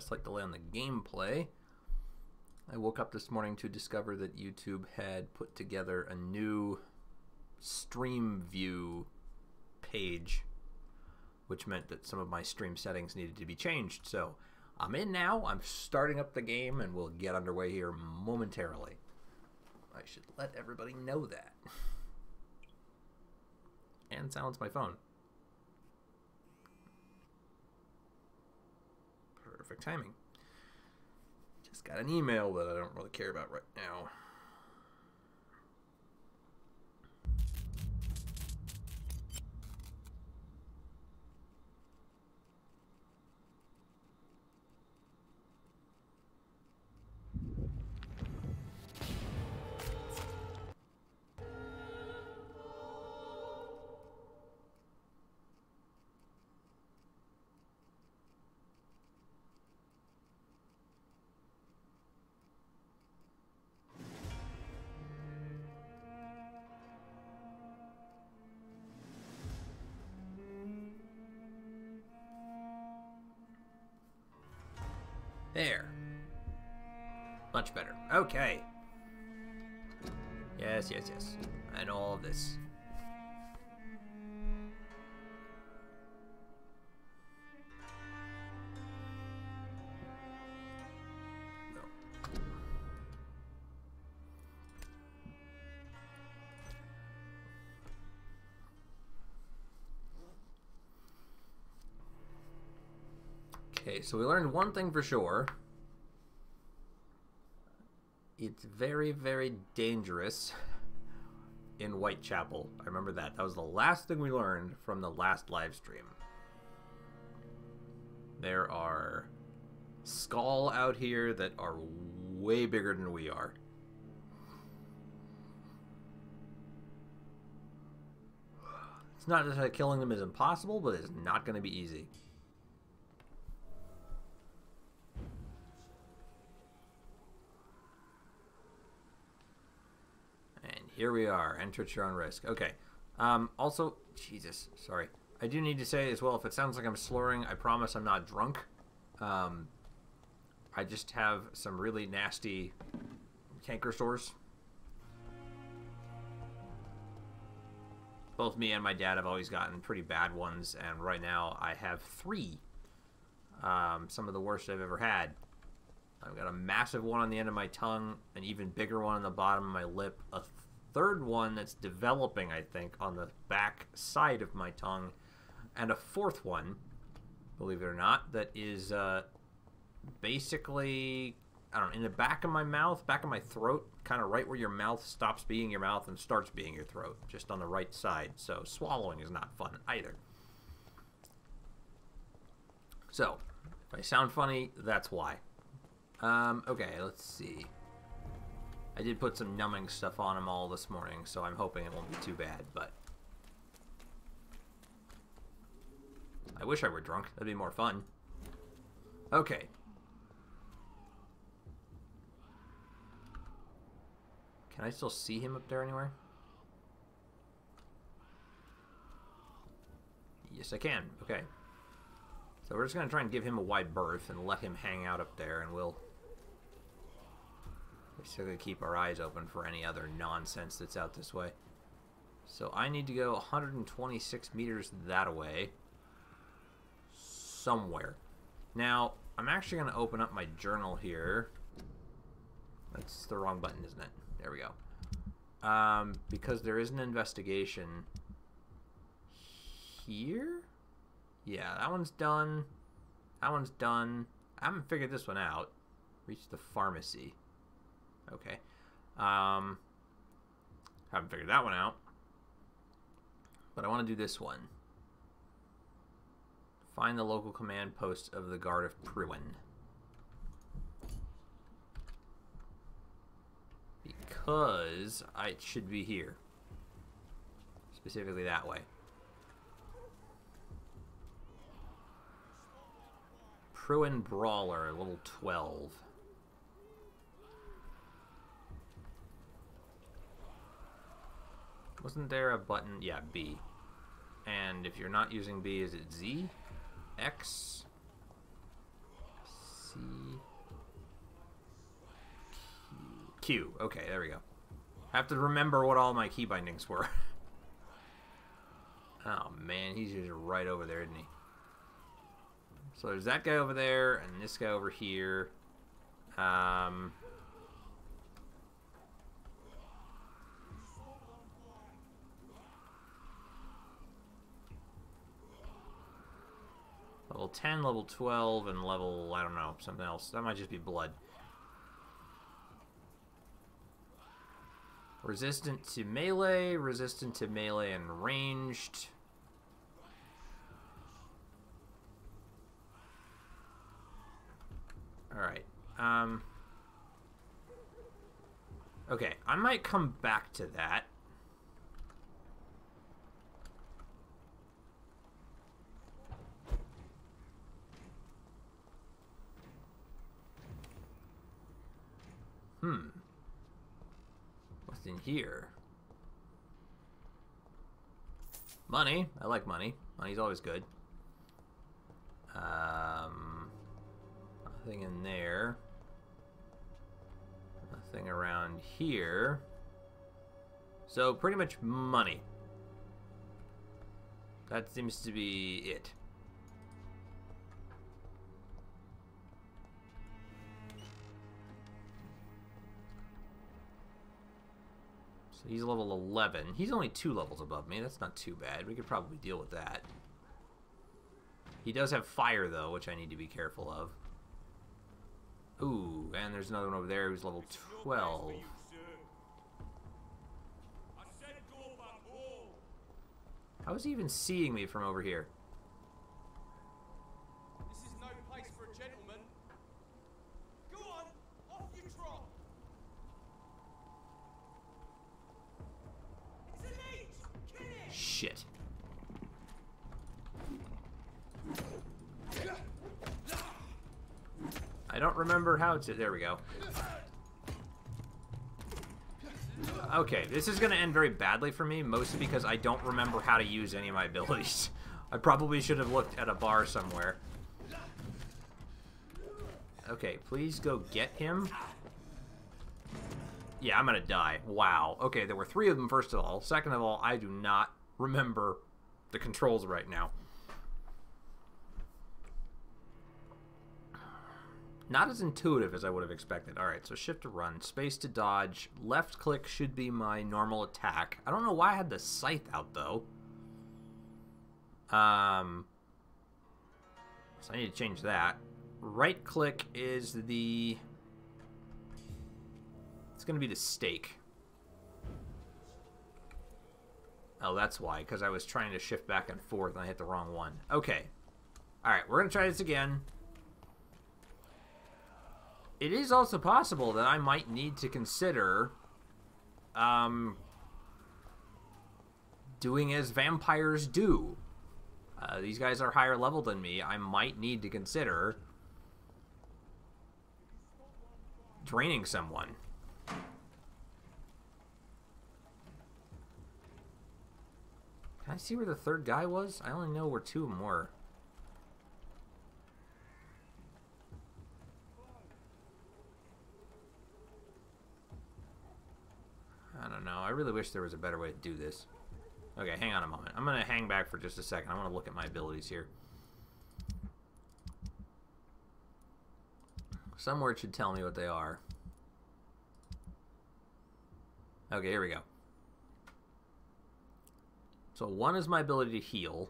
slight delay on the gameplay. I woke up this morning to discover that YouTube had put together a new stream view page, which meant that some of my stream settings needed to be changed. So I'm in now. I'm starting up the game, and we'll get underway here momentarily. I should let everybody know that. And silence my phone. Perfect timing. Just got an email that I don't really care about right now. There. Much better. Okay. Yes, yes, yes. I know all of this. No. Okay, so we learned one thing for sure. It's very, very dangerous in Whitechapel. I remember that. That was the last thing we learned from the last live stream. There are Skull out here that are way bigger than we are. It's not that killing them is impossible, but it's not going to be easy. Here we are. Enter at your own risk. Okay. Also, Jesus, sorry. I do need to say as well, if it sounds like I'm slurring, I promise I'm not drunk. I just have some really nasty canker sores. Both me and my dad have always gotten pretty bad ones, and right now I have 3. Some of the worst I've ever had. I've got a massive one on the end of my tongue, an even bigger one on the bottom of my lip, a third one that's developing, I think, on the back side of my tongue, and a fourth one, believe it or not, that is basically, I don't know, in the back of my mouth, back of my throat, kind of right where your mouth stops being your mouth and starts being your throat, just on the right side. So swallowing is not fun either. So, if I sound funny, that's why. Okay, let's see. I did put some numbing stuff on them all this morning, so I'm hoping it won't be too bad, but I wish I were drunk. That'd be more fun. Okay. Can I still see him up there anywhere? Yes, I can. Okay. So we're just going to try and give him a wide berth and let him hang out up there, and we'll basically keep our eyes open for any other nonsense that's out this way. So I need to go 126 meters that way. Somewhere. Now, I'm actually going to open up my journal here. That's the wrong button, isn't it? There we go. Because there is an investigation here? Yeah, that one's done. That one's done. I haven't figured this one out. Reach the pharmacy. Okay. Haven't figured that one out. But I want to do this one. Find the local command post of the Guard of Pruin. Because it should be here. Specifically that way. Pruin Brawler, level 12. Wasn't there a button? Yeah, B. And if you're not using B, is it Z? X? C? Q. Okay, there we go. I have to remember what all my key bindings were. Oh, man, he's just right over there, isn't he? So there's that guy over there, and this guy over here. Level 10, level 12, and level, I don't know, something else. That might just be blood. Resistant to melee and ranged. Alright. Okay, I might come back to that. What's in here? Money. I like money. Money's always good. Nothing in there. Nothing around here. So pretty much money. That seems to be it. So he's level 11. He's only 2 levels above me. That's not too bad. We could probably deal with that. He does have fire, though, which I need to be careful of. Ooh, and there's another one over there who's level 12. How is he even seeing me from over here? This is no place for a gentleman. Go on, off you trot. It's a leech. Kill it. Shit. I don't remember how to... There we go. Okay, this is going to end very badly for me, mostly because I don't remember how to use any of my abilities. I probably should have looked at a bar somewhere. Okay, please go get him. Yeah, I'm going to die. Wow. Okay, there were 3 of them, first of all. Second of all, I do not remember the controls right now. Not as intuitive as I would have expected. Alright, so shift to run, space to dodge, left click should be my normal attack. I don't know why I had the scythe out, though. So I need to change that. Right click is the... It's going to be the stake. Oh, that's why, because I was trying to shift back and forth and I hit the wrong one. Okay. Alright, we're going to try this again. It is also possible that I might need to consider doing as vampires do. These guys are higher level than me. I might need to consider draining someone. Can I see where the third guy was? I only know where 2 of them were. I don't know. I really wish there was a better way to do this. Okay, hang on a moment. I'm going to hang back for just a second. I want to look at my abilities here. Somewhere it should tell me what they are. Okay, here we go. So 1 is my ability to heal.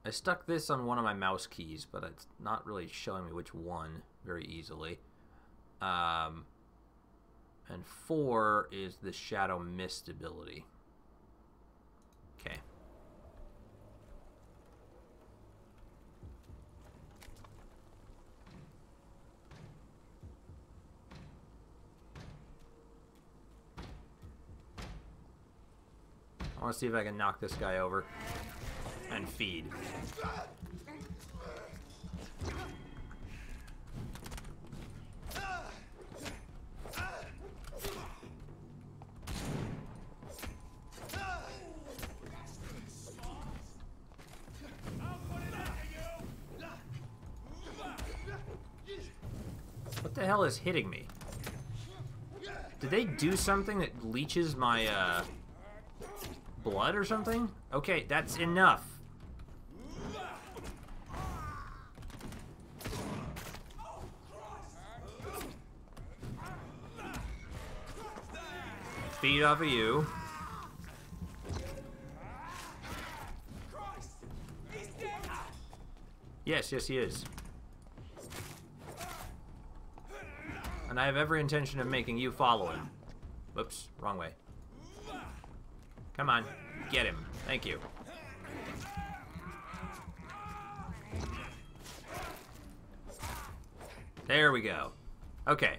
I stuck this on one of my mouse keys, but it's not really showing me which one very easily. And 4 is the Shadow Mist ability. Okay. I want to see if I can knock this guy over and feed. What the hell is hitting me? Did they do something that leeches my, blood or something? Okay, that's enough. Feed off of you. Yes, yes, he is. And I have every intention of making you follow him. Whoops, wrong way. Come on, get him. Thank you. There we go. Okay.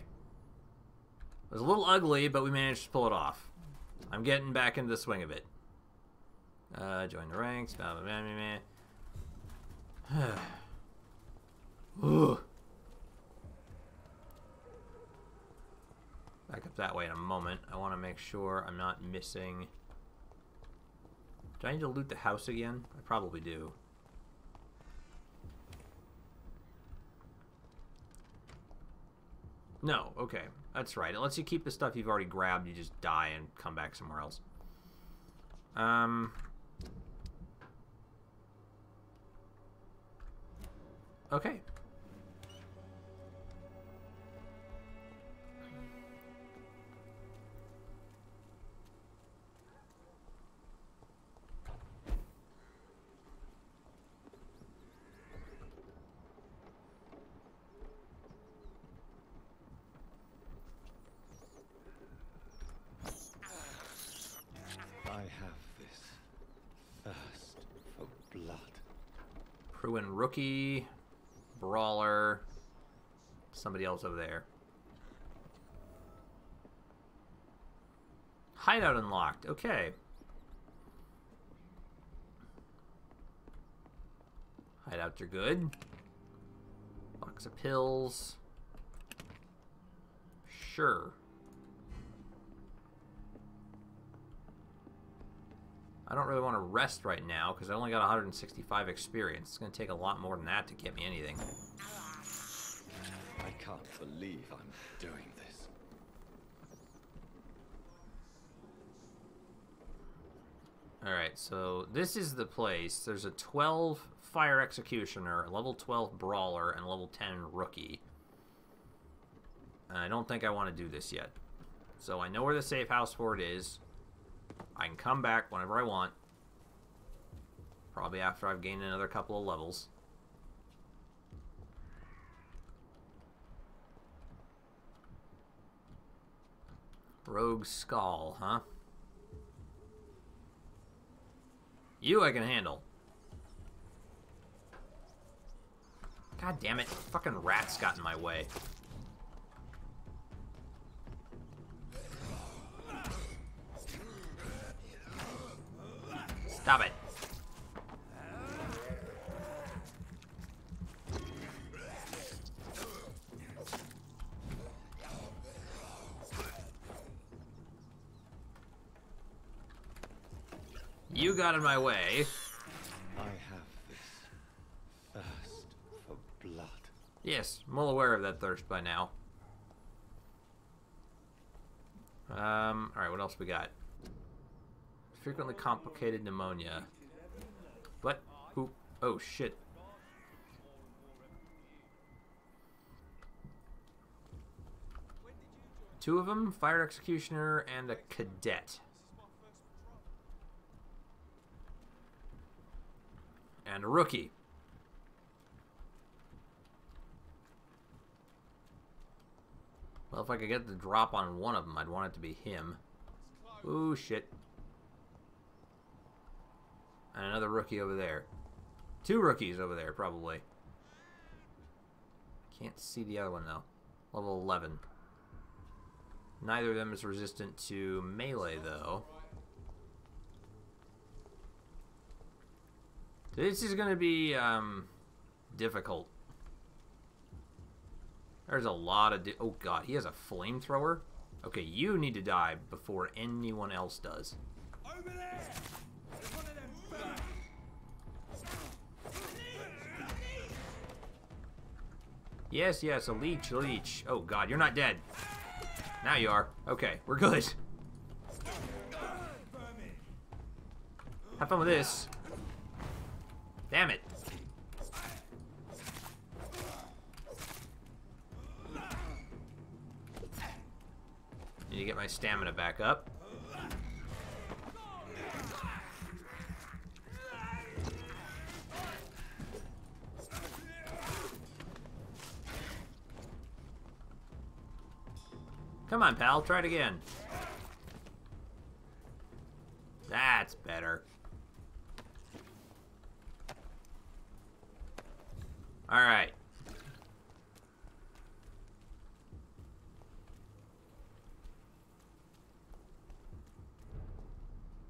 It was a little ugly, but we managed to pull it off. I'm getting back into the swing of it. Join the ranks. Blah, blah, blah, blah, blah. Ooh. Back up that way in a moment. I want to make sure I'm not missing... Do I need to loot the house again? I probably do. No, okay. That's right. It lets you keep the stuff you've already grabbed. You just die and come back somewhere else. Okay. Pruin rookie, brawler, somebody else over there. Hideout unlocked. Okay. Hideouts are good. Box of pills. Sure. I don't really want to rest right now because I only got 165 experience. It's going to take a lot more than that to get me anything. I can't believe I'm doing this. Alright, so this is the place. There's a 12 Fire Executioner, a level 12 Brawler, and a level 10 Rookie. And I don't think I want to do this yet. So I know where the safe house for it is. I can come back whenever I want. Probably after I've gained another couple of levels. Rogue Skull, huh? You I can handle. God damn it. Fucking rats got in my way. Stop it. You got in my way. I have this thirst for blood. Yes, I'm well aware of that thirst by now. Alright, what else we got? Frequently complicated pneumonia. What? Who? Oh, shit. Two of them, Fire Executioner and a Cadet. And a Rookie. Well, if I could get the drop on one of them, I'd want it to be him. Ooh, shit. And another rookie over there. Two rookies over there, probably. Can't see the other one, though. Level 11. Neither of them is resistant to melee, though. This is going to be, difficult. There's a lot of... oh, God. He has a flamethrower? Okay, you need to die before anyone else does. Over there! One of them back! Yes, yes, a leech, a leech. Oh, God, you're not dead. Now you are. Okay, we're good. Have fun with this. Damn it. Need to get my stamina back up. Come on, pal. Try it again. That's better. All right.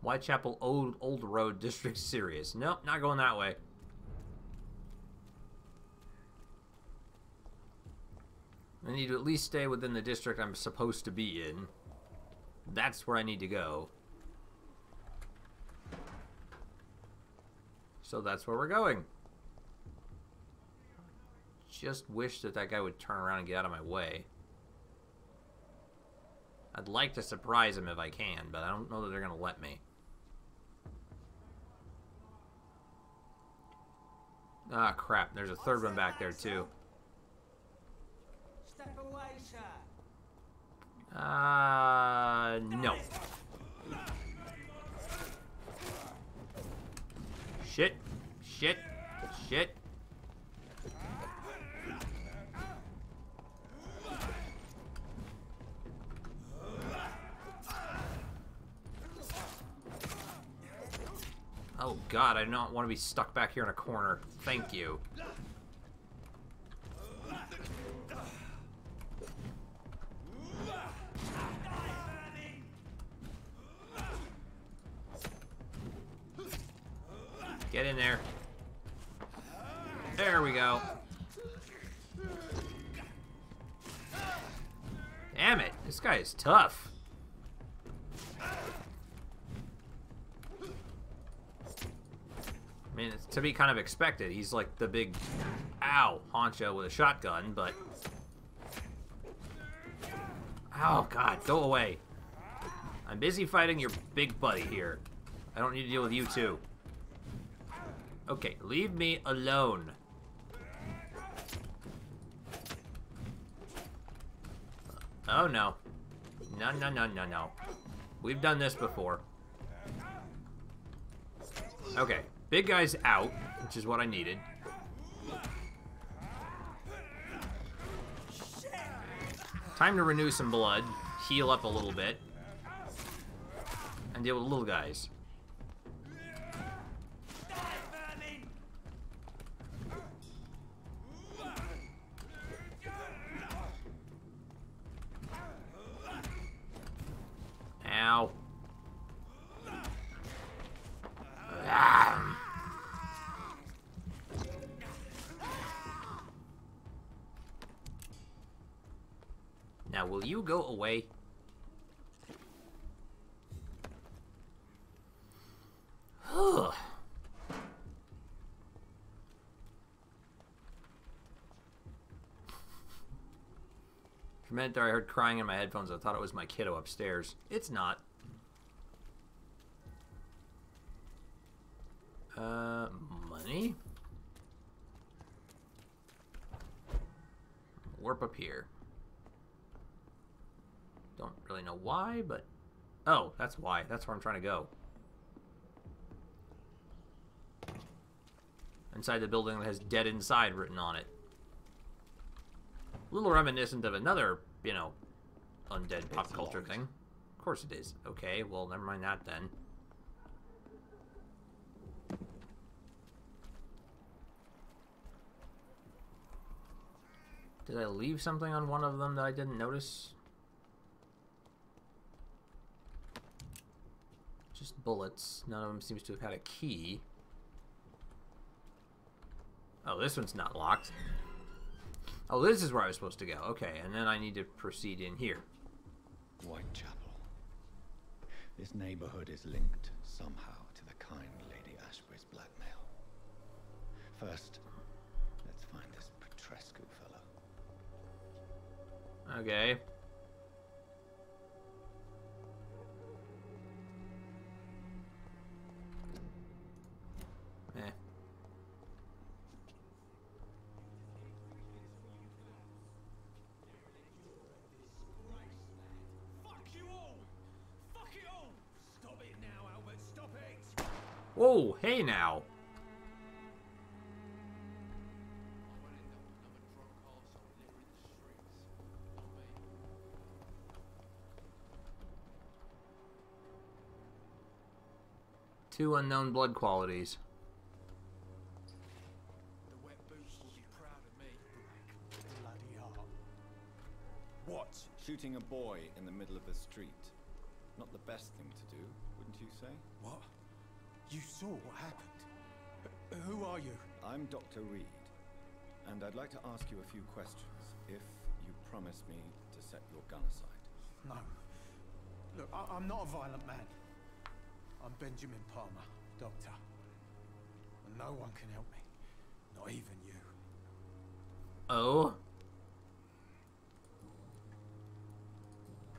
Whitechapel Old Road District Serious. Nope, not going that way. I need to at least stay within the district I'm supposed to be in. That's where I need to go. So that's where we're going. Just wish that that guy would turn around and get out of my way. I'd like to surprise him if I can, but I don't know that they're going to let me. Ah, crap. There's a third one back there, too. Step away, sir. No. Shit. Shit. Shit. Oh god, I do not want to be stuck back here in a corner. Thank you. Get in there. There we go. Damn it, this guy is tough. I mean, it's to be kind of expected. He's like the big, ow, honcho with a shotgun, but... Oh, God, go away. I'm busy fighting your big buddy here. I don't need to deal with you, too. Okay, leave me alone. Oh, no. No, no, no, no, no. We've done this before. Okay. Big guy's out, which is what I needed. Time to renew some blood, heal up a little bit, and deal with little guys. Ow. Now, will you go away? For a minute there, I heard crying in my headphones. I thought it was my kiddo upstairs. It's not. Money? Warp up here. Don't really know why, but... Oh, that's why. That's where I'm trying to go. Inside the building that has Dead Inside written on it. A little reminiscent of another, you know, undead pop culture thing. Of course it is. Okay, well, never mind that then. Did I leave something on one of them that I didn't notice? Just bullets. None of them seems to have had a key. Oh, this one's not locked. Oh, this is where I was supposed to go. Okay, and then I need to proceed in here. Whitechapel. This neighborhood is linked somehow to the kind Lady Ashbury's blackmail. First, let's find this Petrescu fellow. Okay. Oh, hey now. Two unknown blood qualities. The wet boots will be proud of me. Bloody hell. What? Shooting a boy in the middle of the street. Not the best thing to do, wouldn't you say? What? You saw what happened. Who are you? I'm Dr. Reed, and I'd like to ask you a few questions, if you promise me to set your gun aside. No. Look, I'm not a violent man. I'm Benjamin Palmer, doctor. And no one can help me. Not even you. Oh?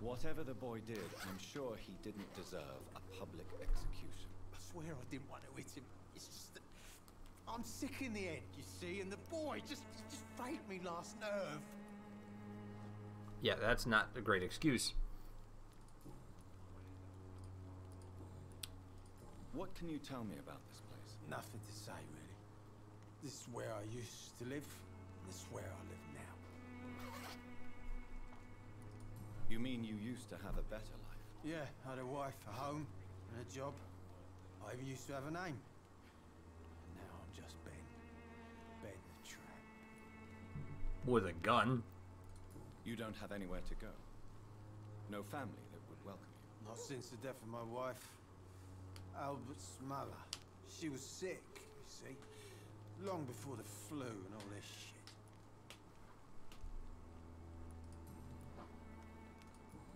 Whatever the boy did, I'm sure he didn't deserve a public execution. I swear I didn't want to hit him. It's just that I'm sick in the head, you see, and the boy just faked me last nerve. Yeah, that's not a great excuse. What can you tell me about this place? Nothing to say, really. This is where I used to live, and this is where I live now. You mean you used to have a better life? Yeah, I had a wife, a home, and a job. I even used to have a name. And now I'm just Ben. Ben the Tramp. With a gun. You don't have anywhere to go? No family that would welcome you? Not since the death of my wife, Albert's mother. She was sick, you see. Long before the flu and all this shit.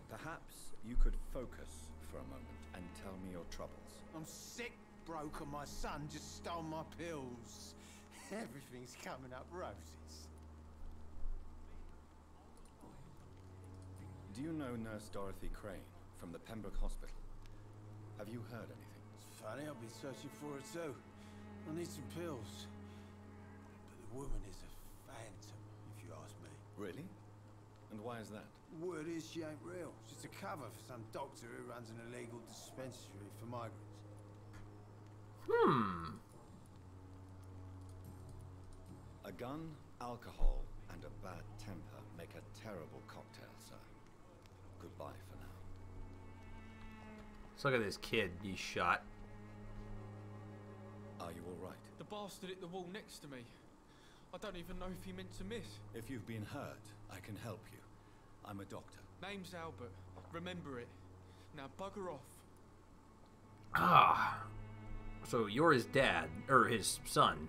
Perhaps you could focus for a moment and tell me your troubles. I'm sick, broke, and my son just stole my pills. Everything's coming up roses. Do you know Nurse Dorothy Crane from the Pembroke Hospital? Have you heard anything? It's funny, I've been searching for her too. I need some pills. But the woman is a phantom, if you ask me. Really? And why is that? Word is she ain't real. She's a cover for some doctor who runs an illegal dispensary for migrants. A gun, alcohol, and a bad temper make a terrible cocktail, sir. Goodbye for now. Let's look at this kid be shot. Are you all right? The bastard hit the wall next to me. I don't even know if he meant to miss. If you've been hurt, I can help you. I'm a doctor. Name's Albert. Remember it. Now bugger off. Ah. So you're his dad, or his son.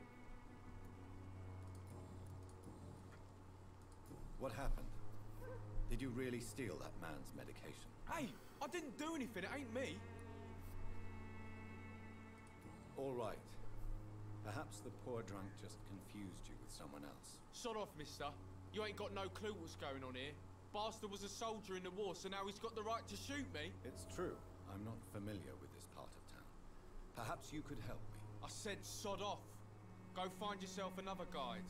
What happened? Did you really steal that man's medication? Hey, I didn't do anything. It ain't me. All right. Perhaps the poor drunk just confused you with someone else. Sod off, mister. You ain't got no clue what's going on here. Bastard was a soldier in the war, so now he's got the right to shoot me. It's true. I'm not familiar with this part of town. Perhaps you could help me. I said sod off. Go find yourself another guide.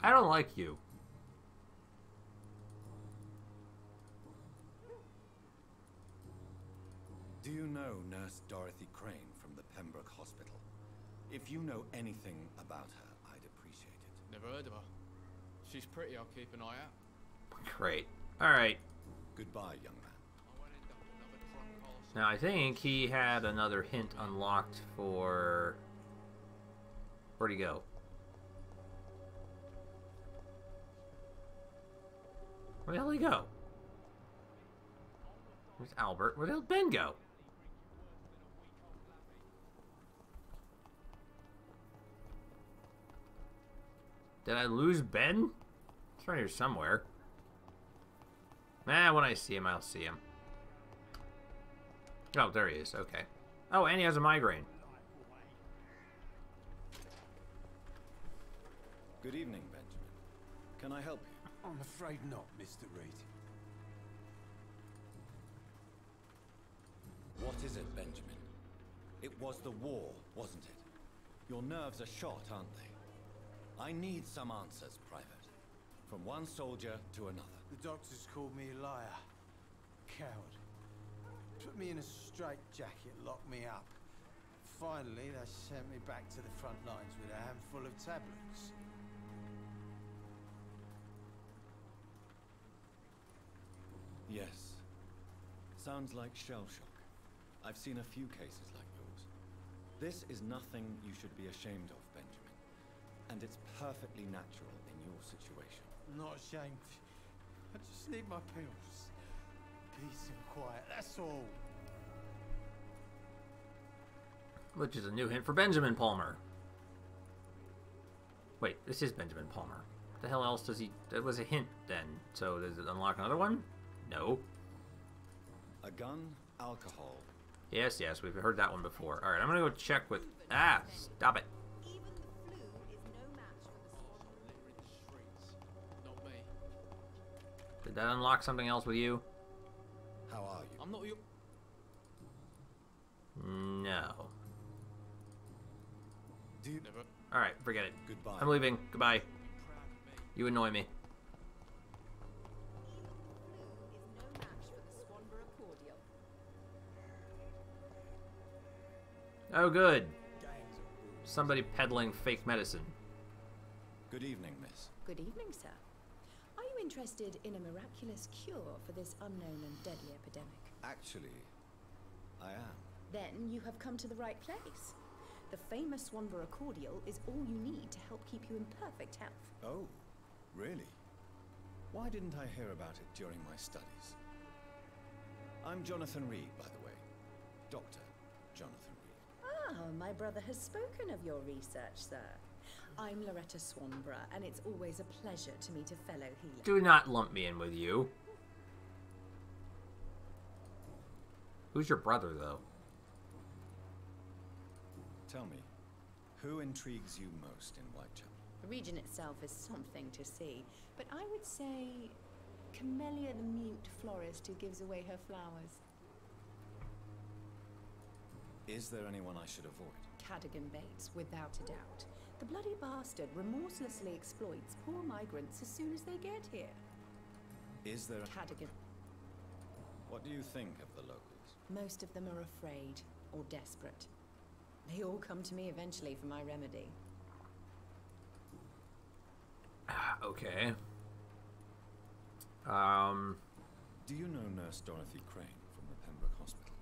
I don't like you. Do you know Nurse Dorothy Crane from the Pembroke Hospital? If you know anything about her, I'd appreciate it. Never heard of her. She's pretty, I'll keep an eye out. Great. Alright. Goodbye, young man. I won't end up in another drunk arse. Now I think he had another hint unlocked for... Where'd he go? Where the hell did he go? Where's Albert? Where the hell did Ben go? Did I lose Ben? He's right here somewhere. Nah, when I see him, I'll see him. Oh, there he is. Okay. Oh, and he has a migraine. Good evening, Benjamin. Can I help you? I'm afraid not, Mr. Reed. What is it, Benjamin? It was the war, wasn't it? Your nerves are shot, aren't they? I need some answers, Private. From one soldier to another. The doctors called me a liar. Coward. Put me in a straitjacket, locked me up. Finally, they sent me back to the front lines with a handful of tablets. Yes. Sounds like shell shock. I've seen a few cases like yours. This is nothing you should be ashamed of, Benjamin. And it's perfectly natural in your situation. I'm not ashamed. I just need my pills. Peace and quiet, that's all. Which is a new hint for Benjamin Palmer. Wait, this is Benjamin Palmer. What the hell else does he... That was a hint then. So does it unlock another one? No. A gun, alcohol. Yes, yes, we've heard that one before. Alright, I'm gonna go check with... Ah, stop it. Even the flu is no match for the Litter in the streets. Not me. Did that unlock something else with you? How are you? I'm not your... No. Do you... Never. Alright, forget it. Goodbye. I'm leaving. Goodbye. Be proud of me. You annoy me. Even the flu is no match for the Swanborough cordial. Oh, good. Somebody peddling fake medicine. Good evening, miss. Good evening, sir. Are you interested in a miraculous cure for this unknown and deadly epidemic? Actually, I am. Then you have come to the right place. The famous Swanborough cordial is all you need to help keep you in perfect health. Oh, really? Why didn't I hear about it during my studies? I'm Jonathan Reed, by the way. Dr. Jonathan Reed. Ah, my brother has spoken of your research, sir. I'm Loretta Swanborough, and it's always a pleasure to meet a fellow healer. Do not lump me in with you. Who's your brother, though? Tell me, who intrigues you most in Whitechapel? The region itself is something to see, but I would say Camellia the mute florist who gives away her flowers. Is there anyone I should avoid? Cadogan Bates, without a doubt. The bloody bastard remorselessly exploits poor migrants as soon as they get here. Is there... Cadogan. What do you think of the locals? Most of them are afraid or desperate. They all come to me eventually for my remedy. Okay. Do you know Nurse Dorothy Crane from the Pembroke Hospital?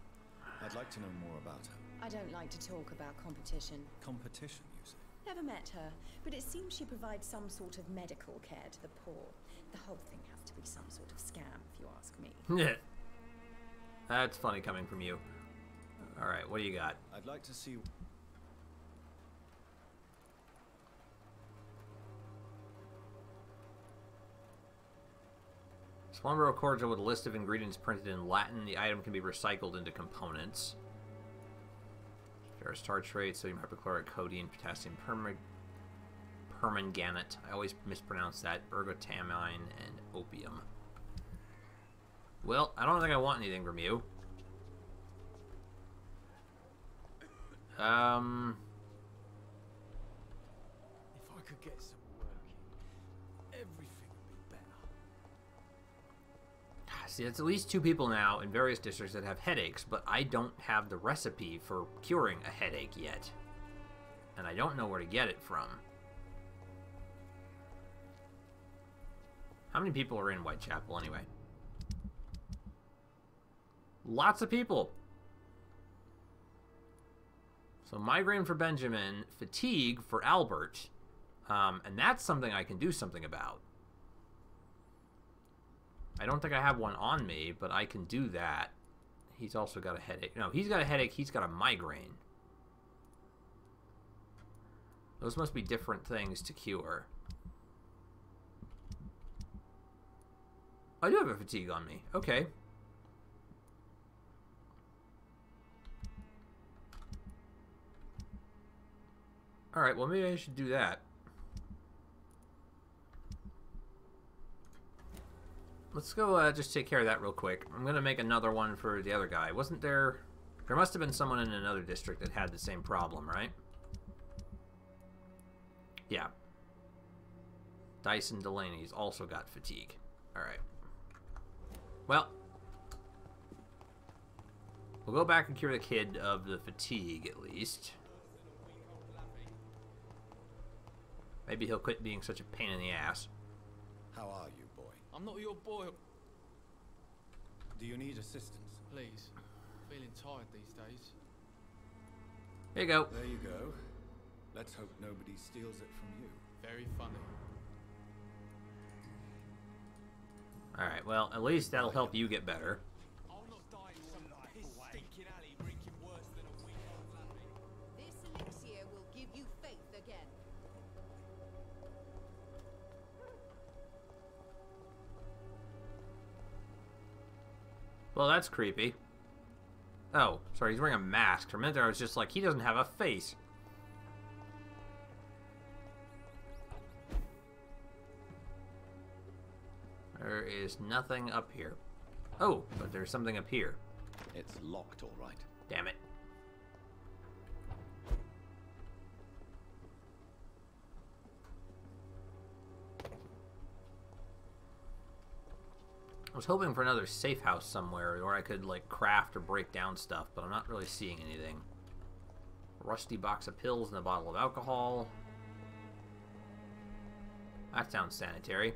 I'd like to know more about her. I don't like to talk about competition. Competition, you say? Never met her, but it seems she provides some sort of medical care to the poor. The whole thing has to be some sort of scam, if you ask me. Yeah. That's funny coming from you. Alright, what do you got? I'd like to see... Swanborough cordial with a list of ingredients printed in Latin. The item can be recycled into components. Ferrous tartrate, sodium hypochlorite, codeine, potassium permanganate. I always mispronounce that. Ergotamine and opium. Well, I don't think I want anything from you. If I could get some working, everything would be better. See, it's at least 2 people now in various districts that have headaches, but I don't have the recipe for curing a headache yet. And I don't know where to get it from. How many people are in Whitechapel anyway? Lots of people. So migraine for Benjamin, fatigue for Albert, and that's something I can do something about. I don't think I have one on me, but I can do that. He's also got a headache. No, he's got a headache. He's got a migraine. Those must be different things to cure. I do have a fatigue on me. Okay. Alright, well maybe I should do that. Let's go just take care of that real quick. I'm going to make another one for the other guy. Wasn't there... There must have been someone in another district that had the same problem, right? Yeah. Dyson Delaney's also got fatigue. Alright. Well. We'll go back and cure the kid of the fatigue, at least. Maybe he'll quit being such a pain in the ass. How are you, boy? I'm not your boy. Do you need assistance? Please. Feeling tired these days. There you go. There you go. Let's hope nobody steals it from you. Very funny. Alright, well, at least that'll help you get better. I'll not die in some piss stinking alley reeking worse than a week old lappy. This elixir will give you faith again. Well, that's creepy. Oh, sorry, he's wearing a mask. For a minute there, I was just like, he doesn't have a face. There is nothing up here. Oh, but there's something up here. It's locked, all right. Damn it. I was hoping for another safe house somewhere where I could, like, craft or break down stuff, but I'm not really seeing anything. A rusty box of pills and a bottle of alcohol. That sounds sanitary.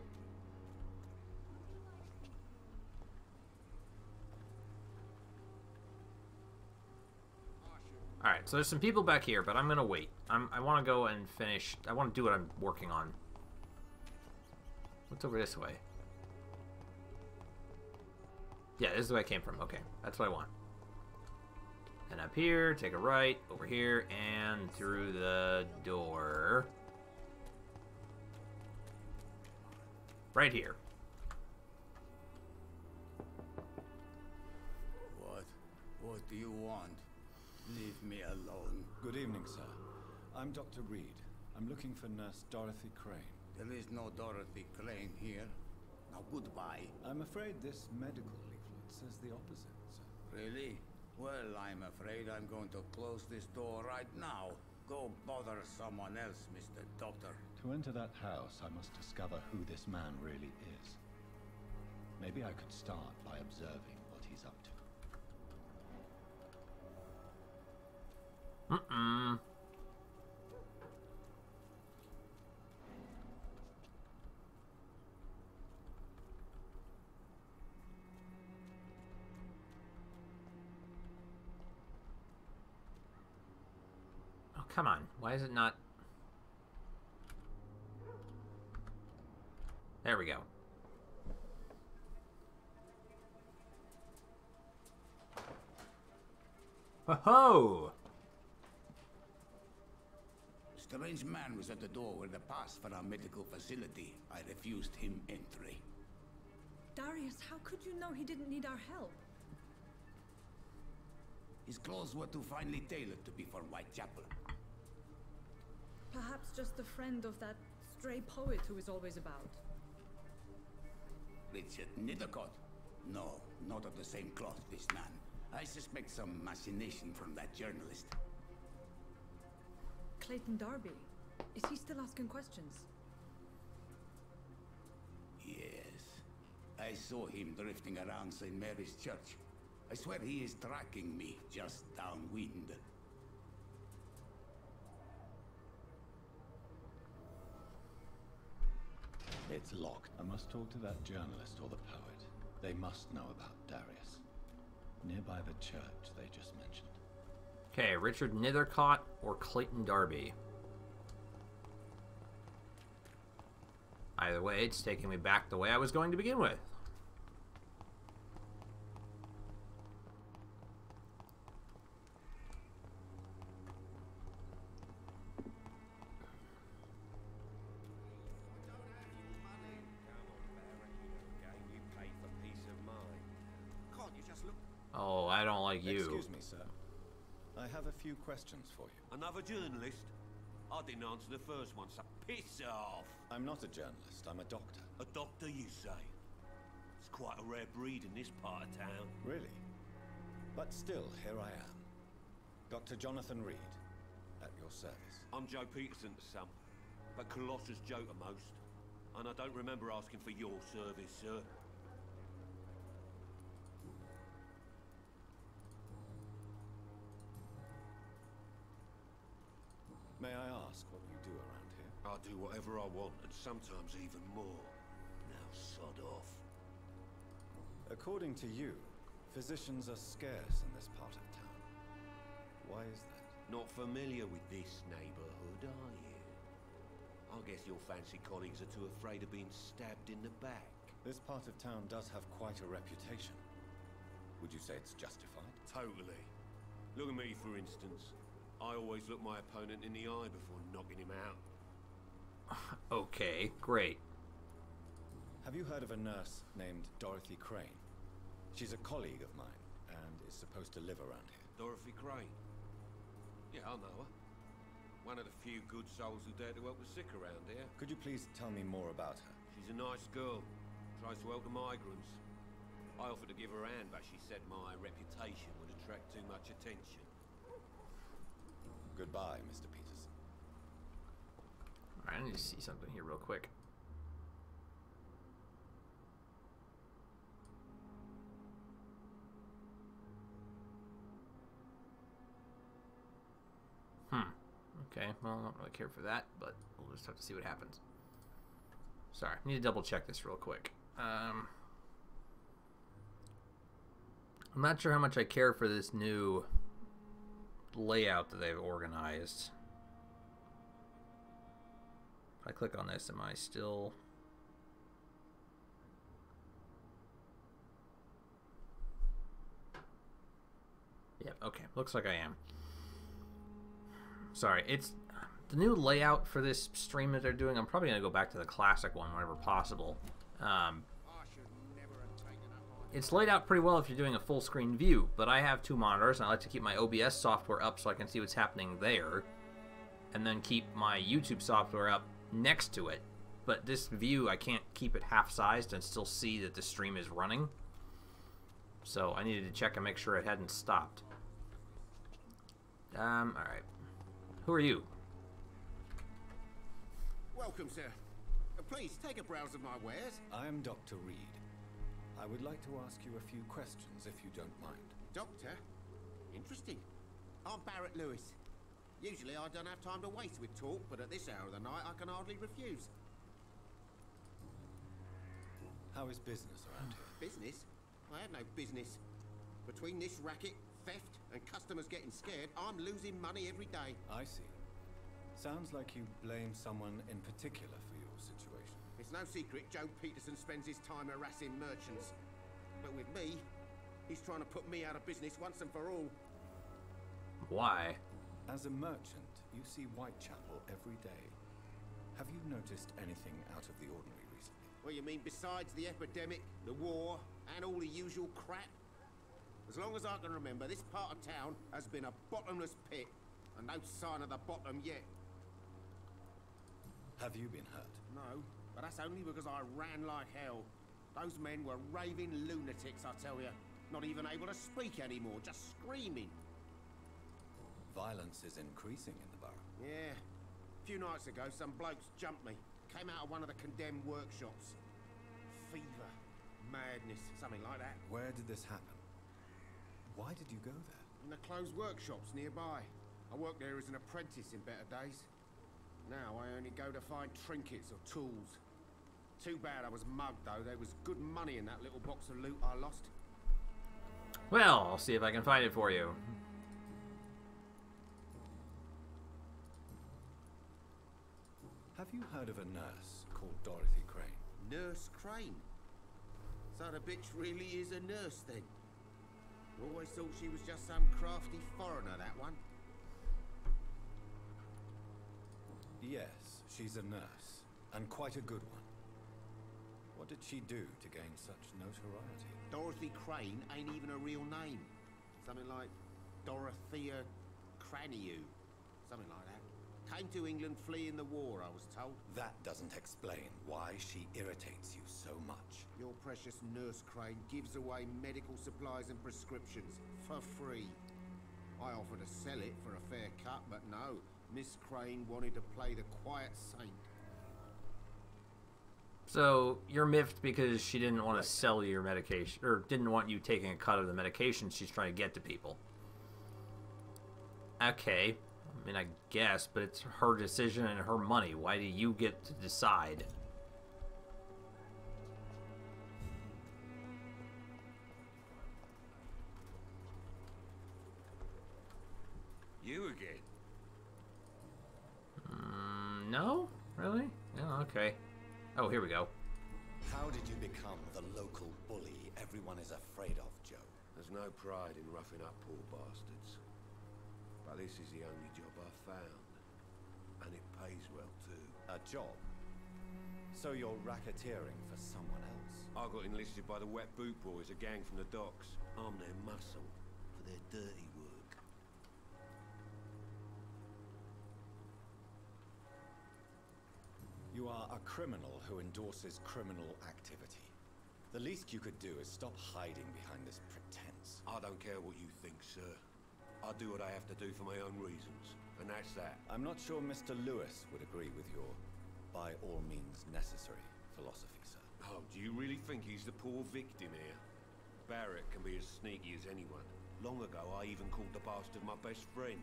Alright, so there's some people back here, but I'm gonna wait. I want to go and finish. I want to do what I'm working on. What's over this way? Yeah, this is the way I came from. Okay, that's what I want. And up here, take a right, over here, and through the door. Right here. What do you want? Leave me alone. Good evening, sir. I'm Dr. Reed. I'm looking for Nurse Dorothy Crane. There is no Dorothy Crane here. Now goodbye. I'm afraid this medical leaflet says the opposite, sir. Really? Well, I'm afraid I'm going to close this door right now. Go bother someone else, Mr. Doctor. To enter that house, I must discover who this man really is. Maybe I could start by observing what he's up to. Oh, come on. Why is it not... There we go. Ho-ho! Strange man was at the door with a pass for our medical facility. I refused him entry. Darius, how could you know he didn't need our help? His clothes were too finely tailored to be for Whitechapel. Perhaps just a friend of that stray poet who is always about. Richard Nethercott? No, not of the same cloth, this man. I suspect some machination from that journalist. Clayton Darby. Is he still asking questions? Yes. I saw him drifting around St. Mary's Church. I swear he is tracking me just downwind. It's locked. I must talk to that journalist or the poet. They must know about Darius. Nearby the church they just mentioned. Okay, Richard Nethercott or Clayton Darby. Either way, it's taking me back the way I was going to begin with. Oh, I don't like you. Excuse me, sir. I have a few questions for you. Another journalist? I didn't answer the first one, so piss off! I'm not a journalist, I'm a doctor. A doctor, you say? It's quite a rare breed in this part of town. Really? But still, here I am. Dr. Jonathan Reed, at your service. I'm Joe Peterson to some, but Colossus Joe to most. And I don't remember asking for your service, sir. May I ask what you do around here? I do whatever I want, and sometimes even more. Now sod off. According to you, physicians are scarce in this part of town. Why is that? Not familiar with this neighborhood, are you? I guess your fancy colleagues are too afraid of being stabbed in the back. This part of town does have quite a reputation. Would you say it's justified? Totally. Look at me, for instance. I always look my opponent in the eye before knocking him out. Okay, great. Have you heard of a nurse named Dorothy Crane? She's a colleague of mine, and is supposed to live around here. Dorothy Crane? Yeah, I know her. One of the few good souls who dare to help the sick around here. Could you please tell me more about her? She's a nice girl. Tries to help the migrants. I offered to give her a hand, but she said my reputation would attract too much attention. Goodbye, Mr. Peterson. Alright, I need to see something here real quick. Okay, well, I don't really care for that, but we'll just have to see what happens. Sorry, I need to double check this real quick. I'm not sure how much I care for this new layout that they've organized. If I click on this, am I still... Yep, okay, looks like I am. Sorry, it's the new layout for this stream that they're doing. I'm probably going to go back to the classic one whenever possible. It's laid out pretty well if you're doing a full screen view, but I have two monitors, and I like to keep my OBS software up so I can see what's happening there, and then keep my YouTube software up next to it. But this view, I can't keep it half-sized and still see that the stream is running. So I needed to check and make sure it hadn't stopped. Alright. Who are you? Welcome, sir. Please, take a browse of my wares. I am Dr. Reed. I would like to ask you a few questions, if you don't mind. Doctor? Interesting. I'm Barrett Lewis. Usually I don't have time to waste with talk, but at this hour of the night I can hardly refuse. How is business around here? Business? I have no business. Between this racket, theft, and customers getting scared, I'm losing money every day. I see. Sounds like you blame someone in particular for your situation. It's no secret Joe Peterson spends his time harassing merchants. But with me, he's trying to put me out of business once and for all. Why? As a merchant, you see Whitechapel every day. Have you noticed anything out of the ordinary recently? What you mean besides the epidemic, the war, and all the usual crap? As long as I can remember, this part of town has been a bottomless pit, and no sign of the bottom yet. Have you been hurt? No, but that's only because I ran like hell. Those men were raving lunatics, I tell you. Not even able to speak anymore, just screaming. Violence is increasing in the borough. Yeah. A few nights ago, some blokes jumped me. Came out of one of the condemned workshops. Fever, madness, something like that. Where did this happen? Why did you go there? In the closed workshops nearby. I worked there as an apprentice in better days. Now I only go to find trinkets or tools. Too bad I was mugged, though. There was good money in that little box of loot I lost. Well, I'll see if I can find it for you. Have you heard of a nurse called Dorothy Crane? Nurse Crane? So the bitch really is a nurse, then? Always thought she was just some crafty foreigner, that one. Yes, she's a nurse, and quite a good one. What did she do to gain such notoriety? Dorothy Crane ain't even a real name. Something like Dorothea Craniu. Something like that. Came to England fleeing the war, I was told. That doesn't explain why she irritates you so much. Your precious Nurse Crane gives away medical supplies and prescriptions for free. I offered to sell it for a fair cut, but no. Miss Crane wanted to play the quiet saint. So you're miffed because she didn't want to sell you your medication, or didn't want you taking a cut of the medication she's trying to get to people. Okay, mean, I guess, but it's her decision and her money. Why do you get to decide? You again? No? Really? Oh, okay. Oh, here we go. How did you become the local bully everyone is afraid of, Joe? There's no pride in roughing up poor bastards. But this is the only job I've found. And it pays well, too. A job? So you're racketeering for someone else? I got enlisted by the Wet Boot Boys, a gang from the docks. I'm their muscle for their dirty work. You are a criminal who endorses criminal activity. The least you could do is stop hiding behind this pretense. I don't care what you think, sir. I do what I have to do for my own reasons, and that's that. I'm not sure Mr. Lewis would agree with your by all means necessary philosophy, sir. Oh, do you really think he's the poor victim here? Barrett can be as sneaky as anyone. Long ago, I even called the bastard my best friend.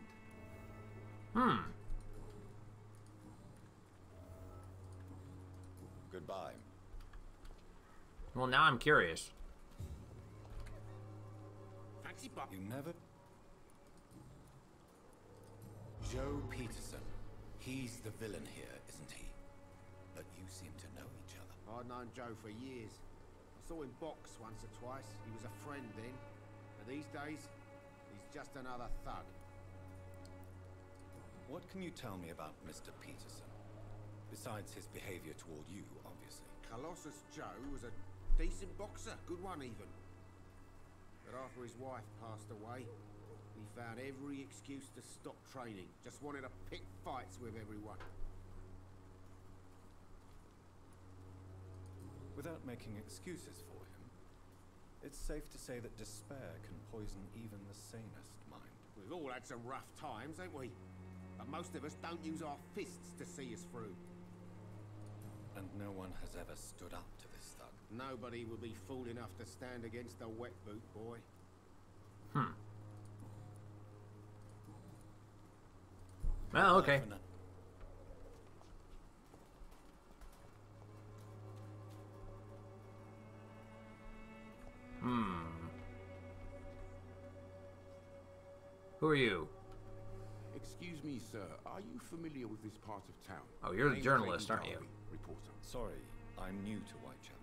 Goodbye. Well, now I'm curious. Fancy buck. You never... Joe Peterson. He's the villain here, isn't he? But you seem to know each other. I'd known Joe for years. I saw him box once or twice. He was a friend then. But these days, he's just another thug. What can you tell me about Mr. Peterson? Besides his behavior toward you, obviously. Colossus Joe was a decent boxer, good one even. But after his wife passed away, he found every excuse to stop training. Just wanted to pick fights with everyone. Without making excuses for him, it's safe to say that despair can poison even the sanest mind. We've all had some rough times, ain't we? But most of us don't use our fists to see us through. And no one has ever stood up to this thug. Nobody would be fool enough to stand against a wet boot boy. Well, okay. Who are you? Excuse me, sir. Are you familiar with this part of town? Oh, you're the Name's journalist, Clayton aren't you? Darby, reporter. Sorry, I'm new to Whitechapel.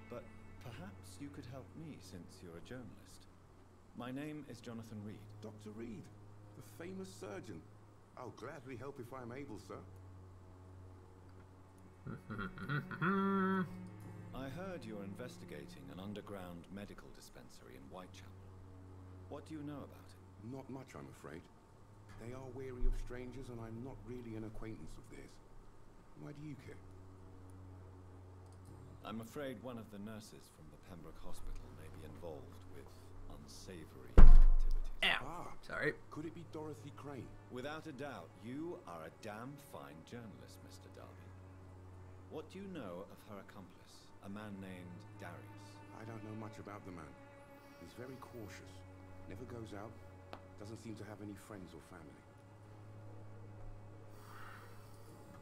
But perhaps you could help me since you're a journalist. My name is Jonathan Reed. Dr. Reed, the famous surgeon. I'll gladly help if I'm able, sir. I heard you're investigating an underground medical dispensary in Whitechapel. What do you know about it? Not much, I'm afraid. They are wary of strangers, and I'm not really an acquaintance of theirs. Why do you care? I'm afraid one of the nurses from the Pembroke Hospital may be involved with unsavory activities. Ow! Sorry. Could it be Dorothy Crane? Without a doubt, you are a damn fine journalist, Mr. Darby. What do you know of her accomplice, a man named Darius? I don't know much about the man. He's very cautious. Never goes out. Doesn't seem to have any friends or family.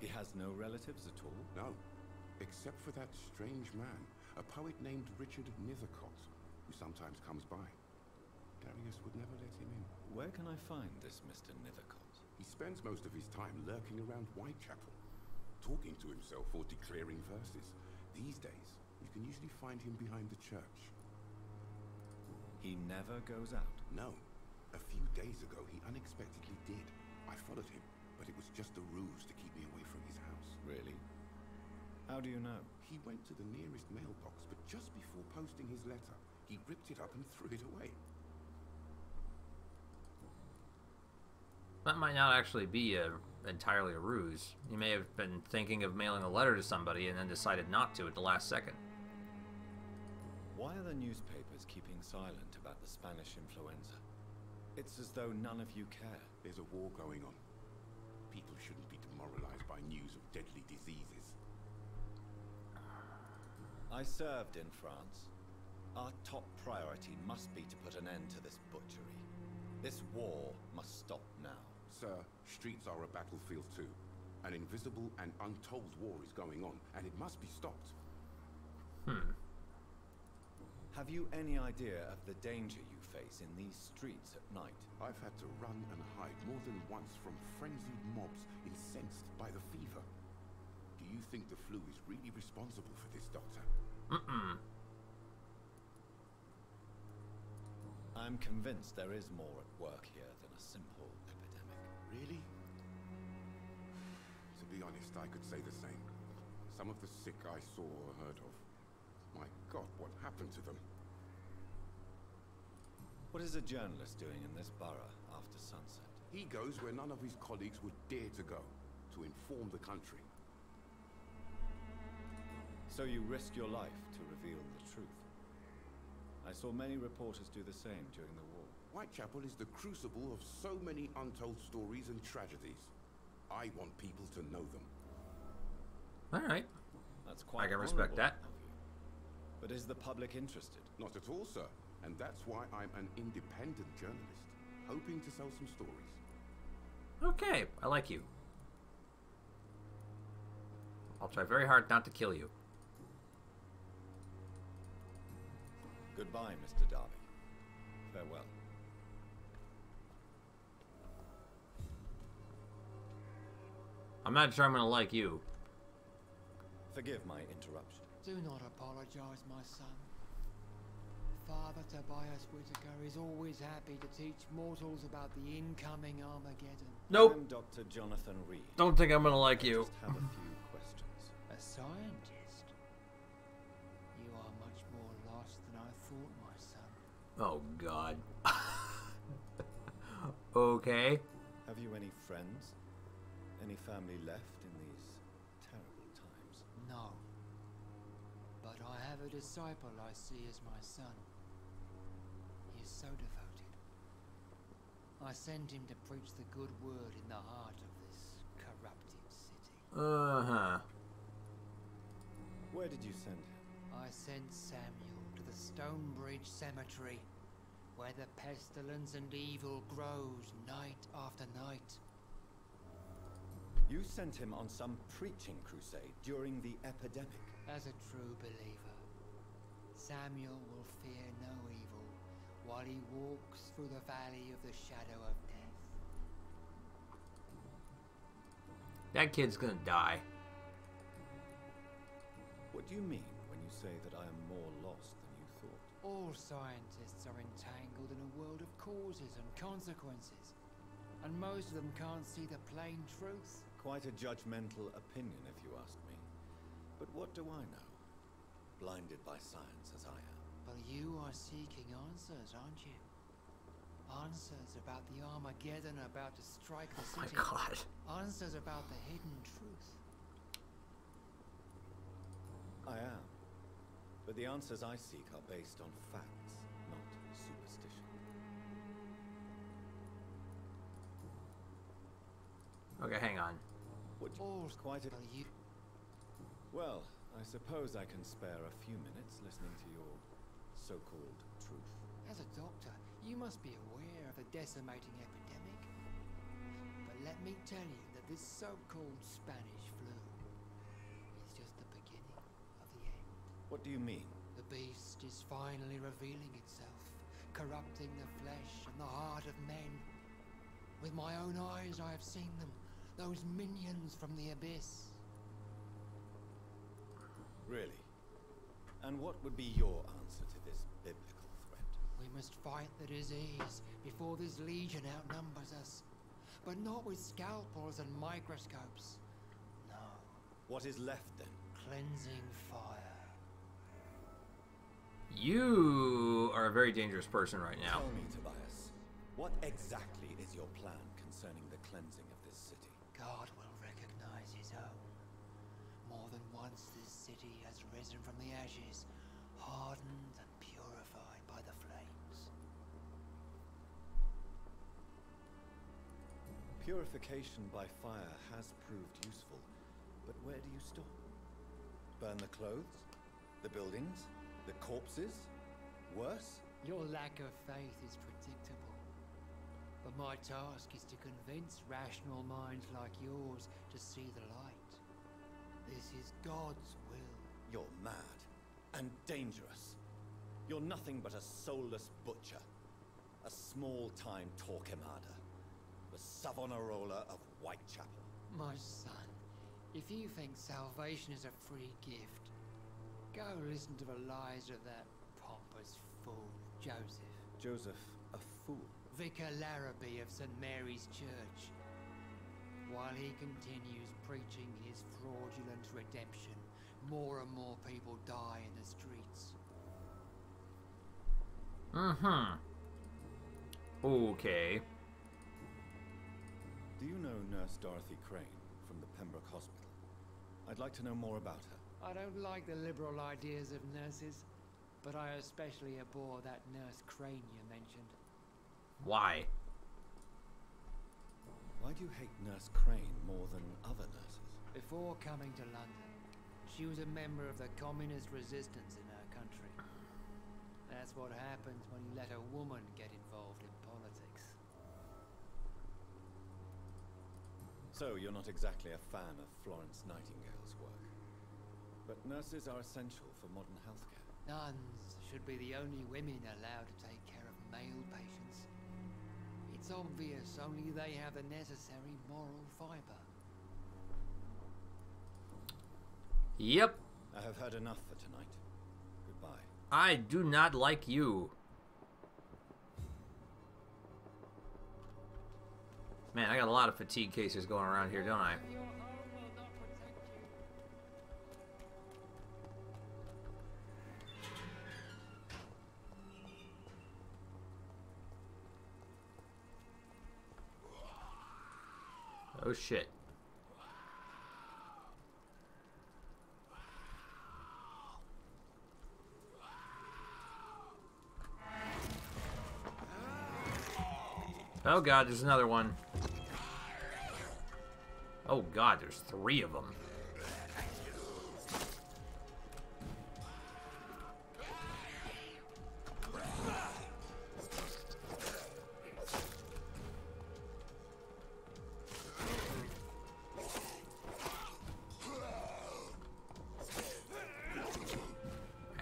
He has no relatives at all? No. Except for that strange man, a poet named Richard Nethercott, who sometimes comes by. Darius would never let him in. Where can I find this Mr. Nethercott? He spends most of his time lurking around Whitechapel, talking to himself or declaring verses. These days, you can usually find him behind the church. He never goes out? No. A few days ago, he unexpectedly did. I followed him, but it was just a ruse to keep me away from his house. Really? How do you know? He went to the nearest mailbox, but just before posting his letter, he ripped it up and threw it away. That might not actually be entirely a ruse. You may have been thinking of mailing a letter to somebody and then decided not to at the last second. Why are the newspapers keeping silent about the Spanish influenza? It's as though none of you care. There's a war going on. People shouldn't be demoralized by news of deadly diseases. I served in France. Our top priority must be to put an end to this butchery. This war must stop now. Sir, streets are a battlefield too. An invisible and untold war is going on, and it must be stopped. Have you any idea of the danger you face in these streets at night? I've had to run and hide more than once from frenzied mobs incensed by the fever. Do you think the flu is really responsible for this, Doctor? I'm convinced there is more at work here than a simple epidemic. Really? To be honest, I could say the same. Some of the sick I saw or heard of. My God, what happened to them? What is a journalist doing in this borough after sunset? He goes where none of his colleagues would dare to go, to inform the country. So you risk your life to reveal the truth. I saw many reporters do the same during the war. Whitechapel is the crucible of so many untold stories and tragedies. I want people to know them. All right. That's quite I can respect that. of you. But is the public interested? Not at all, sir. And that's why I'm an independent journalist, hoping to sell some stories. Okay, I like you. I'll try very hard not to kill you. Goodbye, Mr. Darby. Farewell. I'm not sure I'm gonna like you. Forgive my interruption. Do not apologize, my son. Father Tobias Whitaker is always happy to teach mortals about the incoming Armageddon. Nope. I'm Dr. Jonathan Reed. Don't think I'm gonna like you. I just have a few questions. A scientist? You are much more lost than I thought, my son. Oh, God. Okay. Have you any friends? Any family left in these terrible times? No. But I have a disciple I see as my son. He is so devoted. I send him to preach the good word in the heart of this corrupted city. Uh-huh. Where did you send him? I sent Samuel to the Stonebridge Cemetery, where the pestilence and evil grows night after night. You sent him on some preaching crusade during the epidemic. As a true believer, Samuel will fear no evil while he walks through the valley of the shadow of death. That kid's gonna die. What do you mean when you say that I am more lost than you thought? All scientists are entangled in a world of causes and consequences, and most of them can't see the plain truth. Quite a judgmental opinion, if you ask me. But what do I know? Blinded by science as I am. But you are seeking answers, aren't you? Answers about the Armageddon about to strike the city. Oh my God. Answers about the hidden truth. I am. But the answers I seek are based on facts, not superstition. Okay, hang on. Would you... All's quite a... Well, you... Well, I suppose I can spare a few minutes listening to your so-called truth. As a doctor, you must be aware of the decimating epidemic. But let me tell you that this so-called Spanish flu is just the beginning of the end. What do you mean? The beast is finally revealing itself, corrupting the flesh and the heart of men. With my own eyes I have seen them, those minions from the abyss. Really? And what would be your answer to this biblical threat? We must fight the disease before this legion outnumbers us. But not with scalpels and microscopes. No. What is left then? Cleansing fire. You are a very dangerous person right now. Tell me, Tobias, what exactly is your plan concerning the cleansing of this city? God will recognize his own. More than once this city has risen from the ashes, hardened and purified by the flames. Purification by fire has proved useful, but where do you stop? Burn the clothes? The buildings? The corpses? Worse? Your lack of faith is predictable. but my task is to convince rational minds like yours to see the light. This is God's will. You're mad and dangerous. You're nothing but a soulless butcher. A small-time Torquemada. The Savonarola of Whitechapel. My son, if you think salvation is a free gift, go listen to the lies of that pompous fool, Joseph. Joseph, a fool? Vicar Larrabee of St. Mary's Church. While he continues preaching his fraudulent redemption, more and more people die in the streets. Okay. Do you know Nurse Dorothy Crane from the Pembroke Hospital? I'd like to know more about her. I don't like the liberal ideas of nurses, but I especially abhor that Nurse Crane you mentioned. Why? Why do you hate Nurse Crane more than other nurses? Before coming to London, she was a member of the communist resistance in her country. That's what happens when you let a woman get involved in politics. So you're not exactly a fan of Florence Nightingale's work. But nurses are essential for modern healthcare. Nuns should be the only women allowed to take care of male patients. It's obvious only they have the necessary moral fiber. Yep. I have heard enough for tonight. Goodbye. I do not like you. Man, I got a lot of fatigue cases going around here, don't I? Oh shit. Oh god, there's another one. Oh god, there's 3 of them.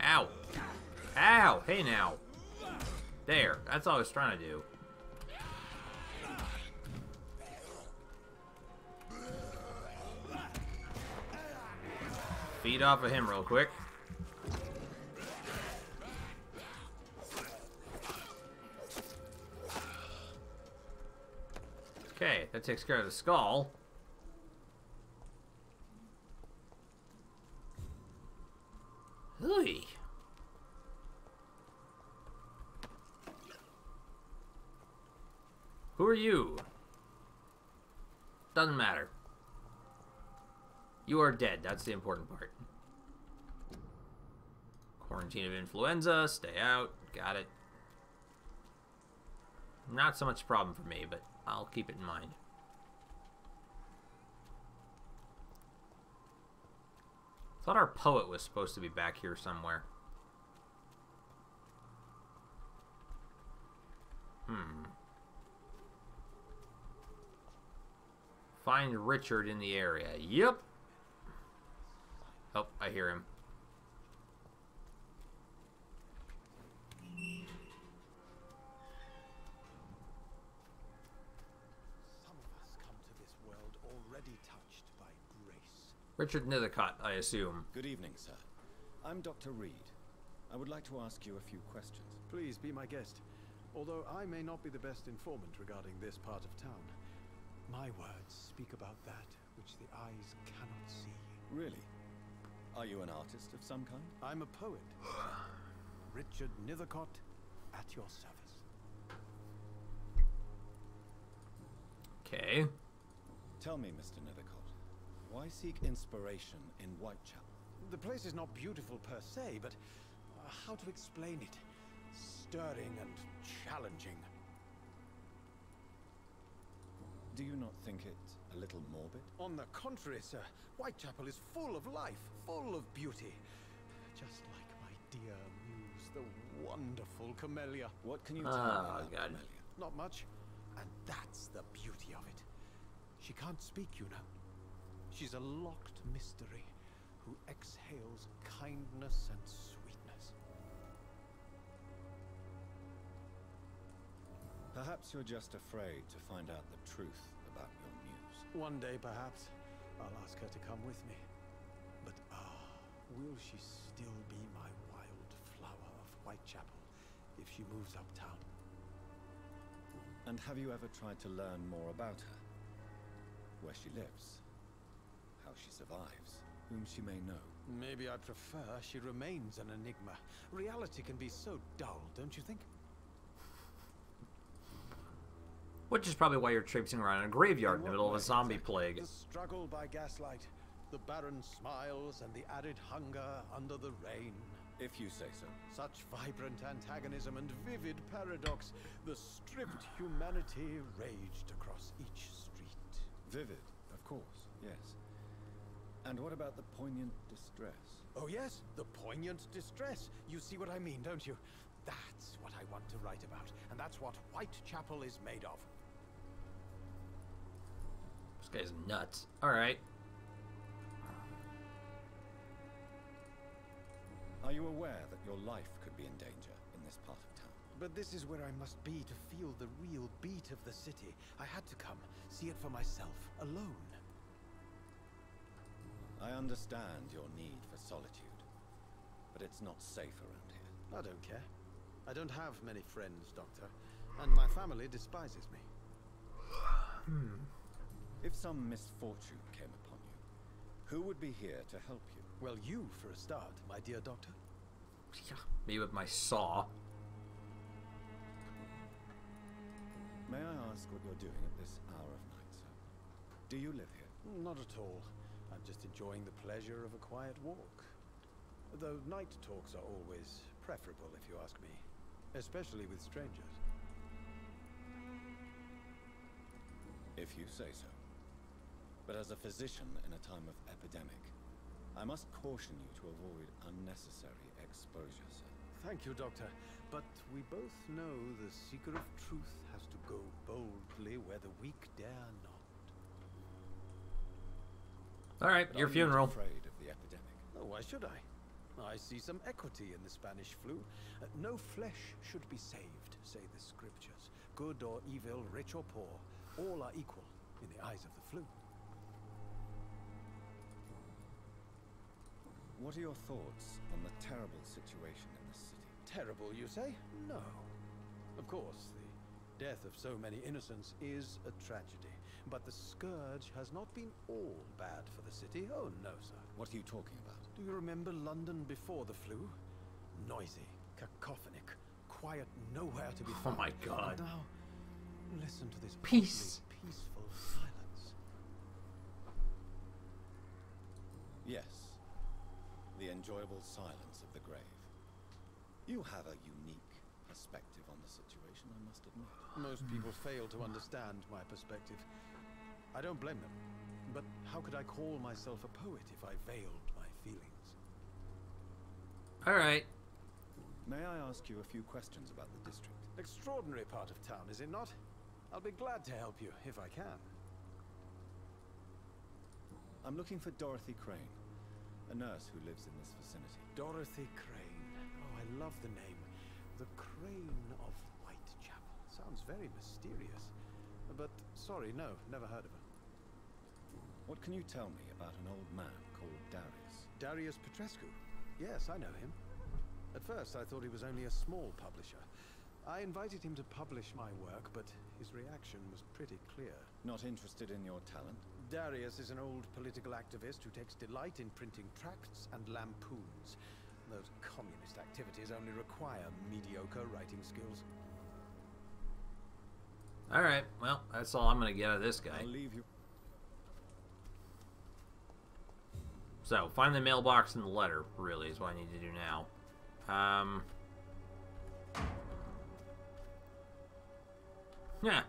Ow. Ow! Hey now. There, that's all I was trying to do. Feed off of him real quick. Okay, that takes care of the skull. Hey. Who are you? Doesn't matter. You are dead. That's the important part. Quarantine of influenza. Stay out. Got it. Not so much a problem for me, but I'll keep it in mind. Thought our poet was supposed to be back here somewhere. Find Richard in the area. Yep. Oh, I hear him. Some of us come to this world already touched by grace. Richard Nithercott, I assume. Good evening, sir. I'm Dr. Reed. I would like to ask you a few questions. Please be my guest. Although I may not be the best informant regarding this part of town, my words speak about that which the eyes cannot see. Really? Are you an artist of some kind? I'm a poet. Richard Nithercott, at your service. Okay. Tell me, Mr. Nithercott, why seek inspiration in Whitechapel? The place is not beautiful per se, but how to explain it? Stirring and challenging. Do you not think it a little morbid? On the contrary, sir. Whitechapel is full of life, full of beauty. Just like my dear muse, the wonderful Camellia. What can you tell me about God. Camellia? Not much. And that's the beauty of it. She can't speak, you know. She's a locked mystery who exhales kindness and sweetness. Perhaps you're just afraid to find out the truth about your muse. One day, perhaps, I'll ask her to come with me. But will she still be my wild flower of Whitechapel if she moves uptown? And have you ever tried to learn more about her? Where she lives? How she survives? Whom she may know? Maybe I prefer she remains an enigma. Reality can be so dull, don't you think? Which is probably why you're traipsing around in a graveyard in the middle of a zombie plague. The struggle by gaslight, the barren smiles, and the added hunger under the rain. If you say so. Such vibrant antagonism and vivid paradox. The stripped humanity raged across each street. Vivid, of course, yes. And what about the poignant distress? Oh yes, the poignant distress. You see what I mean, don't you? That's what I want to write about, and that's what Whitechapel is made of. This guy's nuts. Alright. Are you aware that your life could be in danger in this part of town? But this is where I must be to feel the real beat of the city. I had to come, see it for myself, alone. I understand your need for solitude, but it's not safe around here. I don't care. I don't have many friends, Doctor, and my family despises me. If some misfortune came upon you, who would be here to help you? Well, you for a start, my dear Doctor. Me with my saw. May I ask what you're doing at this hour of night, sir? Do you live here? Not at all. I'm just enjoying the pleasure of a quiet walk. Though night talks are always preferable, if you ask me. Especially with strangers. If you say so. But as a physician in a time of epidemic, I must caution you to avoid unnecessary exposure, sir. Thank you, Doctor. But we both know the seeker of truth has to go boldly where the weak dare not. Alright, your funeral. Afraid of the epidemic. Oh, why should I? I see some equity in the Spanish flu. No flesh should be saved, say the scriptures. Good or evil, rich or poor, all are equal in the eyes of the flu. What are your thoughts on the terrible situation in this city? Terrible, you say? No. Of course, the death of so many innocents is a tragedy. But the scourge has not been all bad for the city. Oh, no, sir. What are you talking about? Do you remember London before the flu? Noisy, cacophonic, quiet, nowhere to be found. Oh my God. And now, listen to this Peace. Peaceful silence. Yes. The enjoyable silence of the grave. You have a unique perspective on the situation, I must admit. Most people fail to understand my perspective. I don't blame them. But how could I call myself a poet if I veiled my feelings? Alright. May I ask you a few questions about the district? Extraordinary part of town, is it not? I'll be glad to help you, if I can. I'm looking for Dorothy Crane, a nurse who lives in this vicinity. Dorothy Crane. Oh, I love the name. The Crane of Whitechapel. Sounds very mysterious. But, sorry, no, never heard of her. What can you tell me about an old man called Darius? Darius Petrescu? Yes, I know him. At first, I thought he was only a small publisher. I invited him to publish my work, but his reaction was pretty clear. Not interested in your talent? Darius is an old political activist who takes delight in printing tracts and lampoons. Those communist activities only require mediocre writing skills. Alright, well, that's all I'm gonna get out of this guy. I'll leave you. So, find the mailbox and the letter, really, is what I need to do now. Yeah.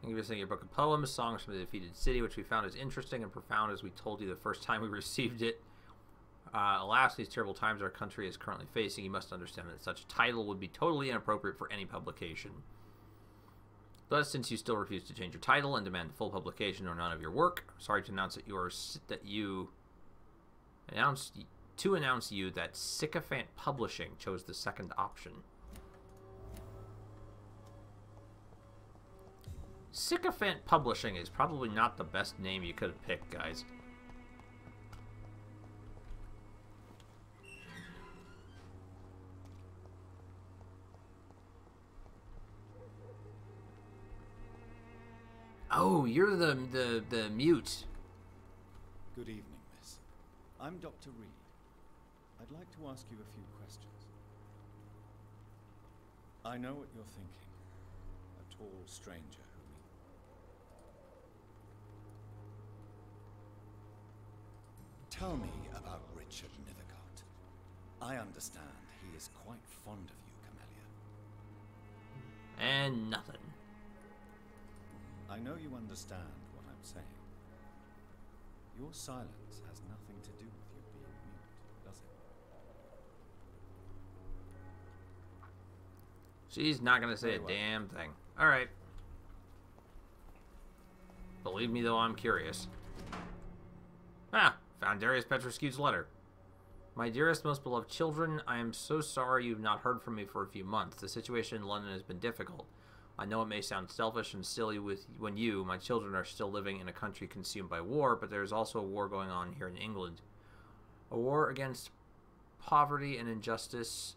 Give us your book of poems, songs from the defeated city, which we found as interesting and profound as we told you the first time we received it. Alas, these terrible times our country is currently facing, you must understand that such a title would be totally inappropriate for any publication. Thus, since you still refuse to change your title and demand full publication or none of your work, I'm sorry to announce that Sycophant Publishing chose the second option. Sycophant Publishing is probably not the best name you could have picked, guys. Oh, you're the mute. Good evening, miss. I'm Dr. Reed. I'd like to ask you a few questions. I know what you're thinking. A tall stranger who Tell me about Richard Nethercott. I understand he is quite fond of you, Camellia. And nothing. I know you understand what I'm saying. Your silence has nothing to do with you being mute, does it? She's not going to say Very a well. damn thing. Alright. Believe me, though, I'm curious. Ah, found Darius Petrescu's letter. My dearest, most beloved children, I am so sorry you've not heard from me for a few months. The situation in London has been difficult. I know it may sound selfish and silly when you, my children, are still living in a country consumed by war, but there is also a war going on here in England. A war against poverty and injustice.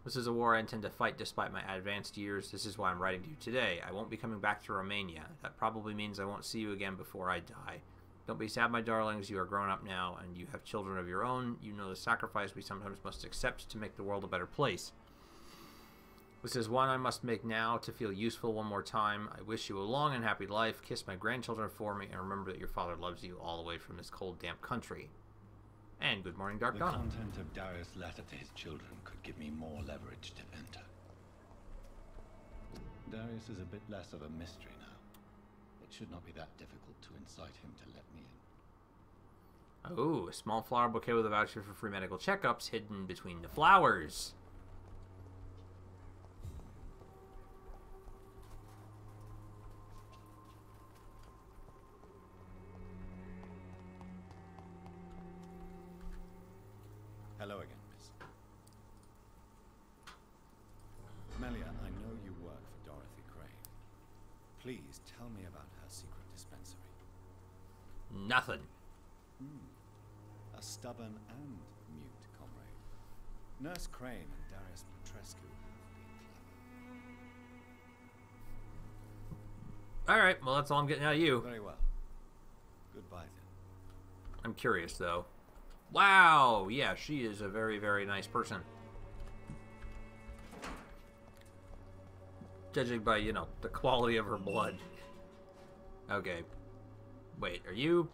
This is a war I intend to fight despite my advanced years. This is why I'm writing to you today. I won't be coming back to Romania. That probably means I won't see you again before I die. Don't be sad, my darlings. You are grown up now, and you have children of your own. You know the sacrifice we sometimes must accept to make the world a better place. This is one I must make now to feel useful one more time. I wish you a long and happy life. Kiss my grandchildren for me, and remember that your father loves you all the way from this cold, damp country. And good morning, Dark The Dawn. content of Darius' letter to his children could give me more leverage to enter. Darius is a bit less of a mystery now. It should not be that difficult to incite him to let me in. Oh, a small flower bouquet with a voucher for free medical checkups hidden between the flowers. Hello again, miss. Camellia, I know you work for Dorothy Crane. Please tell me about her secret dispensary. Nothing. A stubborn and mute comrade. Nurse Crane and Darius Petrescu have been clever. Alright, well that's all I'm getting out of you. Very well. Goodbye then. I'm curious, though. Wow! Yeah, she is a very, very nice person. Judging by, you know, the quality of her blood. Okay. Wait, are you...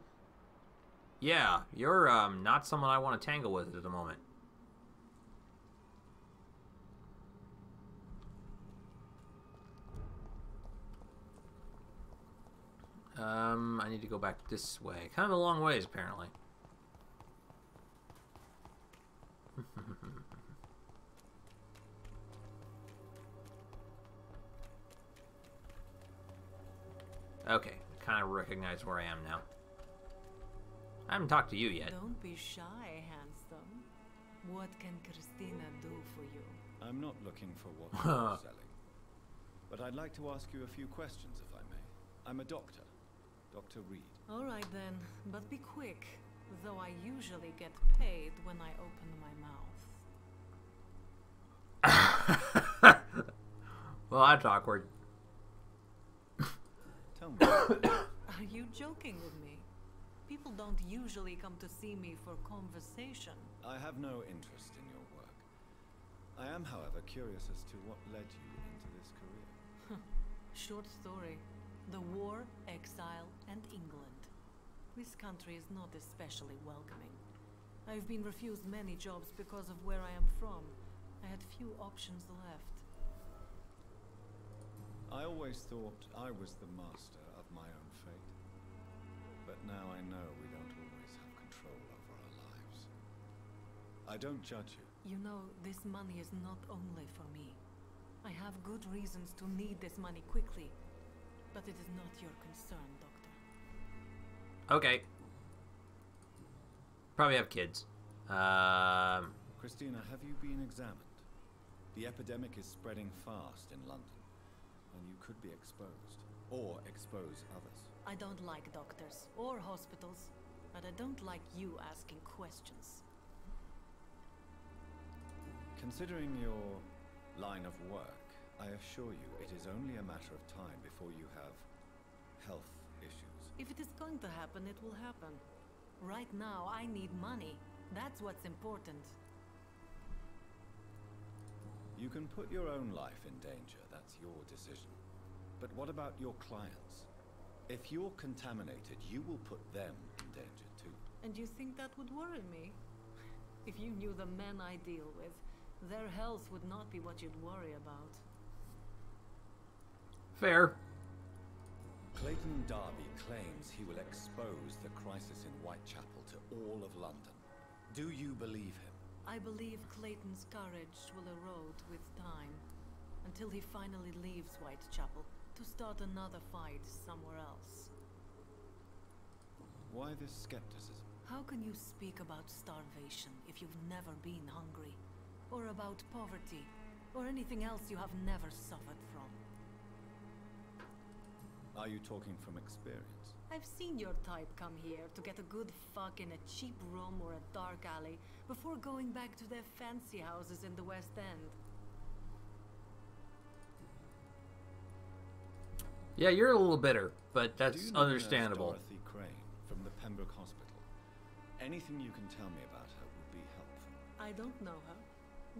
Yeah, you're, not someone I want to tangle with at the moment. I need to go back this way. Kind of a long ways, apparently. Okay, kind of recognize where I am now. I haven't talked to you yet. Don't be shy, handsome. What can Christina do for you? I'm not looking for what you're selling. But I'd like to ask you a few questions, if I may. I'm a doctor. Dr. Reed. All right then, but be quick. Though I usually get paid when I open my mouth. Well, that's awkward. Tell me. Are you joking with me? People don't usually come to see me for conversation. I have no interest in your work. I am, however, curious as to what led you into this career. Short story. The war, exile, and England. This country is not especially welcoming. I've been refused many jobs because of where I am from. I had few options left. I always thought I was the master of my own fate. But now I know we don't always have control over our lives. I don't judge you. You know, this money is not only for me. I have good reasons to need this money quickly, but it is not your concern, Doctor. Okay. Probably have kids. Christina, have you been examined? The epidemic is spreading fast in London, and you could be exposed, or expose others. I don't like doctors or hospitals, but I don't like you asking questions. Considering your line of work, I assure you it is only a matter of time before you have health issues. If it is going to happen, it will happen. Right now, I need money. That's what's important. You can put your own life in danger, that's your decision. But what about your clients? If you're contaminated, you will put them in danger too. And you think that would worry me? If you knew the men I deal with, their health would not be what you'd worry about. Fair. Clayton Darby claims he will expose the crisis in Whitechapel to all of London. Do you believe him? I believe Clayton's courage will erode with time, until he finally leaves Whitechapel to start another fight somewhere else. Why this skepticism? How can you speak about starvation if you've never been hungry? Or about poverty? Or anything else you have never suffered from? Are you talking from experience? I've seen your type come here to get a good fuck in a cheap room or a dark alley before going back to their fancy houses in the West End. Yeah, you're a little bitter, but that's Do you know understandable. Nurse Dorothy Crane from the Pembroke Hospital? Anything you can tell me about her would be helpful. I don't know her,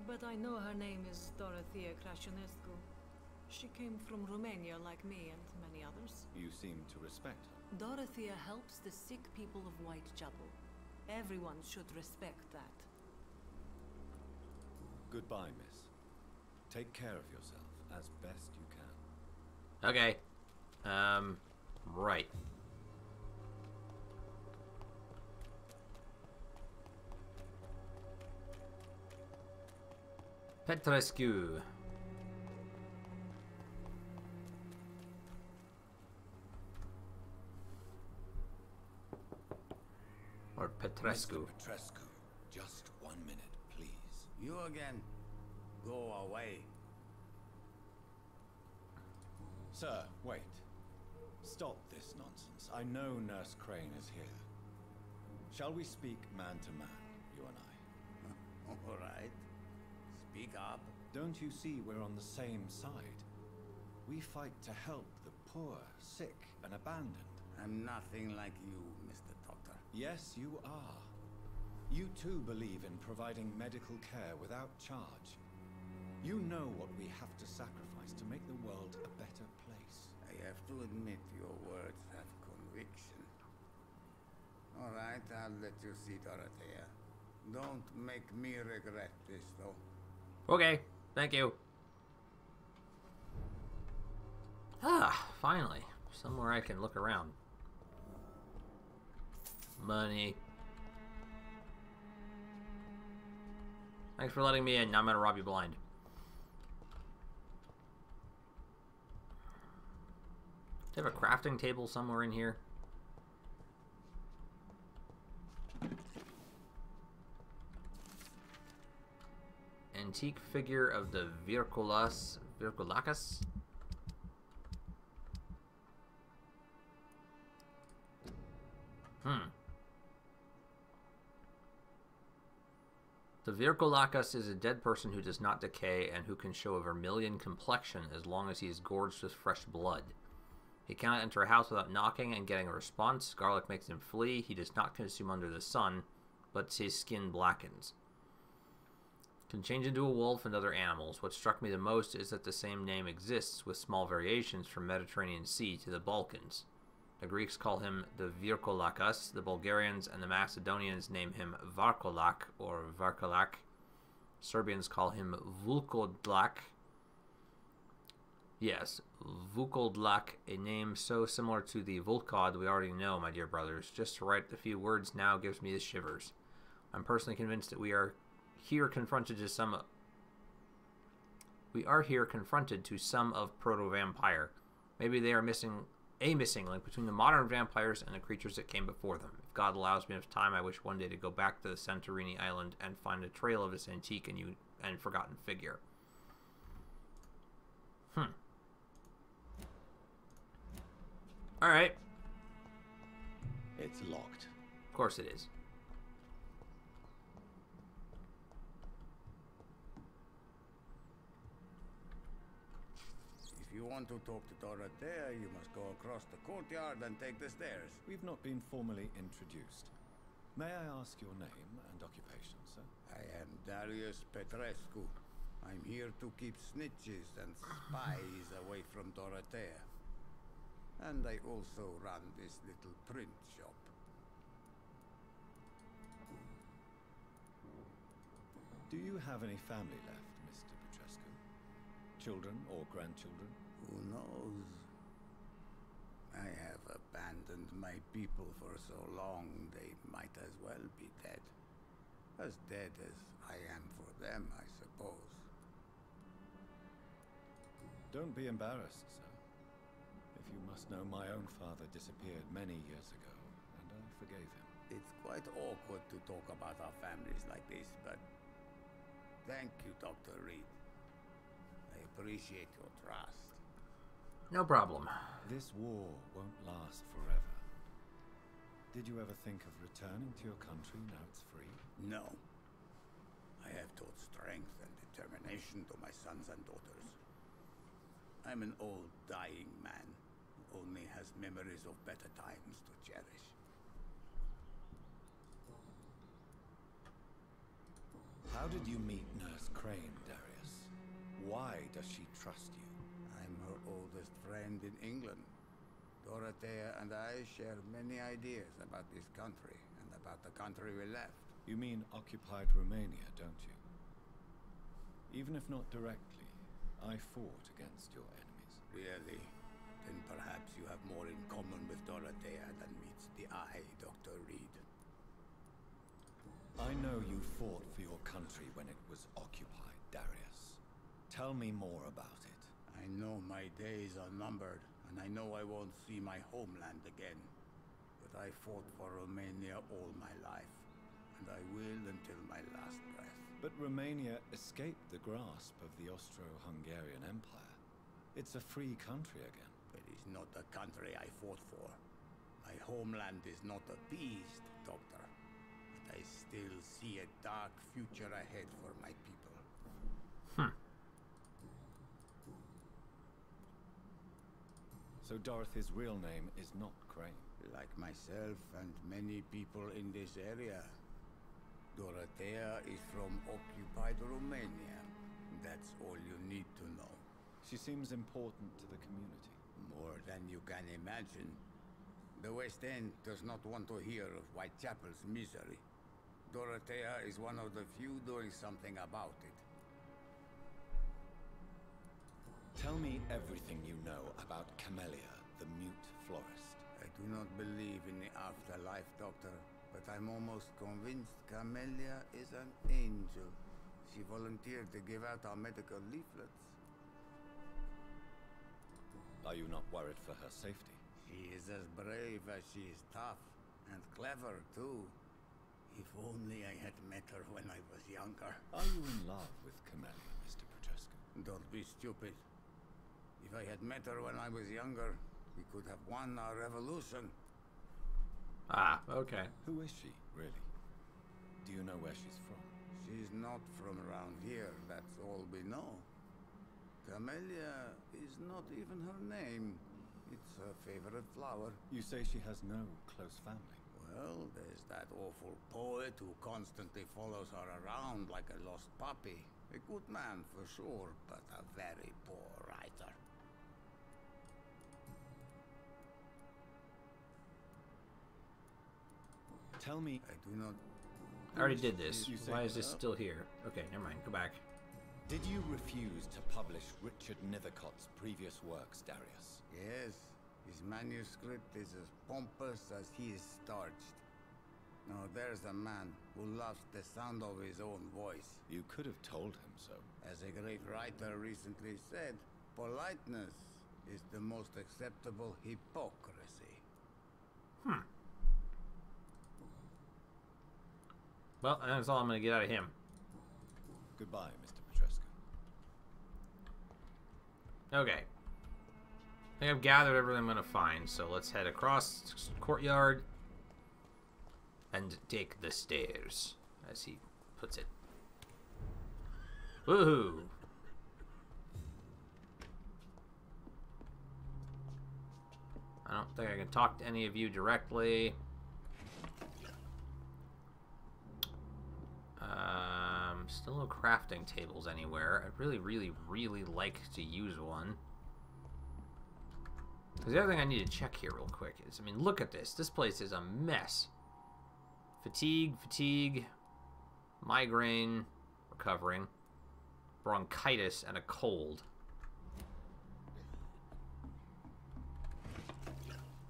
but I know her name is Dorothea Crasionescu. She came from Romania like me and many others. You seem to respect her. Dorothea helps the sick people of Whitechapel. Everyone should respect that. Goodbye, miss. Take care of yourself as best you can. Okay. Right. Petrescu. Or Petrescu. Mr. Petrescu, just 1 minute, please. You again? Go away. Sir, wait. Stop this nonsense. I know Nurse Crane is here. Shall we speak man to man, you and I? All right. Speak up. Don't you see we're on the same side? We fight to help the poor, sick, and abandoned. I'm nothing like you, Mr. Doctor. Yes, you are. You too believe in providing medical care without charge. You know what we have to sacrifice to make the world a better place. I have to admit your words have conviction. All right, I'll let you see Dorothea. Don't make me regret this, though. Okay, thank you. Ah, finally. Somewhere I can look around. Money. Thanks for letting me in. Now I'm gonna rob you blind. Do you have a crafting table somewhere in here? Antique figure of the Virkulacus. The Virkulacus is a dead person who does not decay and who can show a vermilion complexion as long as he is gorged with fresh blood. He cannot enter a house without knocking and getting a response. Garlic makes him flee. He does not consume under the sun, but his skin blackens. Can change into a wolf and other animals. What struck me the most is that the same name exists, with small variations from Mediterranean Sea to the Balkans. The Greeks call him the Virkulacus, the Bulgarians and the Macedonians name him Varkolak or Varkolak. Serbians call him Vukodlak. Yes, Vukodlak, a name so similar to the Vulkod we already know, my dear brothers. Just to write a few words now gives me the shivers. I'm personally convinced that we are here confronted to some. We are here confronted to some of proto-vampire. Maybe they are missing link between the modern vampires and the creatures that came before them. If God allows me enough time, I wish one day to go back to the Santorini island and find a trail of this antique and forgotten figure. Alright. It's locked. Of course it is. If you want to talk to Dorothea, you must go across the courtyard and take the stairs. We've not been formally introduced. May I ask your name and occupation, sir? I am Darius Petrescu. I'm here to keep snitches and spies away from Dorothea. And I also run this little print shop. Do you have any family left, Mr. Petrescu? Children or grandchildren? Who knows? I have abandoned my people for so long, they might as well be dead. As dead as I am for them, I suppose. Don't be embarrassed, sir. If you must know, my own father disappeared many years ago, and I forgave him. It's quite awkward to talk about our families like this, but thank you, Dr. Reed. I appreciate your trust. No problem. This war won't last forever. Did you ever think of returning to your country now it's free? No. I have taught strength and determination to my sons and daughters. I'm an old, dying man who only has memories of better times to cherish. How did you meet Nurse Crane, Darius? Why does she trust you? I'm her oldest friend in England. Dorothea and I share many ideas about this country and about the country we left. You mean occupied Romania, don't you? Even if not directly, I fought against your enemies. Really? Then perhaps you have more in common with Dorothea than meets the eye, Dr. Reed. I know you fought for your country when it was occupied, Darius. Tell me more about it. I know my days are numbered, and I know I won't see my homeland again. But I fought for Romania all my life, and I will until my last breath. But Romania escaped the grasp of the Austro-Hungarian Empire. It's a free country again. It is not the country I fought for. My homeland is not appeased, Doctor. But I still see a dark future ahead for my people. So Dorothy's real name is not Crane? Like myself and many people in this area, Dorothea is from occupied Romania. That's all you need to know. She seems important to the community. More than you can imagine. The West End does not want to hear of Whitechapel's misery. Dorothea is one of the few doing something about it. Tell me everything you know about Camellia, the mute florist. I do not believe in the afterlife, Doctor, but I'm almost convinced Camellia is an angel. She volunteered to give out our medical leaflets. Are you not worried for her safety? She is as brave as she is tough, and clever, too. If only I had met her when I was younger. Are you in love with Camellia, Mr. Petrescu? Don't be stupid. If I had met her when I was younger, we could have won our revolution. Ah, okay. Who is she, really? Do you know where she's from? She's not from around here, that's all we know. Camellia is not even her name. It's her favorite flower. You say she has no close family? Well, there's that awful poet who constantly follows her around like a lost puppy. A good man for sure, but a very poor writer. Tell me... I do not... I already did this. Why is this still here? Okay, never mind. Go back. Did you refuse to publish Richard Nethercott's previous works, Darius? Yes. His manuscript is as pompous as he is starched. No, there's a man who loves the sound of his own voice. You could have told him so. As a great writer recently said, politeness is the most acceptable hypocrisy. Well, that's all I'm going to get out of him. Goodbye, Mr. Petrescu. Okay. I think I've gathered everything I'm going to find, so let's head across the courtyard and take the stairs, as he puts it. Woohoo! I don't think I can talk to any of you directly. Still no crafting tables anywhere. I'd really like to use one. Because the other thing I need to check here real quick is, I mean, look at this. This place is a mess. Fatigue, migraine, recovering, bronchitis, and a cold.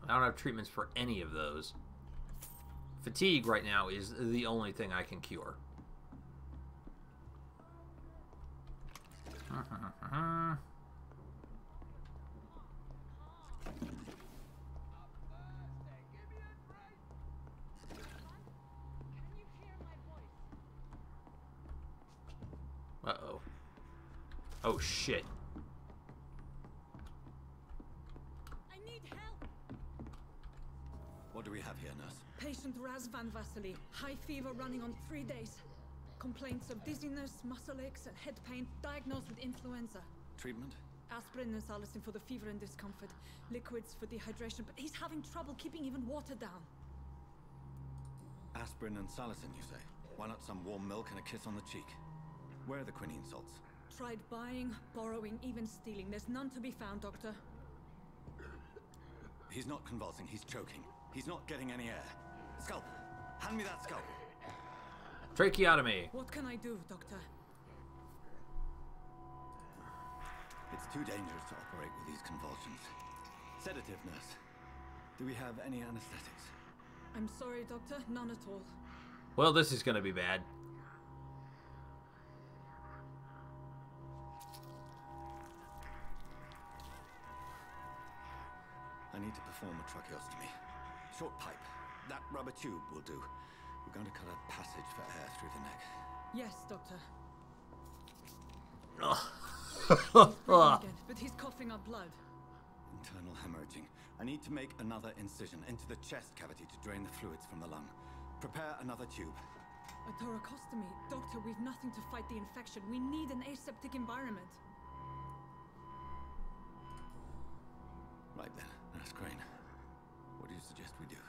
I don't have treatments for any of those. Fatigue right now is the only thing I can cure. Uh-oh. Oh, shit. I need help. What do we have here, nurse? Patient Raz Van Vasily. High fever running on 3 days. Complaints of dizziness, muscle aches, and head pain. Diagnosed with influenza. Treatment? Aspirin and salicin for the fever and discomfort. Liquids for dehydration, but he's having trouble keeping even water down. Aspirin and salicin, you say? Why not some warm milk and a kiss on the cheek? Where are the quinine salts? Tried buying, borrowing, even stealing. There's none to be found, Doctor. He's not convulsing, he's choking. He's not getting any air. Scalpel! Hand me that scalpel! Tracheotomy! What can I do, Doctor? It's too dangerous to operate with these convulsions. Sedative, nurse. Do we have any anesthetics? I'm sorry, Doctor. None at all. Well, this is gonna be bad. I need to perform a tracheostomy. Short pipe. That rubber tube will do. We're going to cut a passage for air through the neck. Yes, Doctor. Ugh. Again, but he's coughing up blood. Internal hemorrhaging. I need to make another incision into the chest cavity to drain the fluids from the lung. Prepare another tube. A thoracostomy. Doctor, we've nothing to fight the infection. We need an aseptic environment. Right then, Nurse Crane. What do you suggest we do?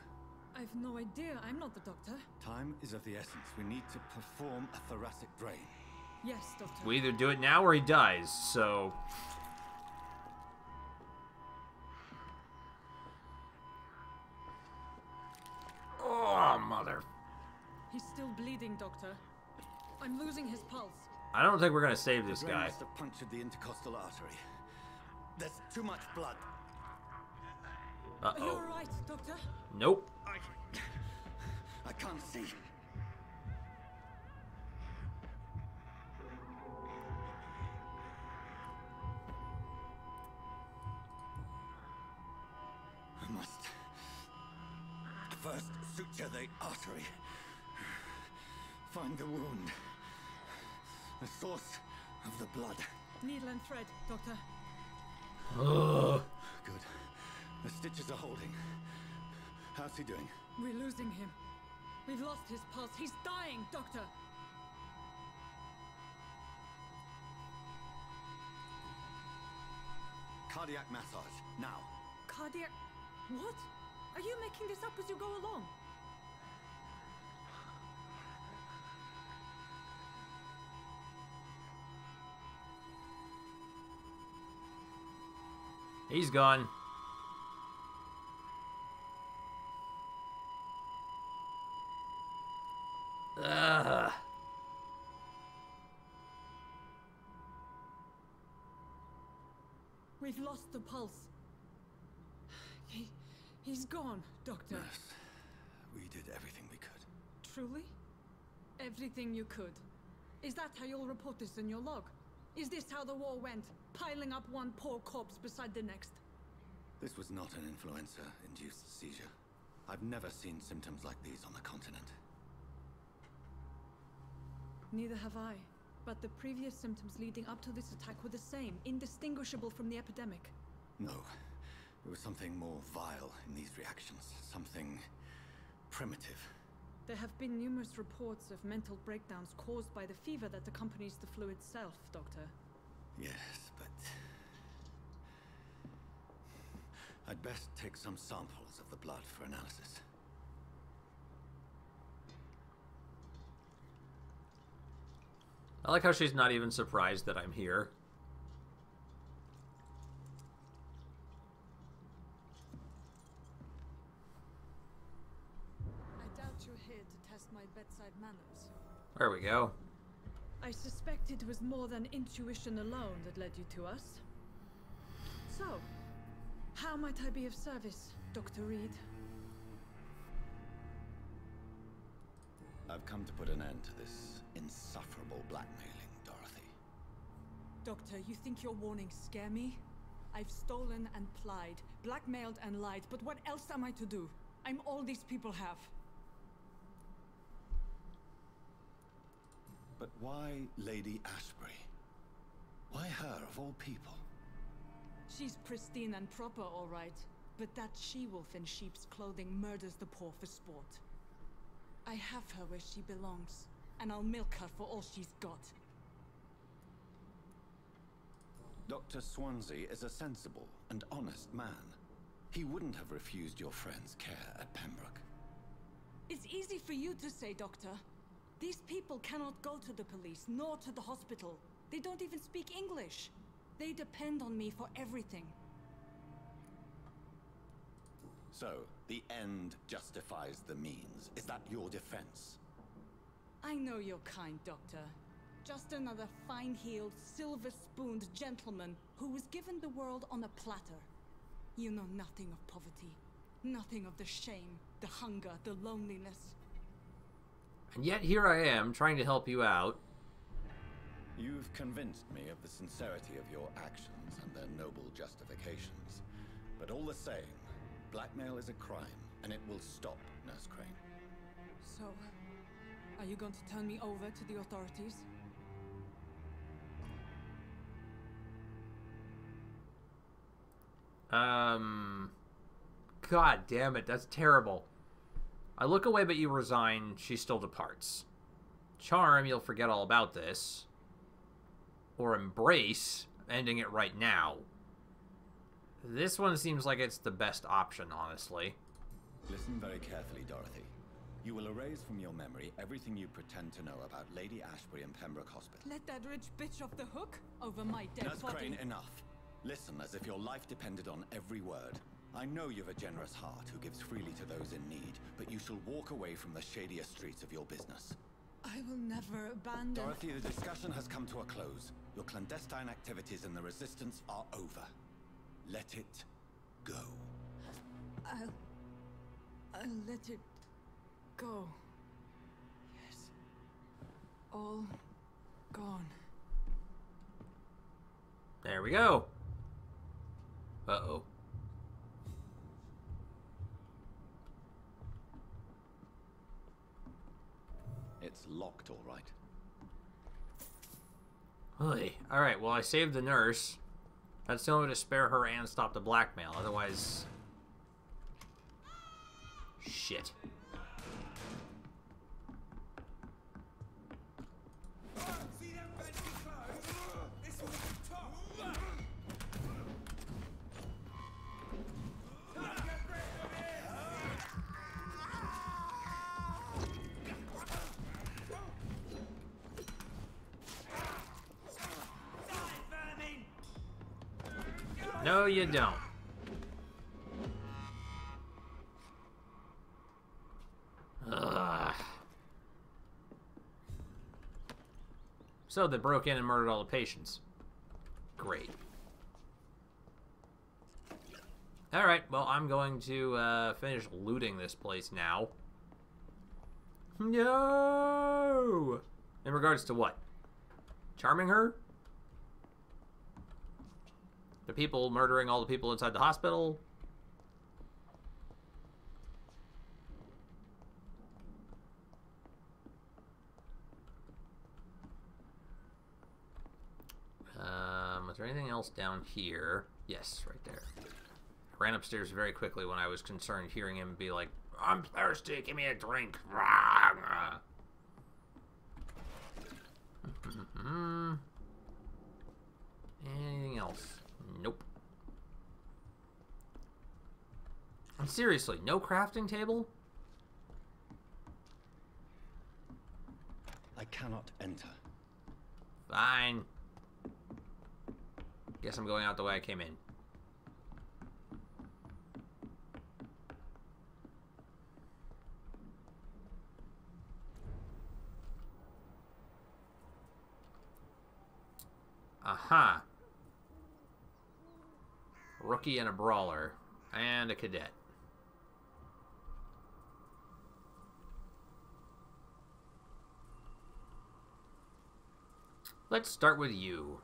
I've no idea. I'm not the doctor. Time is of the essence. We need to perform a thoracic drain. Yes, Doctor. We either do it now or he dies, so... Oh, mother. He's still bleeding, Doctor. I'm losing his pulse. I don't think we're gonna save this The drain guy. must have punctured the intercostal artery. There's too much blood. Uh-oh. Are you all right, Doctor? Nope. I can't see. I must first suture the artery. Find the wound. The source of the blood. Needle and thread, Doctor. Ugh. Good. The stitches are holding. How's he doing? We're losing him. We've lost his pulse. He's dying, Doctor. Cardiac massage, now. Cardiac... What? Are you making this up as you go along? He's gone. Ugh. We've lost the pulse. He's gone, Doctor. Nurse, we did everything we could. Truly? Everything you could. Is that how you'll report this in your log? Is this how the war went? Piling up one poor corpse beside the next? This was not an influenza-induced seizure. I've never seen symptoms like these on the continent. Neither have I. But the previous symptoms leading up to this attack were the same, indistinguishable from the epidemic. No. There was something more vile in these reactions. Something primitive. There have been numerous reports of mental breakdowns caused by the fever that accompanies the flu itself, Doctor. Yes, but... I'd best take some samples of the blood for analysis. I like how she's not even surprised that I'm here. I doubt you're here to test my bedside manners. There we go. I suspect it was more than intuition alone that led you to us. So, how might I be of service, Dr. Reed? I've come to put an end to this insufferable blackmailing, Dorothy. Doctor, you think your warnings scare me? I've stolen and plied, blackmailed and lied, but what else am I to do? I'm all these people have. But why Lady Ashbury? Why her, of all people? She's pristine and proper, all right. But that she-wolf in sheep's clothing murders the poor for sport. I have her where she belongs, and I'll milk her for all she's got. Dr. Swansea is a sensible and honest man. He wouldn't have refused your friend's care at Pembroke. It's easy for you to say, Doctor. These people cannot go to the police, nor to the hospital. They don't even speak English. They depend on me for everything. So, the end justifies the means. Is that your defense? I know you're kind, Doctor. Just another fine-heeled, silver-spooned gentleman who was given the world on a platter. You know nothing of poverty. Nothing of the shame, the hunger, the loneliness. And yet here I am, trying to help you out. You've convinced me of the sincerity of your actions and their noble justifications. But all the same, blackmail is a crime, and it will stop, Nurse Crane. So, are you going to turn me over to the authorities? God damn it, that's terrible. I look away, but you resign. She still departs. Charm, you'll forget all about this. Or embrace, ending it right now. This one seems like it's the best option, honestly. Listen very carefully, Dorothy. You will erase from your memory everything you pretend to know about Lady Ashbury and Pembroke Hospital. Let that rich bitch off the hook over my dead Nurse body. Crane, enough. Listen as if your life depended on every word. I know you've a generous heart who gives freely to those in need, but you shall walk away from the shadier streets of your business. I will never abandon... Dorothy, the discussion has come to a close. Your clandestine activities in the Resistance are over. Let it go. I'll let it go. Yes. All gone. There we go. Uh-oh. It's locked, all right. Oy. All right, well, I saved the nurse. That's the only way to spare her and stop the blackmail. Otherwise... Shit. No, you don't. Ugh. So they broke in and murdered all the patients. Great. Alright, well, I'm going to finish looting this place now. No! In regards to what? Charming her? The people murdering all the people inside the hospital? Is there anything else down here? Yes, right there. I ran upstairs very quickly when I was concerned hearing him be like, I'm thirsty, give me a drink. Anything else? Nope. And seriously, no crafting table? I cannot enter. Fine. Guess I'm going out the way I came in. Aha. Rookie and a brawler. And a cadet. Let's start with you.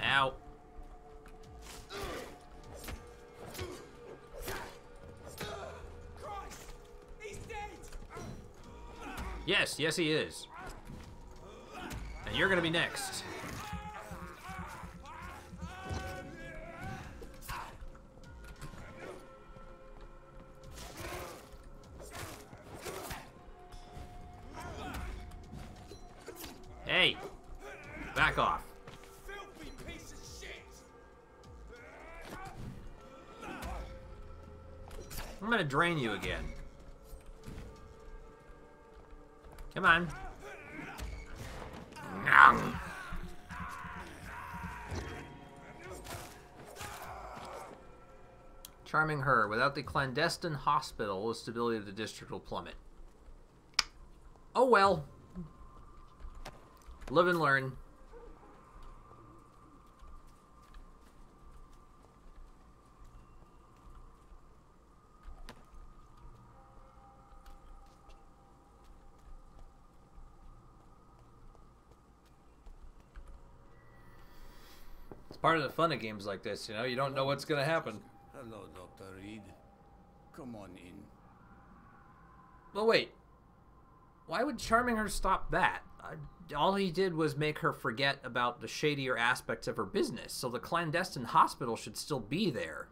Ow. Yes, yes he is. And you're gonna be next. Hey! Back off. Filthy piece of shit! I'm gonna drain you again. Come on. Nom. Charming her. Without the clandestine hospital, the stability of the district will plummet. Oh well. Live and learn. It's part of the fun of games like this, you know? You don't know what's gonna happen. Hello, Dr. Reed. Come on in. Well, wait. Why would charming her stop that? All he did was make her forget about the shadier aspects of her business, so the clandestine hospital should still be there.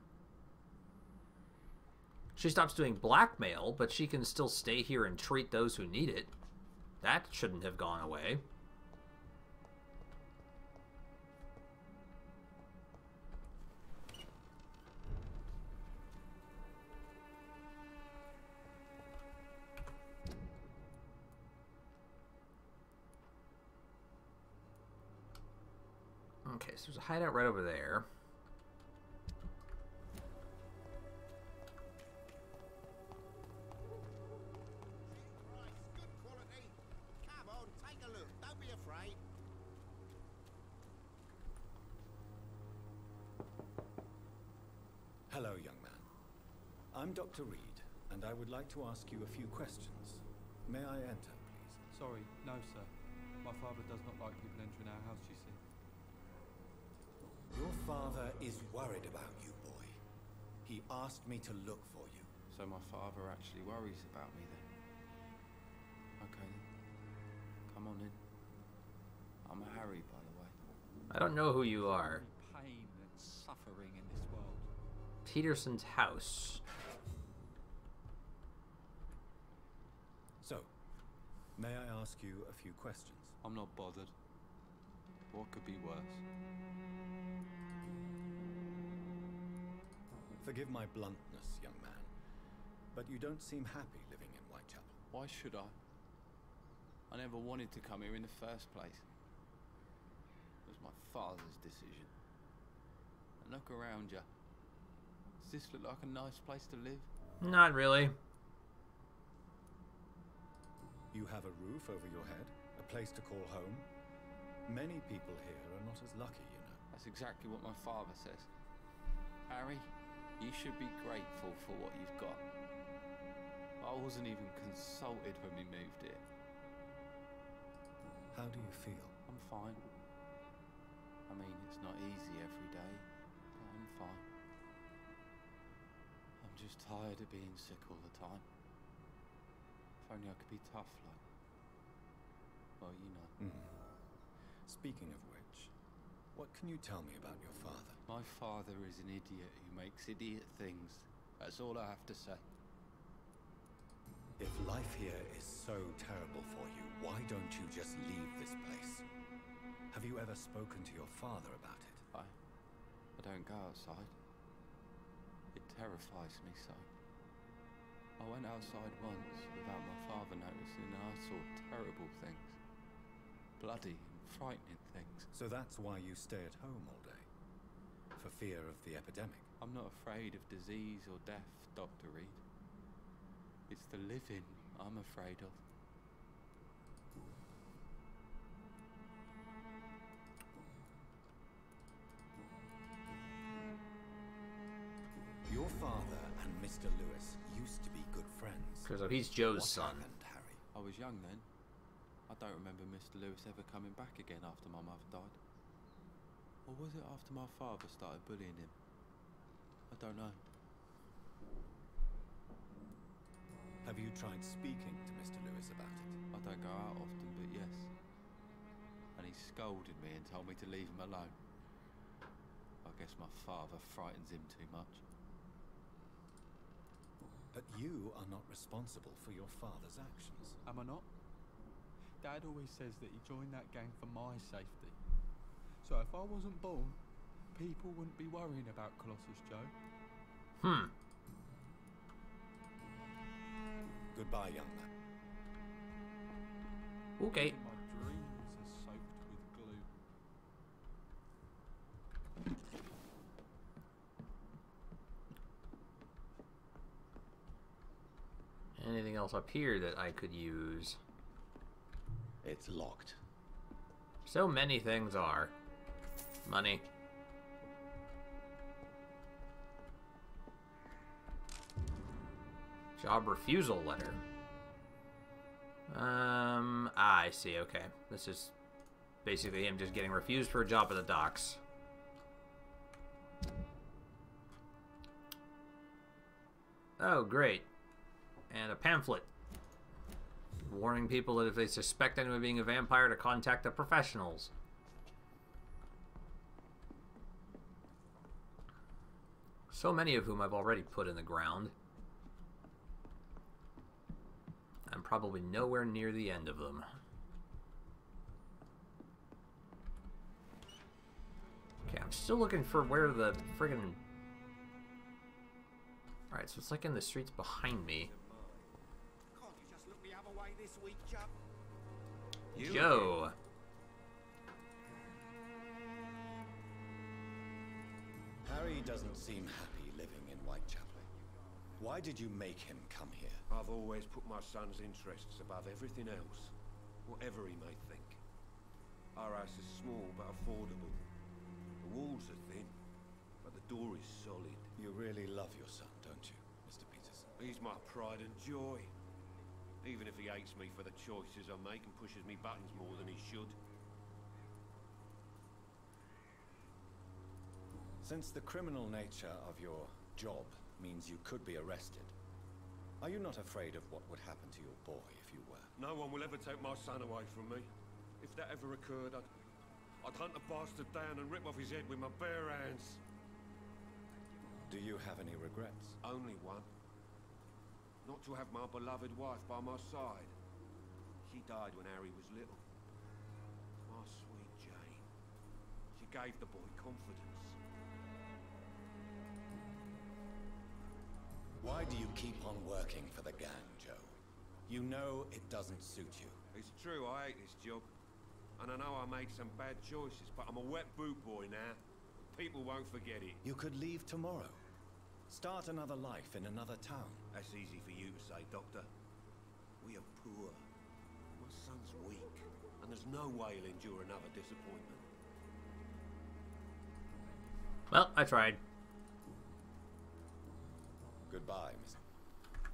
She stops doing blackmail, but she can still stay here and treat those who need it. That shouldn't have gone away. Okay, so there's a hideout right over there. Good quality. Come on, take a look. Don't be afraid. Hello, young man. I'm Dr. Reed, and I would like to ask you a few questions. May I enter, please? Sorry, no, sir. My father does not like people entering our house, you see. Your father is worried about you, boy. He asked me to look for you. So my father actually worries about me then? Okay then. Come on in. I'm Harry, by the way. I don't know who you are. Pain and suffering in this world. Peterson's house. So, may I ask you a few questions? I'm not bothered. What could be worse? Forgive my bluntness, young man, but you don't seem happy living in Whitechapel. Why should I? I never wanted to come here in the first place. It was my father's decision. And look around you. Does this look like a nice place to live? Not really. You have a roof over your head, a place to call home. Many people here are not as lucky, you know. That's exactly what my father says. Harry, you should be grateful for what you've got. I wasn't even consulted when we moved here. How do you feel? I'm fine. I mean, it's not easy every day, but I'm fine. I'm just tired of being sick all the time. If only I could be tough like... Well, you know. Speaking of which, what can you tell me about your father? My father is an idiot who makes idiot things. That's all I have to say. If life here is so terrible for you, why don't you just leave this place? Have you ever spoken to your father about it? I don't go outside. It terrifies me so. I went outside once without my father noticing and I saw terrible things. Bloody and frightening things. So that's why you stay at home all day? For fear of the epidemic? I'm not afraid of disease or death, Dr. Reed. It's the living I'm afraid of. Your father and Mr. Lewis used to be good friends. So he's Joe's son. What happened, Harry? I was young then. I don't remember Mr. Lewis ever coming back again after my mother died. Or was it after my father started bullying him? I don't know. Have you tried speaking to Mr. Lewis about it? I don't go out often, but yes. And he scolded me and told me to leave him alone. I guess my father frightens him too much. But you are not responsible for your father's actions. Am I not? Dad always says that he joined that gang for my safety. So if I wasn't born, people wouldn't be worrying about Colossus Joe. Goodbye, young man. Okay. My dreams are soaked with glue. Anything else up here that I could use? It's locked. So many things are. Money. Job refusal letter. I see, okay. This is basically him just getting refused for a job at the docks. Oh, great. And a pamphlet. Warning people that if they suspect anyone being a vampire to contact the professionals. So many of whom I've already put in the ground. I'm probably nowhere near the end of them. Okay, I'm still looking for where the friggin'... Alright, so it's like in the streets behind me. Can't you just look the other way this week, Chuck? Joe! Harry doesn't seem happy living in Whitechapel. Why did you make him come here? I've always put my son's interests above everything else, whatever he may think. Our house is small but affordable. The walls are thin, but the door is solid. You really love your son, don't you, Mr. Peterson? He's my pride and joy. Even if he hates me for the choices I make and pushes me buttons more than he should. Since the criminal nature of your job means you could be arrested, are you not afraid of what would happen to your boy if you were? No one will ever take my son away from me. If that ever occurred, I'd hunt the bastard down and rip off his head with my bare hands. Do you have any regrets? Only one. Not to have my beloved wife by my side. She died when Harry was little. My sweet Jane. She gave the boy confidence. Why do you keep on working for the gang, Joe? You know it doesn't suit you. It's true, I hate this job. And I know I made some bad choices, but I'm a wet boot boy now. People won't forget it. You could leave tomorrow. Start another life in another town. That's easy for you to say, Doctor. We are poor. No way he'll endure another disappointment. Well, I tried. Goodbye, Miss.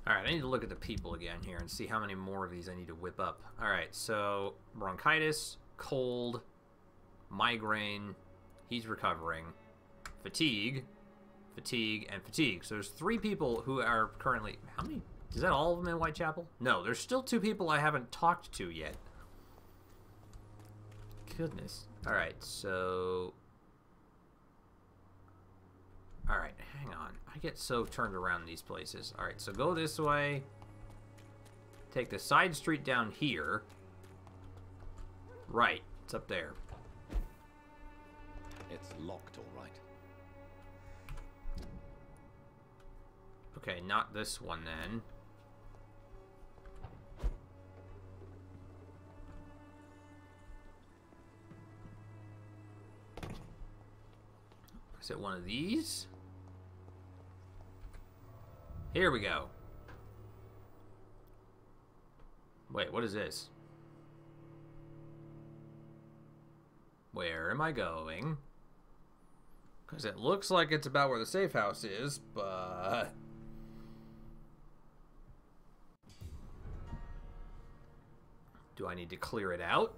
Alright, I need to look at the people again here and see how many more of these I need to whip up. Alright, so bronchitis, cold, migraine, he's recovering, fatigue, and fatigue. So there's 3 people who are currently... How many? Is that all of them in Whitechapel? No, there's still 2 people I haven't talked to yet. Goodness. Alright, so... Alright, hang on. I get so turned around these places. Alright, so go this way. Take the side street down here. Right, it's up there. It's locked, all right. Okay, not this one then. Is it one of these? Here we go. Wait, what is this? Where am I going? Because it looks like it's about where the safe house is, but... Do I need to clear it out?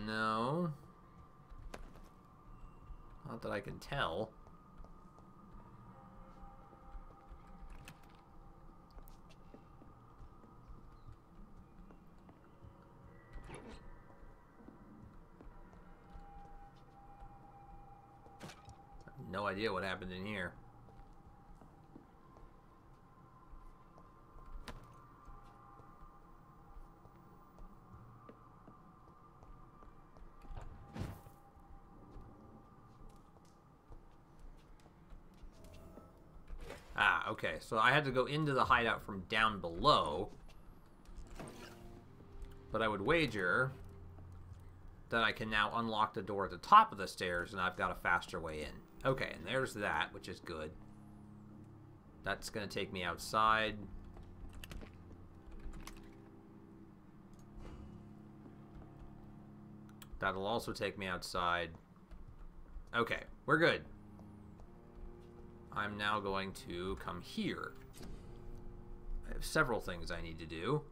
No. Not that I can tell. No idea what happened in here. Ah, okay. So I had to go into the hideout from down below. But I would wager that I can now unlock the door at the top of the stairs and I've got a faster way in. Okay, and there's that, which is good. That's going to take me outside. That'll also take me outside. Okay, we're good. I'm now going to come here. I have several things I need to do.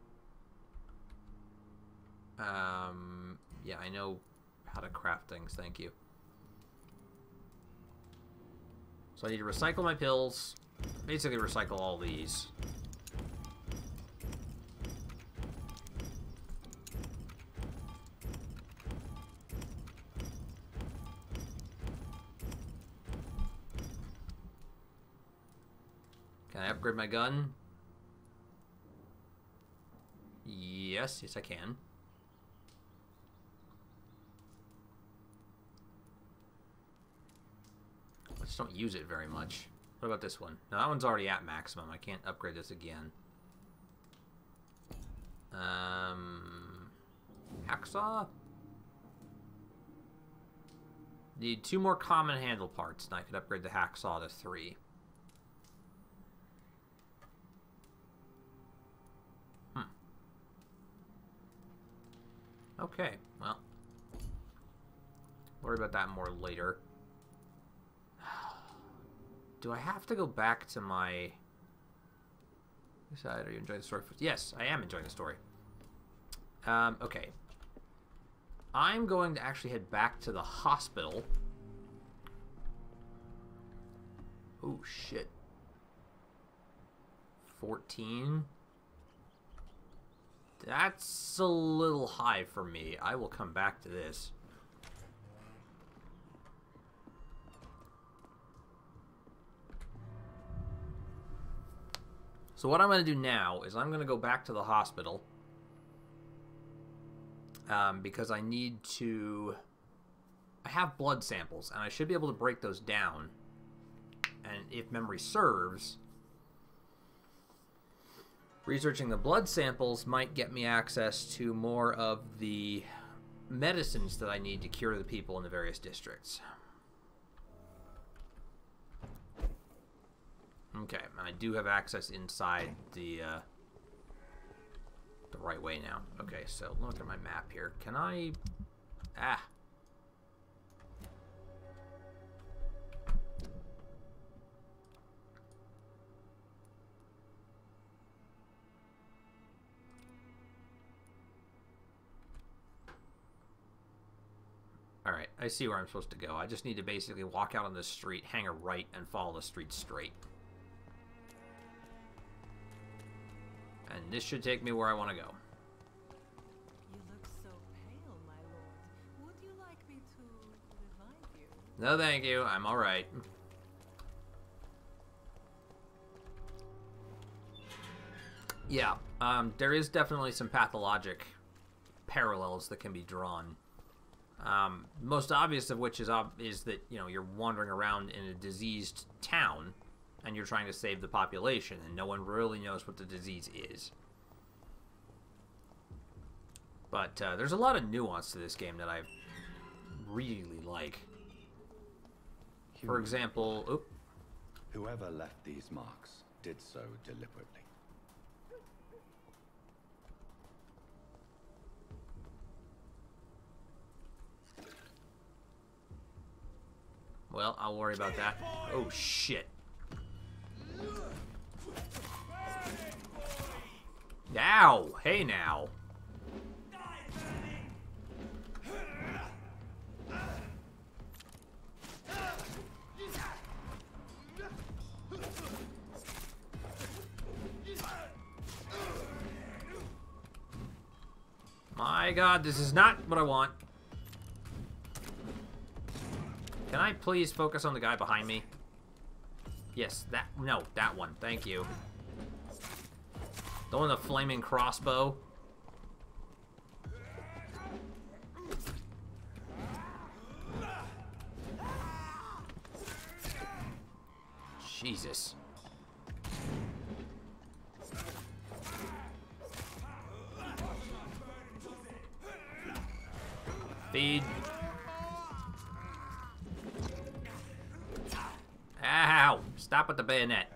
Yeah, I know how to craft things, thank you. So I need to recycle my pills. Basically recycle all these. Can I upgrade my gun? Yes, I can. I just don't use it very much. What about this one? No, that one's already at maximum. I can't upgrade this again. Hacksaw? Need 2 more common handle parts, and I could upgrade the hacksaw to 3. Okay, well. Worry about that more later. Do I have to go back to my... Are you enjoying the story? Yes, I am enjoying the story. Okay. I'm going to actually head back to the hospital. Oh, shit. 14? That's a little high for me. I will come back to this. So what I'm going to do now is I'm going to go back to the hospital. Because I need to... I have blood samples, and I should be able to break those down. And if memory serves... researching the blood samples might get me access to more of the medicines that I need to cure the people in the various districts. Okay, I do have access inside the right way now. Okay, so look at my map here. Can I... Ah. Alright, I see where I'm supposed to go. I just need to basically walk out on this street, hang a right, and follow the street straight. And this should take me where I want to go. You look so pale, my lord. Would you like me to revive you? No, thank you. I'm alright. Yeah, there is definitely some pathologic parallels that can be drawn. Most obvious of which is that, you know, you're wandering around in a diseased town and you're trying to save the population and no one really knows what the disease is. But there's a lot of nuance to this game that I really like. For example, oop. Whoever left these marks did so deliberately. Well, I'll worry about that. Oh, shit. Ow! Hey, now. My God, this is not what I want. Can I please focus on the guy behind me? Yes, that... No, that one. Thank you. The one with the flaming crossbow. Jesus. Feed. Ow! Stop with the bayonet.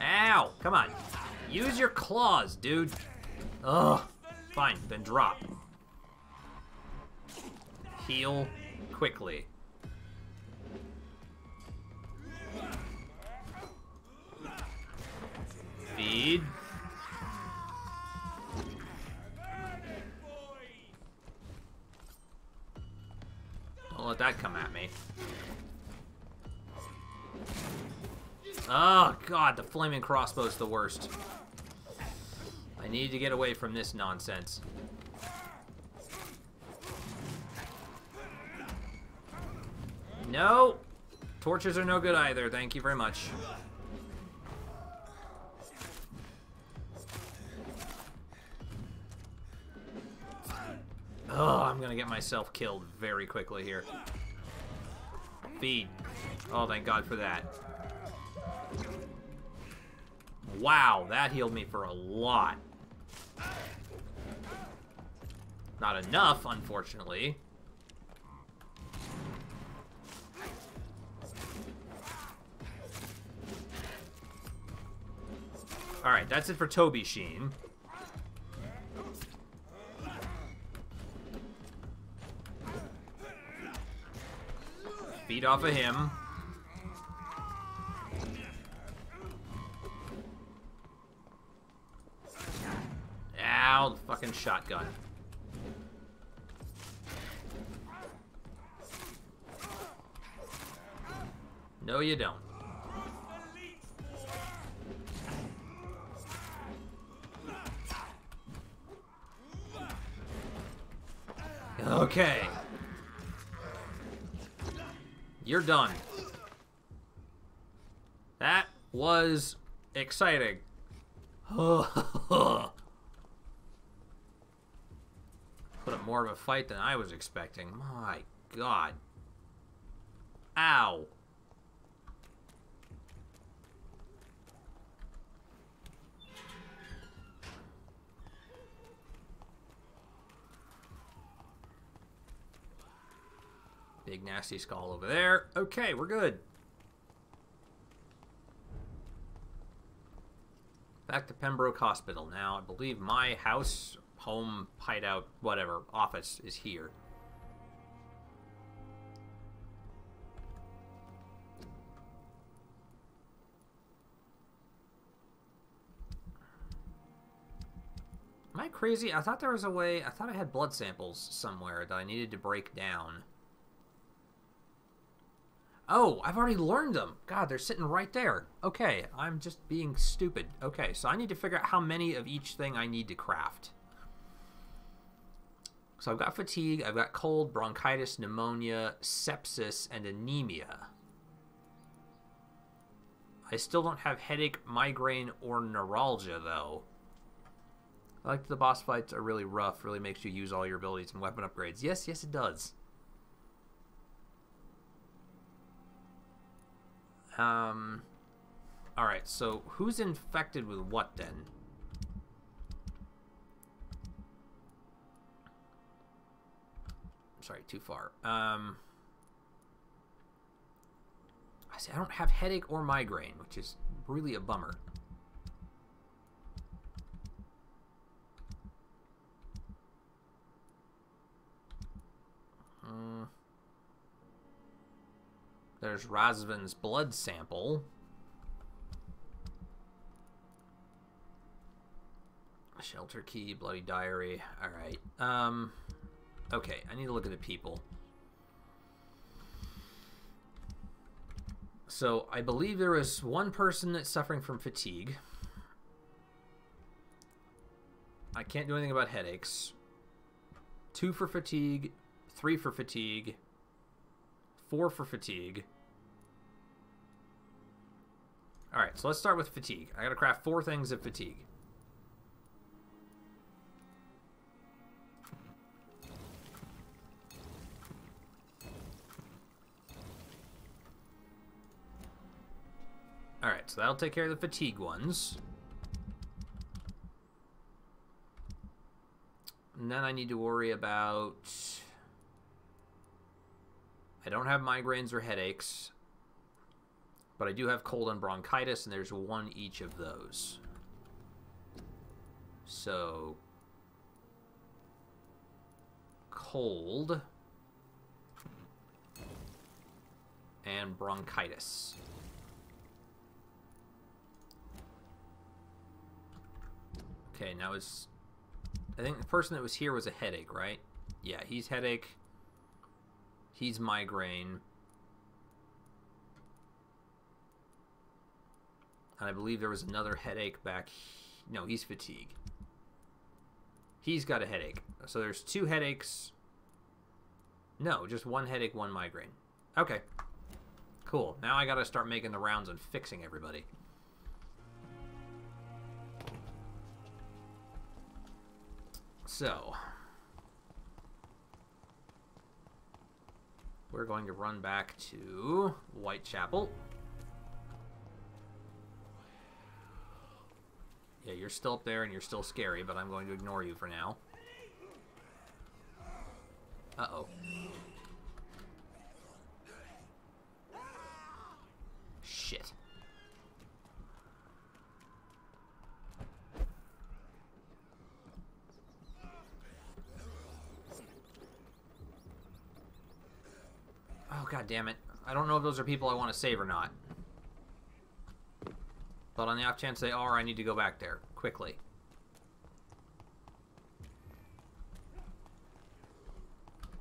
Ow! Come on. Use your claws, dude. Ugh. Fine, then drop. Heal quickly. Feed. Don't let that come at me. Oh, God, the flaming crossbow is the worst. I need to get away from this nonsense. No! Torches are no good either, thank you very much. Oh, I'm gonna get myself killed very quickly here. Feed. Oh, thank God for that. Wow, that healed me for a lot. Not enough, unfortunately. Alright, that's it for Toby Sheen. Feed off of him. Ow, the fucking shotgun. No, you don't. Okay. You're done. That was exciting. Put up more of a fight than I was expecting. My God. Ow. Big nasty skull over there. Okay, we're good. Back to Pembroke Hospital. Now, I believe my house, home, hideout, whatever, office is here. Am I crazy? I thought there was a way... I thought I had blood samples somewhere that I needed to break down. Oh, I've already learned them. God, they're sitting right there. Okay, I'm just being stupid. Okay, so I need to figure out how many of each thing I need to craft. So I've got fatigue, I've got cold, bronchitis, pneumonia, sepsis, and anemia. I still don't have headache, migraine, or neuralgia, though. I like that the boss fights are really rough, really makes you use all your abilities and weapon upgrades. Yes, yes it does. Alright, so who's infected with what then? Sorry, too far. I see, I don't have headache or migraine, which is really a bummer. There's Razvan's blood sample. Shelter key, bloody diary. Alright. Okay, I need to look at the people. So, I believe there was one person that's suffering from fatigue. I can't do anything about headaches. 2 for fatigue, 3 for fatigue, 4 for fatigue. Alright, so let's start with fatigue. I gotta craft 4 things of fatigue. Alright, so that'll take care of the fatigue ones. And then I need to worry about... I don't have migraines or headaches, but I do have cold and bronchitis, and there's 1 each of those. So, cold and bronchitis. Okay, now is... I think the person that was here was a headache, right? Yeah, he's headache. He's migraine. And I believe there was another headache back... No, he's fatigue. He's got a headache. So there's 2 headaches. No, just 1 headache, 1 migraine. Okay. Cool. Now I gotta start making the rounds and fixing everybody. So, we're going to run back to Whitechapel. Yeah, you're still up there and you're still scary, but I'm going to ignore you for now. Uh-oh. Shit. Oh, god damn it. I don't know if those are people I want to save or not. But on the off chance they are, I need to go back there. Quickly.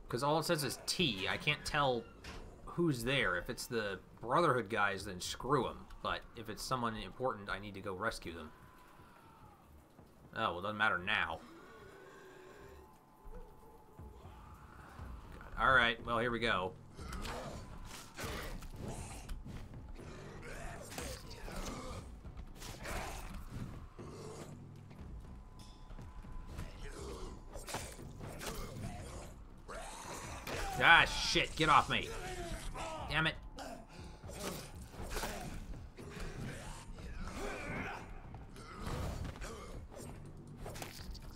Because all it says is T. I can't tell who's there. If it's the Brotherhood guys, then screw them. But if it's someone important, I need to go rescue them. Oh, well, it doesn't matter now. God. Alright, well, here we go. Ah, shit, get off me. Damn it.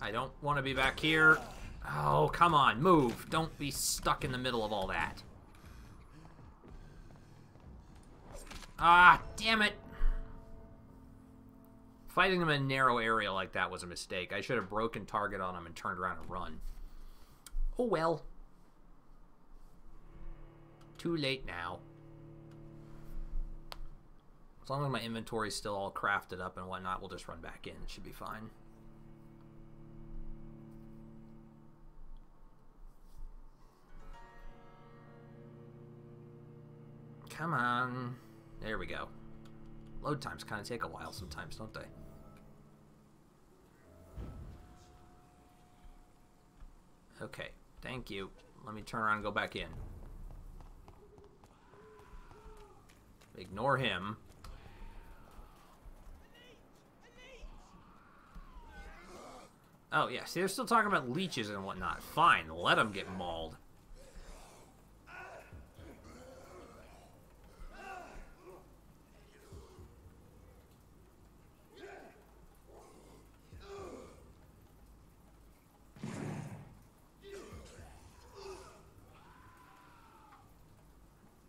I don't want to be back here. Oh, come on, move. Don't be stuck in the middle of all that. Ah, damn it. Fighting them in a narrow area like that was a mistake. I should have broken target on them and turned around and run. Oh well. Too late now. As long as my inventory's still all crafted up and whatnot, we'll just run back in. It should be fine. Come on. There we go. Load times kind of take a while sometimes, don't they? Okay, thank you. Let me turn around and go back in. Ignore him. Oh, yeah. See, they're still talking about leeches and whatnot. Fine, let them get mauled.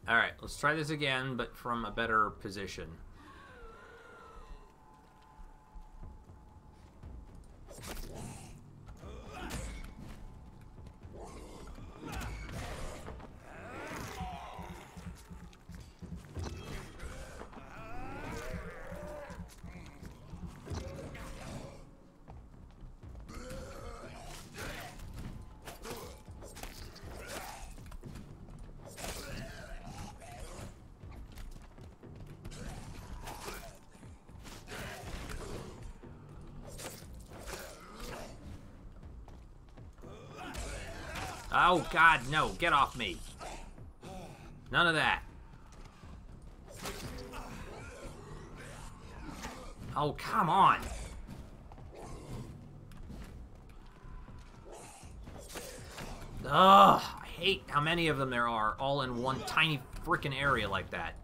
Alright, let's try this again, but from a better position. Oh, God, no. Get off me. None of that. Oh, come on. Ugh, I hate how many of them there are, all in one tiny freaking area like that.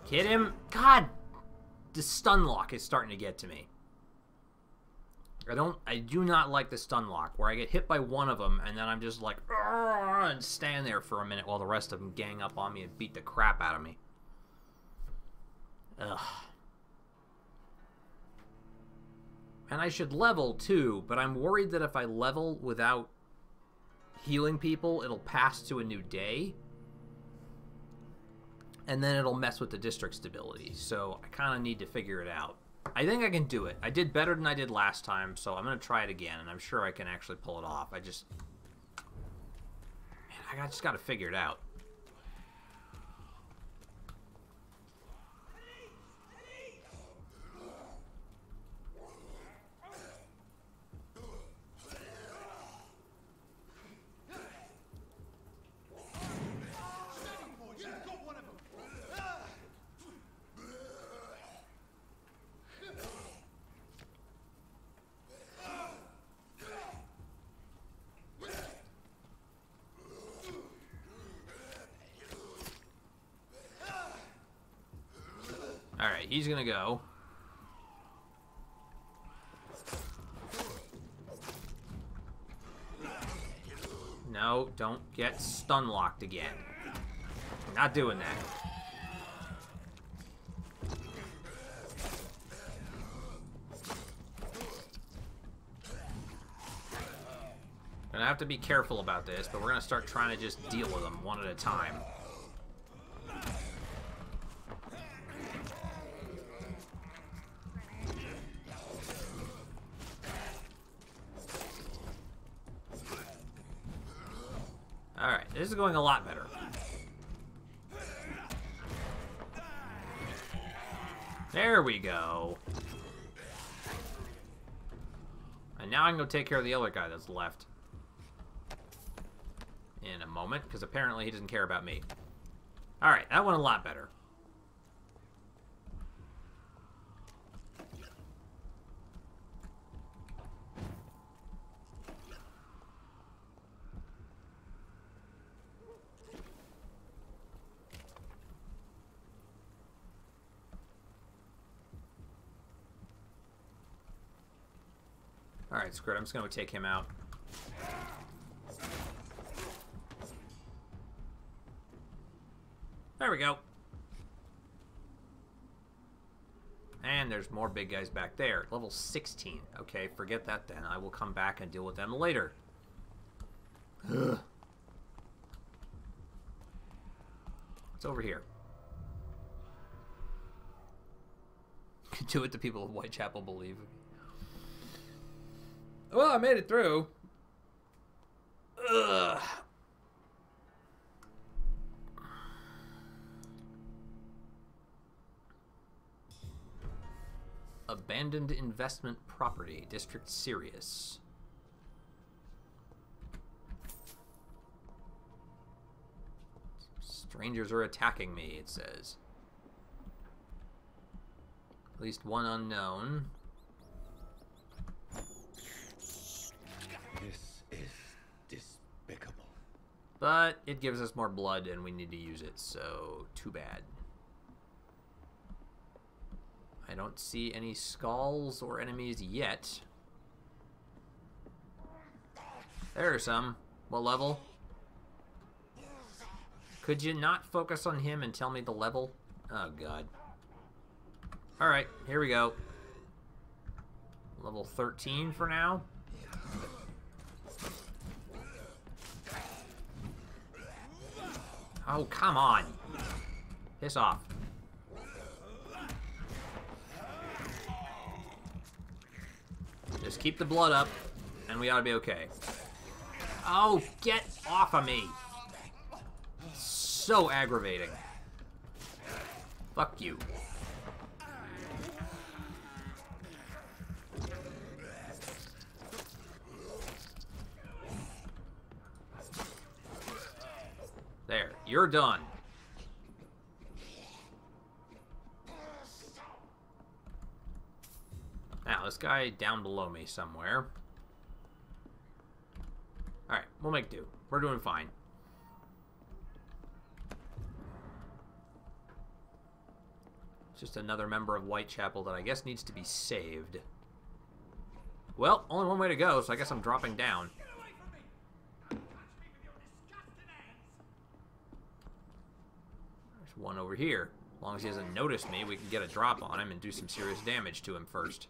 Hit him. God, the stun lock is starting to get to me. I do not like the stun lock, where I get hit by one of them, and then I'm just like, and stand there for a minute while the rest of them gang up on me and beat the crap out of me. Ugh. And I should level, too, but I'm worried that if I level without healing people, it'll pass to a new day. And then it'll mess with the district stability, so I kind of need to figure it out. I think I can do it. I did better than I did last time, so I'm going to try it again, and I'm sure I can actually pull it off. Man, I just got to figure it out. Alright, he's gonna go. No, don't get stun locked again. Not doing that. Gonna have to be careful about this, but we're gonna start trying to just deal with them one at a time. Alright, this is going a lot better. There we go. And now I can go take care of the other guy that's left. In a moment, because apparently he doesn't care about me. Alright, that went a lot better. Alright, screw it. I'm just going to take him out. There we go. And there's more big guys back there. Level 16. Okay, forget that then. I will come back and deal with them later. Ugh. What's over here? Do what the people of Whitechapel believe. Well, I made it through. Ugh. Abandoned investment property, District Sirius. Strangers are attacking me, it says. At least one unknown. This is despicable. But it gives us more blood and we need to use it, so too bad. I don't see any skulls or enemies yet. There are some. What level? Could you not focus on him and tell me the level? Oh, God. Alright, here we go. Level 13 for now. Oh, come on. Piss off. Just keep the blood up, and we ought to be okay. Oh, get off of me. So aggravating. Fuck you. There, you're done. Now, this guy down below me somewhere. Alright, we'll make do. We're doing fine. Just another member of Whitechapel that I guess needs to be saved. Well, only one way to go, so I guess I'm dropping down. There's one over here. As long as he doesn't notice me, we can get a drop on him and do some serious damage to him first.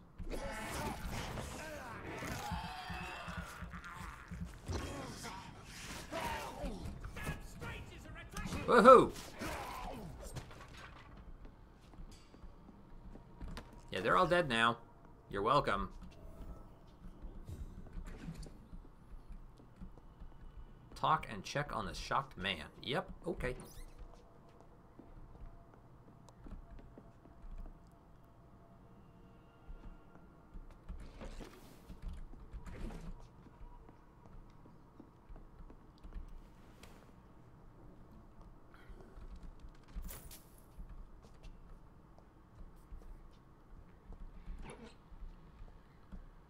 Woohoo! Yeah, they're all dead now. You're welcome. Talk and check on the shocked man. Yep, okay.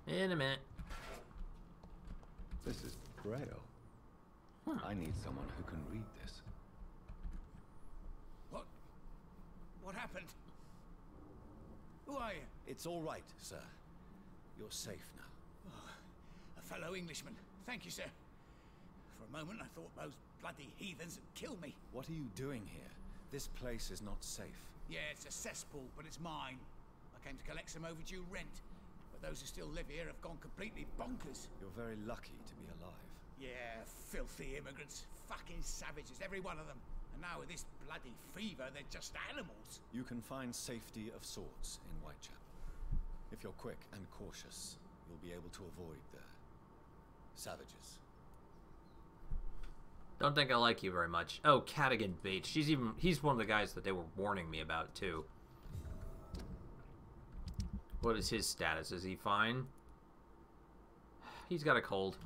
In a minute. This is Braille. I need someone who can read this. What happened? Who are you? It's all right, sir. You're safe now. Oh, a fellow Englishman. Thank you, sir. For a moment, I thought those bloody heathens would kill me. What are you doing here? This place is not safe. Yeah, it's a cesspool, but it's mine. I came to collect some overdue rent. But those who still live here have gone completely bonkers. You're very lucky to be alive. Yeah, filthy immigrants. Fucking savages, every one of them. And now with this bloody fever, they're just animals. You can find safety of sorts in Whitechapel. If you're quick and cautious, you'll be able to avoid the savages. Don't think I like you very much. Oh, Cadigan Bates. He's one of the guys that they were warning me about, too. What is his status? Is he fine? He's got a cold.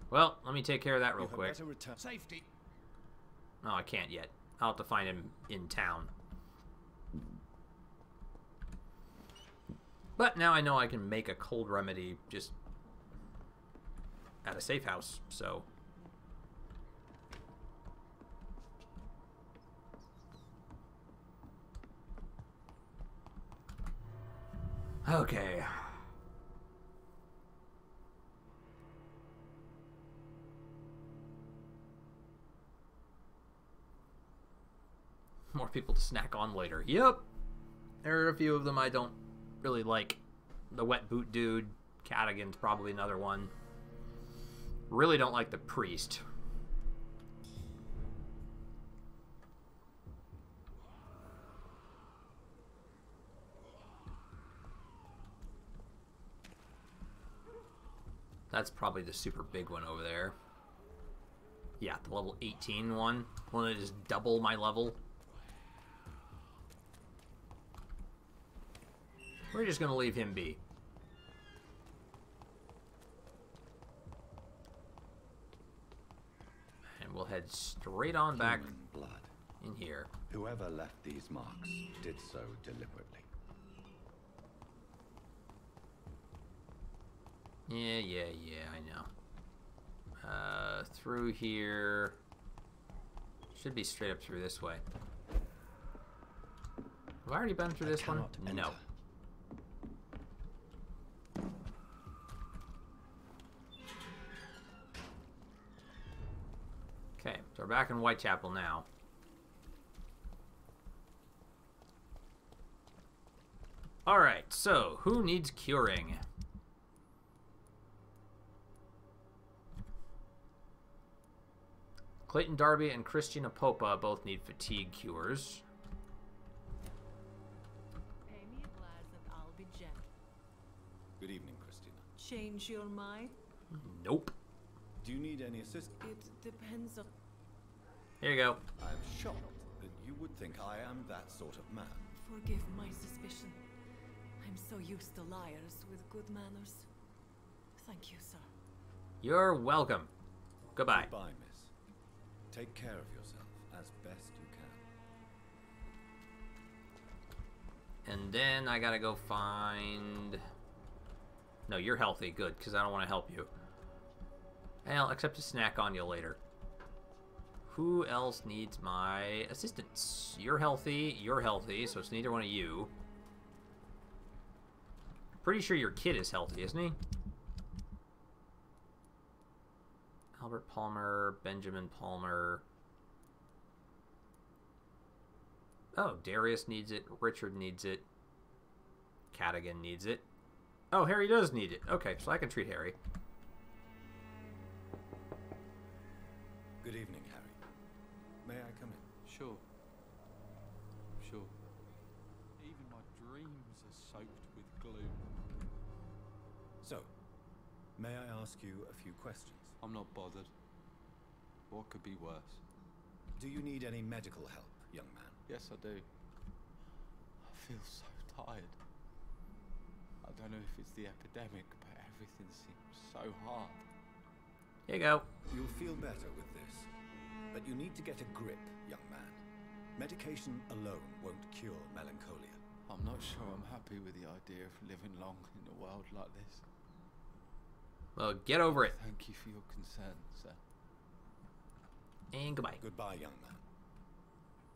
Well, let me take care of that real quick. Safety. No, I can't yet. I'll have to find him in town. But now I know I can make a cold remedy just at a safe house, so... Okay. More people to snack on later. Yep. There are a few of them I don't really like. The wet boot dude. Cadigan's probably another one. Really don't like the priest. That's probably the super big one over there. Yeah, the level 18 one. One that is double my level. We're just gonna leave him be. And we'll head straight on back blood in here. Whoever left these marks did so deliberately. Yeah, I know. Through here. Should be straight up through this way. Have I already been through this one? No. Okay, so we're back in Whitechapel now. Alright, so who needs curing? Clayton Darby and Christina Popa both need fatigue cures. Pay me a glass and I'll be gentle. Good evening, Christina. Change your mind? Nope. Do you need any assistance? It depends on... Here you go. I'm shocked that you would think I am that sort of man. Forgive my suspicion. I'm so used to liars with good manners. Thank you, sir. You're welcome. Goodbye. Goodbye, miss. Take care of yourself as best you can. And then I gotta go find... No, you're healthy. Good, because I don't want to help you. Well, except to snack on you later. Who else needs my assistance? You're healthy, so it's neither one of you. Pretty sure your kid is healthy, isn't he? Albert Palmer, Benjamin Palmer. Oh, Darius needs it. Richard needs it. Cadigan needs it. Oh, Harry does need it. Okay, so I can treat Harry. Good evening, Harry. May I come in? Sure. Sure. Even my dreams are soaked with gloom. So, may I ask you a few questions? I'm not bothered. What could be worse? Do you need any medical help, young man? Yes, I do. I feel so tired. I don't know if it's the epidemic, but everything seems so hard. Here you go. You'll feel better with this. But you need to get a grip, young man. Medication alone won't cure melancholia. I'm not sure I'm happy with the idea of living long in a world like this. Well, get over it. Thank you for your concern, sir. And goodbye. Goodbye, young man.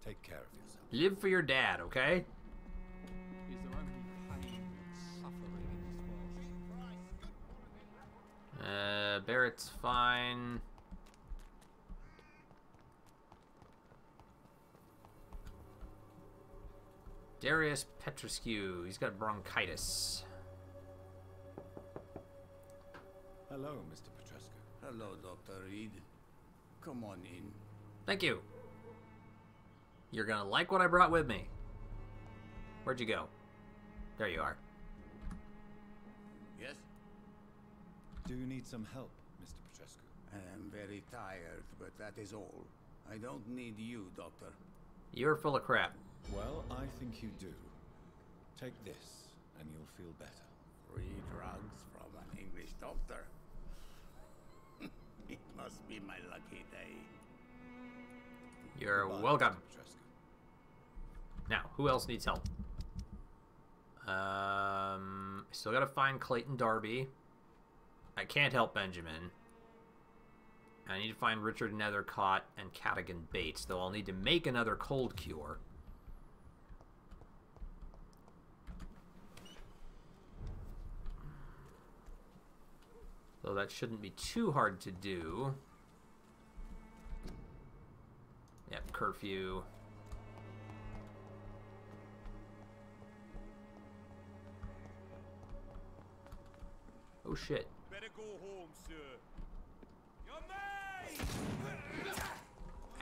Take care of yourself. Live for your dad, okay? Is there only pain and suffering in this world? Barrett's fine. Darius Petrescu, he's got bronchitis. Hello, Mr. Petrescu. Hello, Dr. Reed. Come on in. Thank you. You're gonna like what I brought with me. Where'd you go? There you are. Yes? Do you need some help, Mr. Petrescu? I am very tired, but that is all. I don't need you, Doctor. You're full of crap. Well, I think you do. Take this, and you'll feel better. Free drugs from an English doctor. It must be my lucky day. You're Goodbye, welcome. Mr. Petrescu. Now, who else needs help? Still gotta find Clayton Darby. I can't help Benjamin. I need to find Richard Nethercott and Cadigan Bates, though I'll need to make another cold cure. Though that shouldn't be too hard to do. Yep, curfew. Oh shit. Better go home, sir.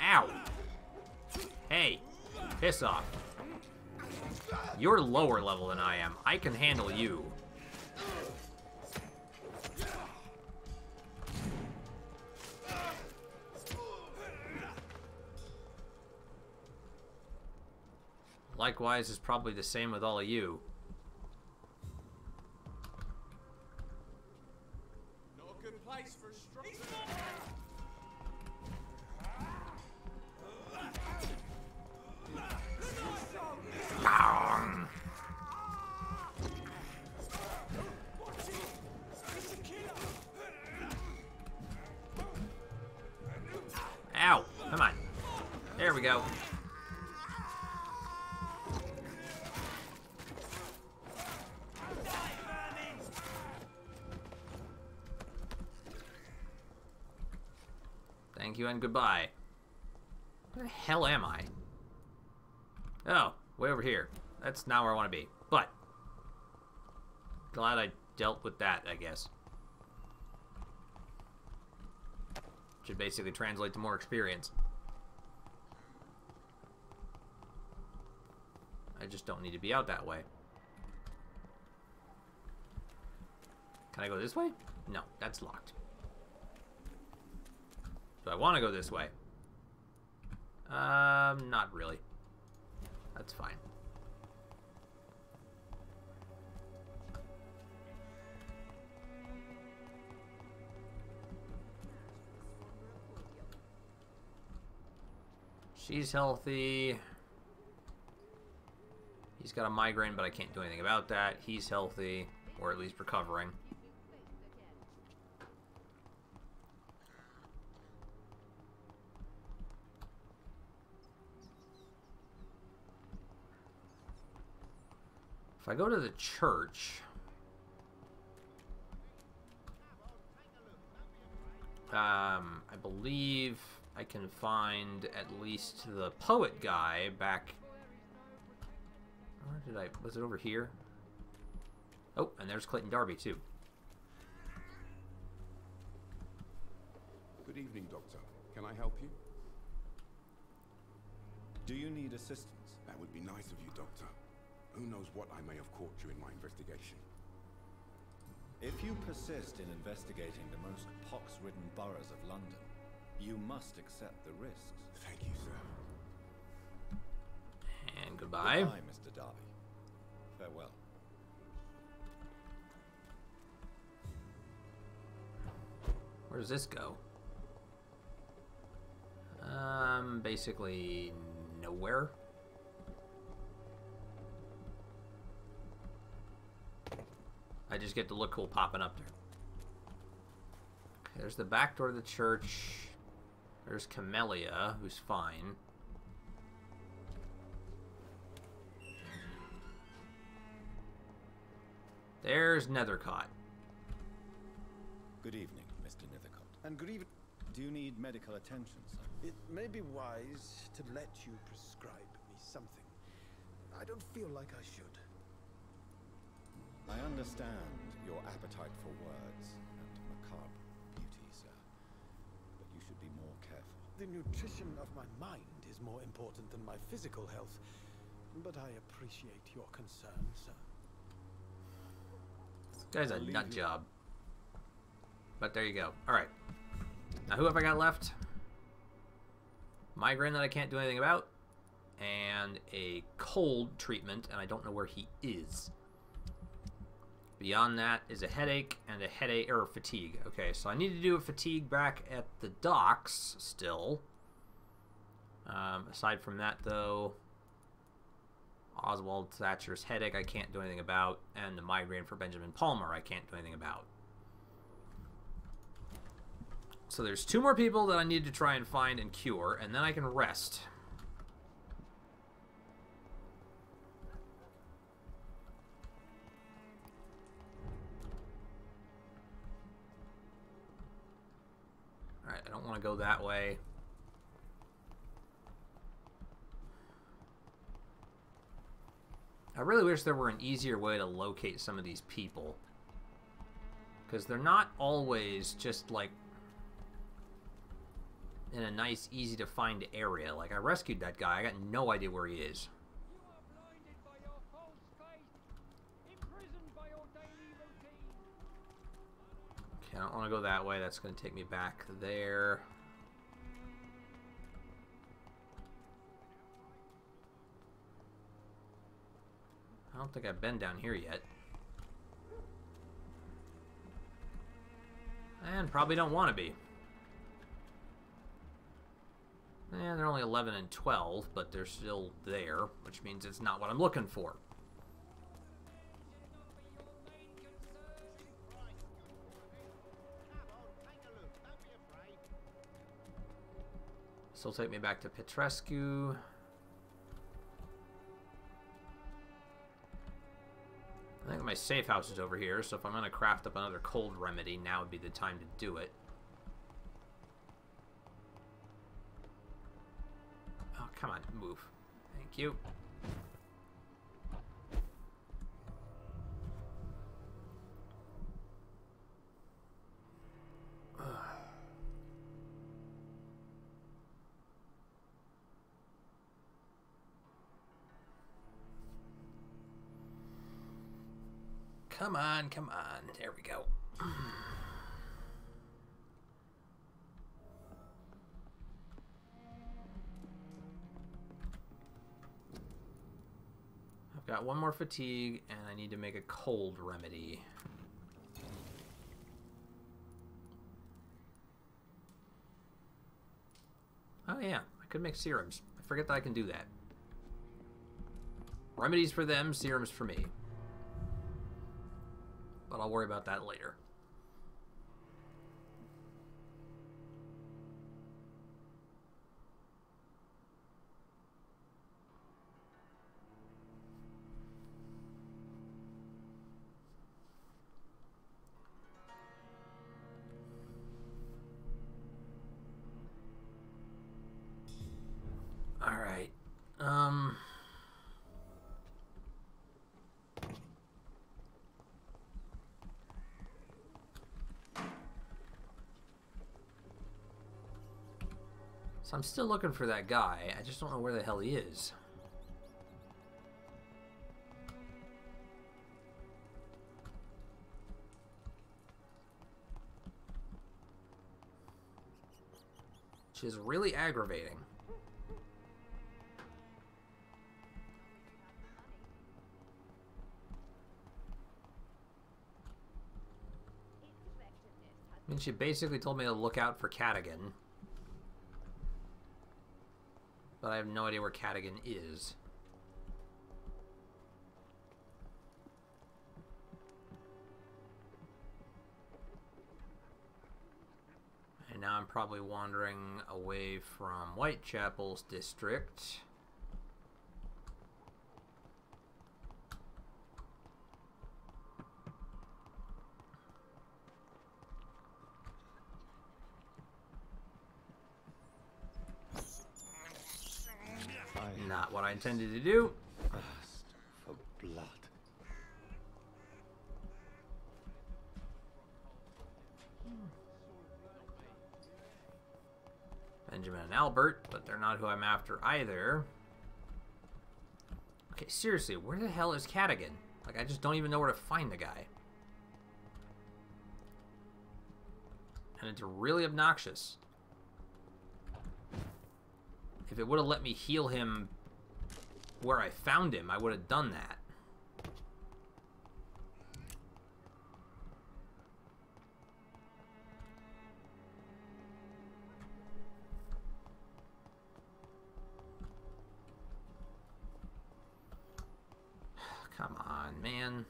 Ow! Hey, piss off. You're lower level than I am. I can handle you. Likewise is probably the same with all of you. Not a good place for a strong... Ow! Come on. There we go. Thank you and goodbye. Where the hell am I? Oh, way over here. That's not where I want to be. But, glad I dealt with that, I guess. Should basically translate to more experience. I just don't need to be out that way. Can I go this way? No, that's locked. Do I want to go this way? Not really. That's fine. She's healthy. He's got a migraine, but I can't do anything about that. He's healthy, or at least recovering. If I go to the church, I believe I can find at least the poet guy back. Where did I? Was it over here? Oh, and there's Clayton Darby too. Good evening, Doctor. Can I help you? Do you need assistance? That would be nice of you, Doctor. Who knows what I may have caught during my investigation. If you persist in investigating the most pox-ridden boroughs of London, you must accept the risks. Thank you, sir. And goodbye. Goodbye, Mr. Darby. Farewell. Where does this go? Basically nowhere. I just get to look cool popping up there. Okay, there's the back door of the church. There's Camellia, who's fine. There's Nethercott. Good evening, Mr. Nethercott. And good evening. Do you need medical attention, sir? It may be wise to let you prescribe me something. I don't feel like I should. I understand your appetite for words and macabre beauty, sir. But you should be more careful. The nutrition of my mind is more important than my physical health. But I appreciate your concern, sir. This guy's a nut job. But there you go. Alright. Now who have I got left? Migraine that I can't do anything about. And a cold treatment, and I don't know where he is. Beyond that is a headache and a headache or fatigue. Okay, so I need to do a fatigue back at the docks still. Aside from that, though, Oswald Thatcher's headache I can't do anything about, and the migraine for Benjamin Palmer I can't do anything about. So there's 2 more people that I need to try and find and cure, and then I can rest. Alright, I don't want to go that way. I really wish there were an easier way to locate some of these people. Because they're not always just, like, in a nice, easy-to-find area. Like, I rescued that guy. I got no idea where he is. Okay, I don't want to go that way. That's going to take me back there. I don't think I've been down here yet. And probably don't want to be. And they're only 11 and 12, but they're still there, which means it's not what I'm looking for. This will take me back to Petrescu. I think my safe house is over here, so if I'm going to craft up another cold remedy, now would be the time to do it. Oh, come on, move. Thank you. Come on, come on. There we go. I've got one more fatigue, and I need to make a cold remedy. Oh yeah, I could make serums. I forget that I can do that. Remedies for them, serums for me. But I'll worry about that later. All right. So I'm still looking for that guy. I just don't know where the hell he is. Which is really aggravating. I mean, she basically told me to look out for Cadigan. But I have no idea where Cadigan is. And now I'm probably wandering away from Whitechapel's district. Not what I intended to do. Thirst for blood. Benjamin and Albert, but they're not who I'm after either. Okay, seriously, where the hell is Cadigan? Like, I just don't even know where to find the guy. And it's really obnoxious. If it would have let me heal him where I found him, I would have done that. Come on, man.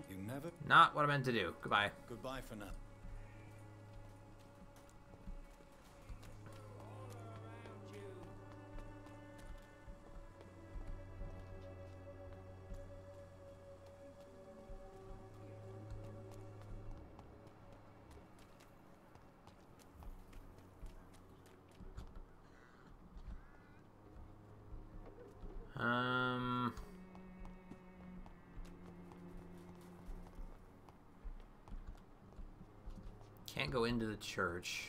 You never... Not what I meant to do. Goodbye. Goodbye for now. Can't go into the church.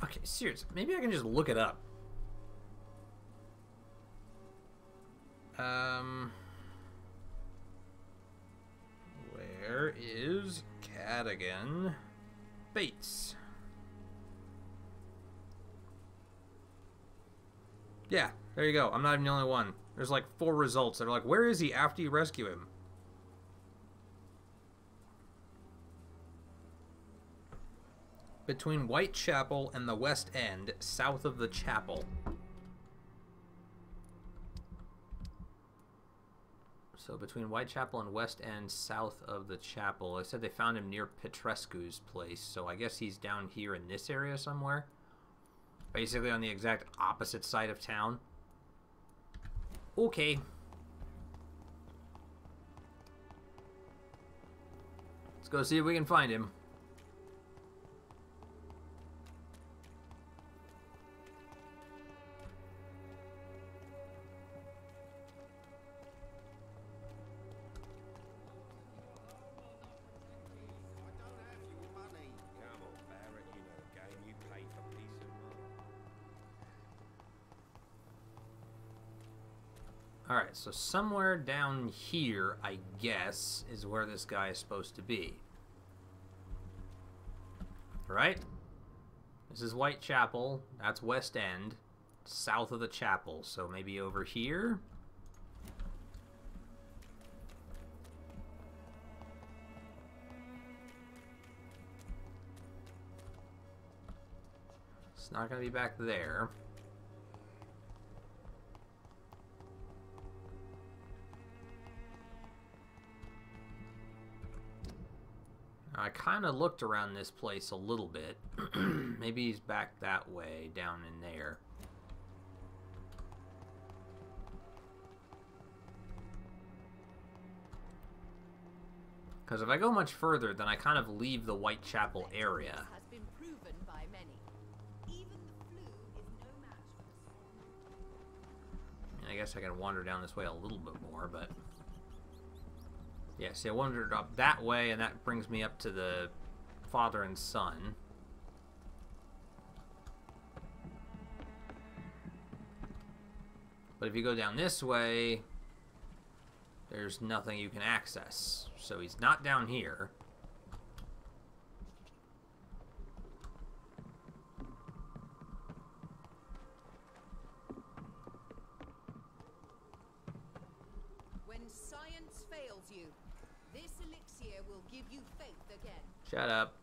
Okay, seriously, maybe I can just look it up. Where is Cadogan Bates? Yeah, there you go. I'm not even the only one. There's like 4 results that are like, where is he after you rescue him? Between Whitechapel and the West End, south of the chapel. So between Whitechapel and West End, south of the chapel. I said they found him near Petrescu's place, so I guess he's down here in this area somewhere. Basically on the exact opposite side of town. Okay. Let's go see if we can find him. Alright, so somewhere down here, I guess, is where this guy is supposed to be. Right? This is Whitechapel. That's West End. South of the chapel. So maybe over here? It's not going to be back there. I kind of looked around this place a little bit. Maybe he's back that way, down in there. Because if I go much further, then I kind of leave the Whitechapel area. Has been proven by many. Even the flu is no match for the I guess I can wander down this way a little bit more, but... Yeah, see, I wandered up that way, and that brings me up to the father and son. But if you go down this way, there's nothing you can access. So he's not down here. When science fails you, this elixir will give you faith again. Shut up.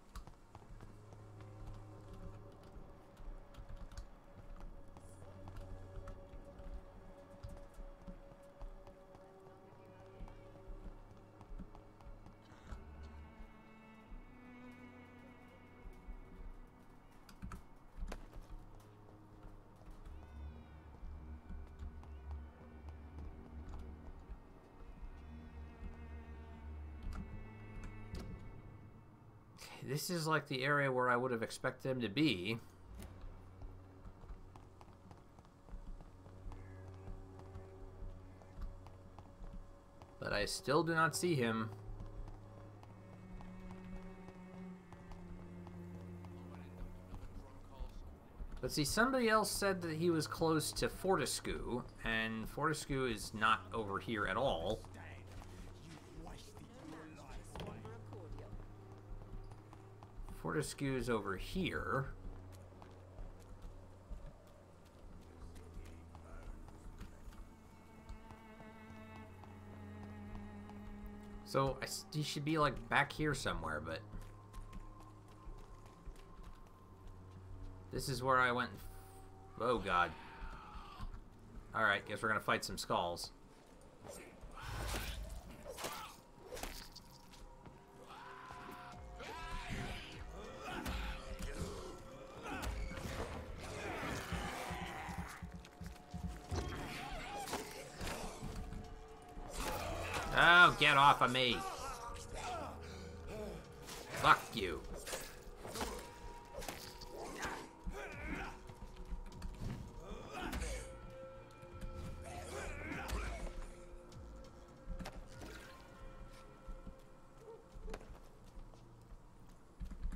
This is like the area where I would have expected him to be. But I still do not see him. But see, somebody else said that he was close to Fortescue, and Fortescue is not over here at all. Fortescue's over here. So he should be like back here somewhere, but this is where I went. Oh god. Alright, guess we're gonna fight some skulls. Oh, get off of me. Fuck you.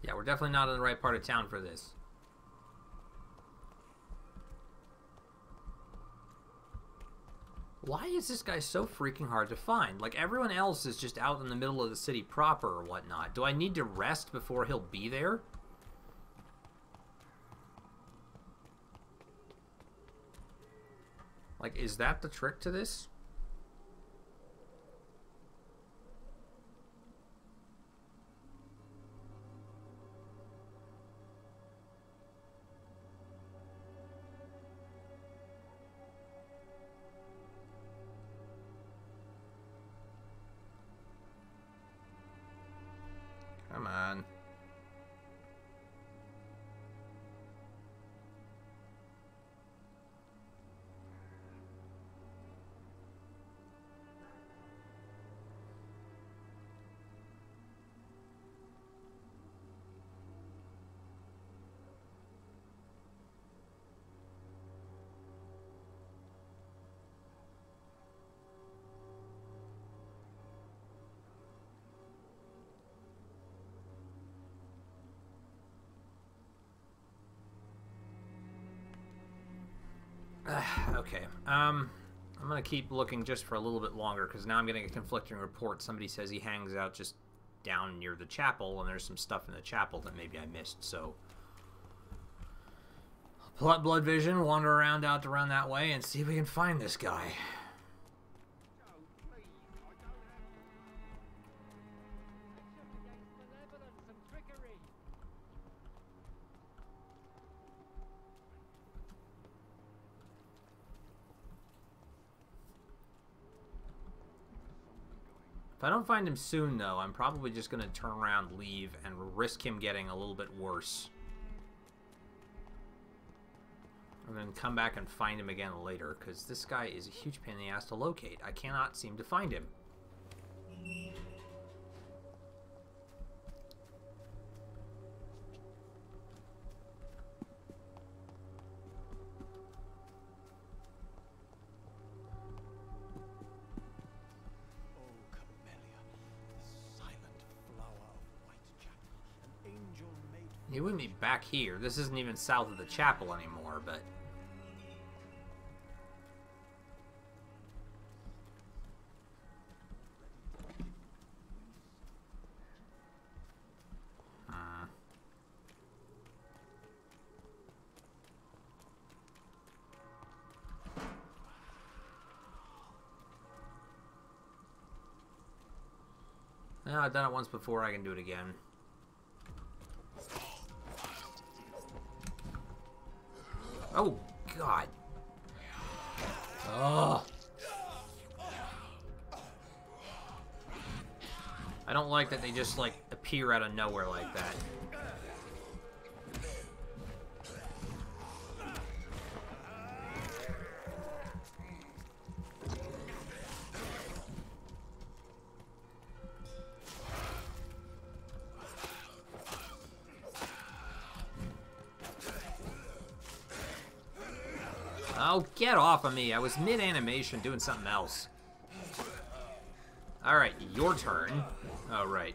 Yeah, we're definitely not in the right part of town for this. Why is this guy so freaking hard to find? Like, everyone else is just out in the middle of the city proper or whatnot. Do I need to rest before he'll be there? Like, is that the trick to this? Come on. Okay. I'm gonna keep looking just for a little bit longer because now I'm getting a conflicting report. Somebody says he hangs out just down near the chapel, and there's some stuff in the chapel that maybe I missed. So, pull up blood vision, wander around out around that way, and see if we can find this guy. If I don't find him soon, though, I'm probably just going to turn around, leave, and risk him getting a little bit worse. And then come back and find him again later, because this guy is a huge pain in the ass to locate. I cannot seem to find him. He wouldn't be back here. This isn't even south of the chapel anymore, but... No, I've done it once before. I can do it again. Oh, God. Oh. I don't like that they just, like, appear out of nowhere like that. Oh, get off of me. I was mid-animation doing something else. Alright, your turn. Oh, right.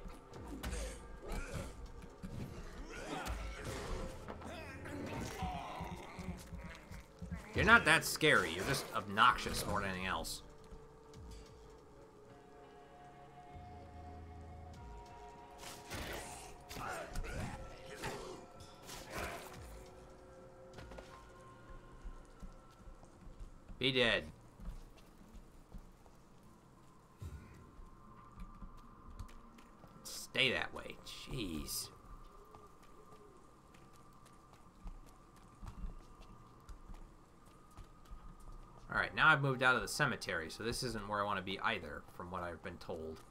You're not that scary. You're just obnoxious more than anything else. Be dead. Stay that way. Jeez. Alright, now I've moved out of the cemetery, so this isn't where I want to be either, from what I've been told.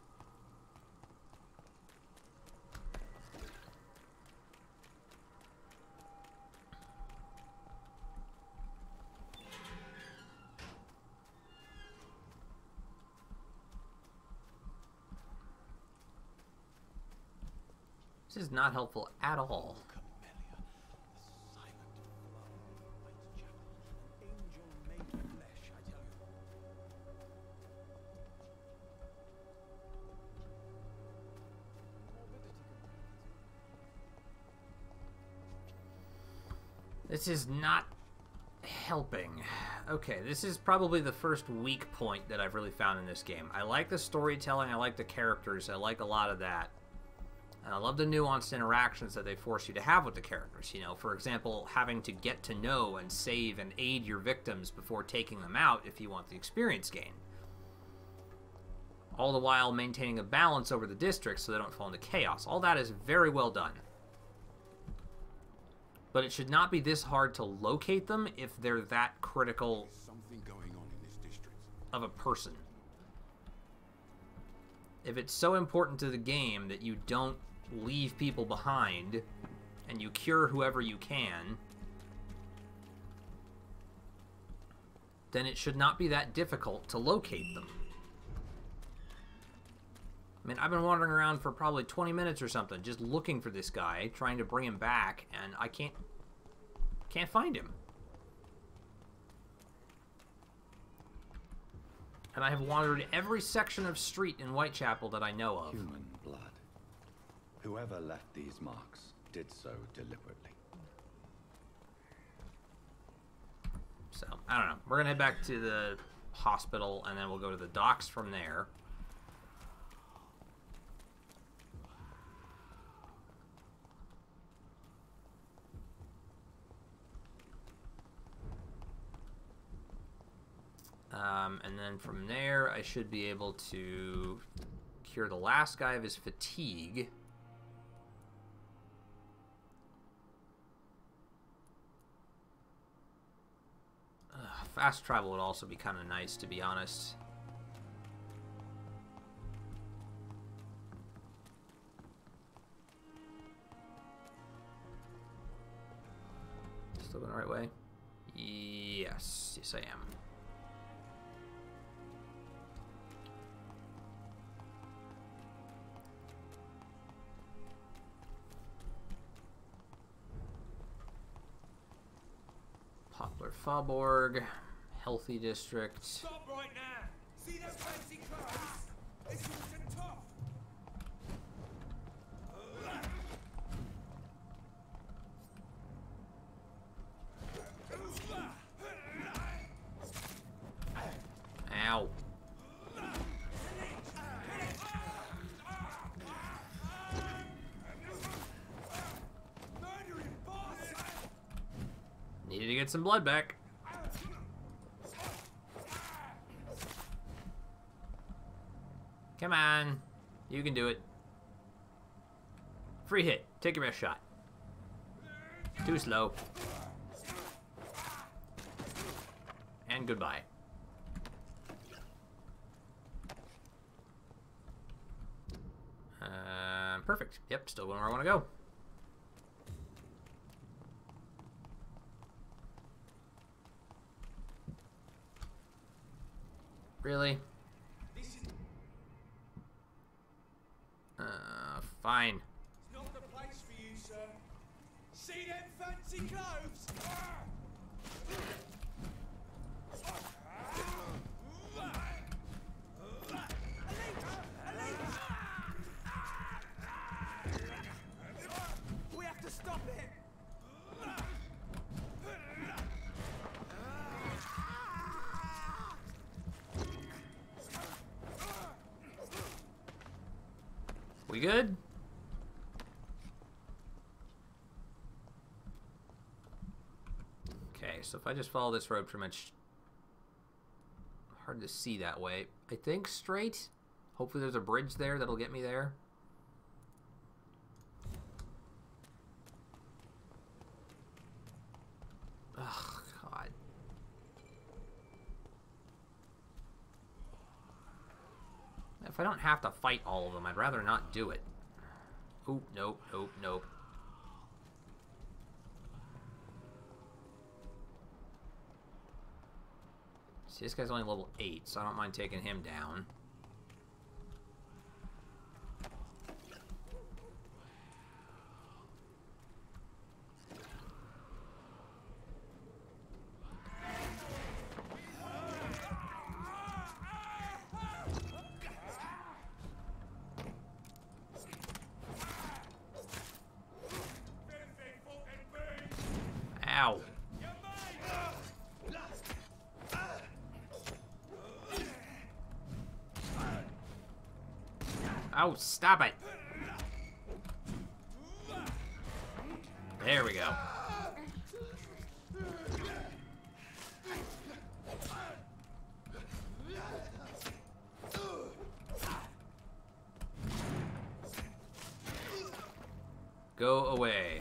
This is not helpful at all. This is not helping. Okay, this is probably the first weak point that I've really found in this game. I like the storytelling, I like the characters, I like a lot of that. And I love the nuanced interactions that they force you to have with the characters. You know, for example, having to get to know and save and aid your victims before taking them out if you want the experience gain. All the while maintaining a balance over the districts so they don't fall into chaos. All that is very well done. But it should not be this hard to locate them if they're that critical of a person. If it's so important to the game that you don't leave people behind and you cure whoever you can, then it should not be that difficult to locate them. I mean, I've been wandering around for probably 20 minutes or something, just looking for this guy, trying to bring him back, and I can't find him. And I have wandered every section of street in Whitechapel that I know of. Human blood. Whoever left these marks did so deliberately. So, I don't know. We're gonna head back to the hospital, and then we'll go to the docks from there. And then from there, I should be able to cure the last guy of his fatigue. Fast travel would also be kind of nice, to be honest. Still going the right way? Yes. Yes, I am. Poplar Faubourg, Healthy District. Stop right now! See those fancy clothes? It's all tough! Ow. Needed to get some blood back. Come on. You can do it. Free hit. Take your best shot. Too slow. And goodbye. Perfect. Yep, still going where I want to go. Really? Fine. It's not the place for you, sir. See them fancy clothes? We have to stop it. We good? Okay, so if I just follow this road pretty much, hard to see that way. I think straight. Hopefully there's a bridge there that'll get me there. Ugh, God. If I don't have to fight all of them, I'd rather not do it. Oop, nope, nope, nope. See, this guy's only level 8, so I don't mind taking him down. Ow. Oh, stop it. There we go. Go away.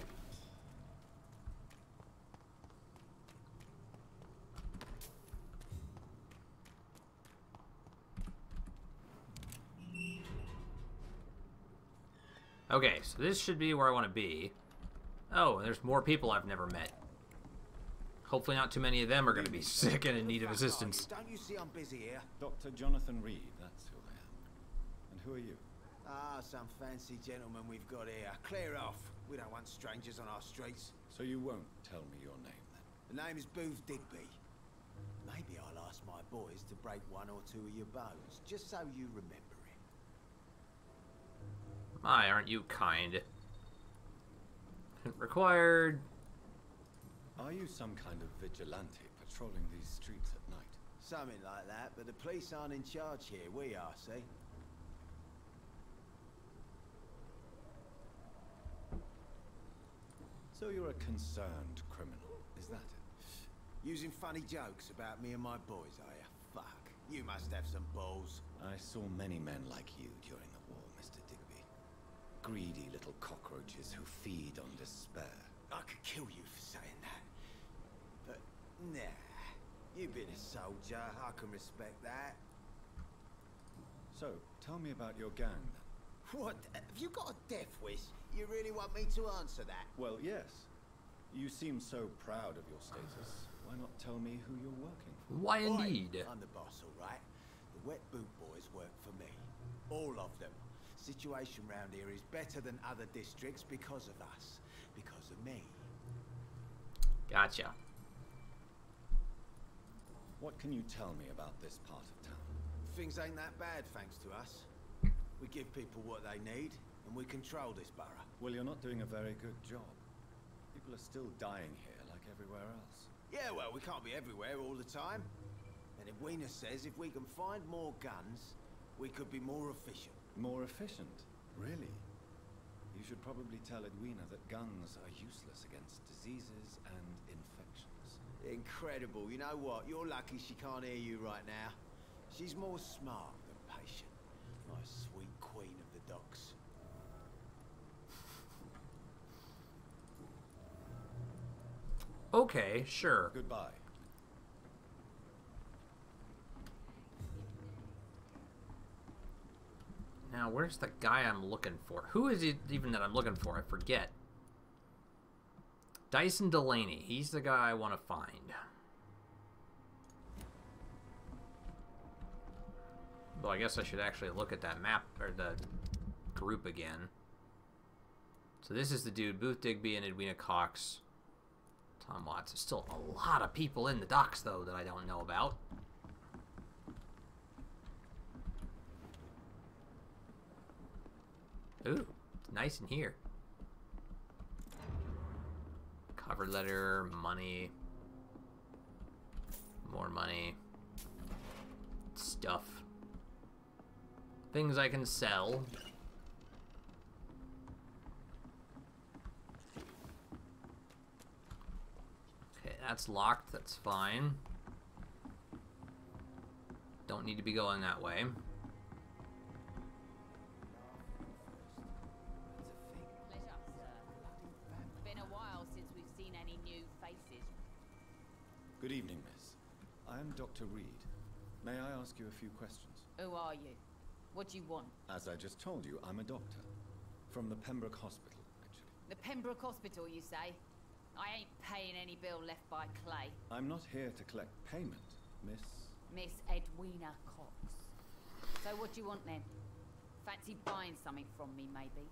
Okay, so this should be where I want to be. Oh, and there's more people I've never met. Hopefully not too many of them are going to be sick and in need of assistance. Don't you see I'm busy here? Dr. Jonathan Reed, that's who I am. And who are you? Ah, some fancy gentleman we've got here. Clear off. We don't want strangers on our streets. So you won't tell me your name, then? The name is Booth Digby. Maybe I'll ask my boys to break one or two of your bones, just so you remember it. My, aren't you kind? Required. Are you some kind of vigilante patrolling these streets at night? Something like that, but the police aren't in charge here. We are, see? So you're a concerned criminal, is that it? Using funny jokes about me and my boys, are you? Fuck. You must have some balls. I saw many men like you during the war, Mr. Digby. Greedy little cockroaches who feed on despair. I could kill you for saying that. But, nah. You've been a soldier. I can respect that. So, tell me about your gang, then. What? Have you got a death wish? You really want me to answer that? Well, yes. You seem so proud of your status. Why not tell me who you're working for? Why indeed? I'm the boss, all right? The Wet Boot Boys work for me. All of them. Situation round here is better than other districts because of us. Because of me. Gotcha. What can you tell me about this part of town? Things ain't that bad, thanks to us. We give people what they need, and we control this borough. Well, you're not doing a very good job. People are still dying here like everywhere else. Yeah, well, we can't be everywhere all the time. And Edwina says if we can find more guns, we could be more efficient. More efficient? Really? You should probably tell Edwina that guns are useless against diseases and infections. Incredible. You know what? You're lucky she can't hear you right now. She's more smart than patient. My sweet queen of the docks. Okay, sure. Goodbye. Now, where's the guy I'm looking for? Who is it even that I'm looking for? I forget. Dyson Delaney. He's the guy I want to find. Well, I guess I should actually look at that map, or the group again. So this is the dude, Booth Digby and Edwina Cox. Tom Watts. There's still a lot of people in the docks, though, that I don't know about. Ooh, it's nice in here. Cover letter, money. More money. Stuff. Things I can sell. Okay, that's locked. That's fine. Don't need to be going that way. Good evening, miss. I am Dr. Reed. May I ask you a few questions? Who are you? What do you want? As I just told you, I'm a doctor. From the Pembroke Hospital, actually. The Pembroke Hospital, you say? I ain't paying any bill left by Clay. I'm not here to collect payment, Miss... Miss Edwina Cox. So what do you want then? Fancy buying something from me, maybe?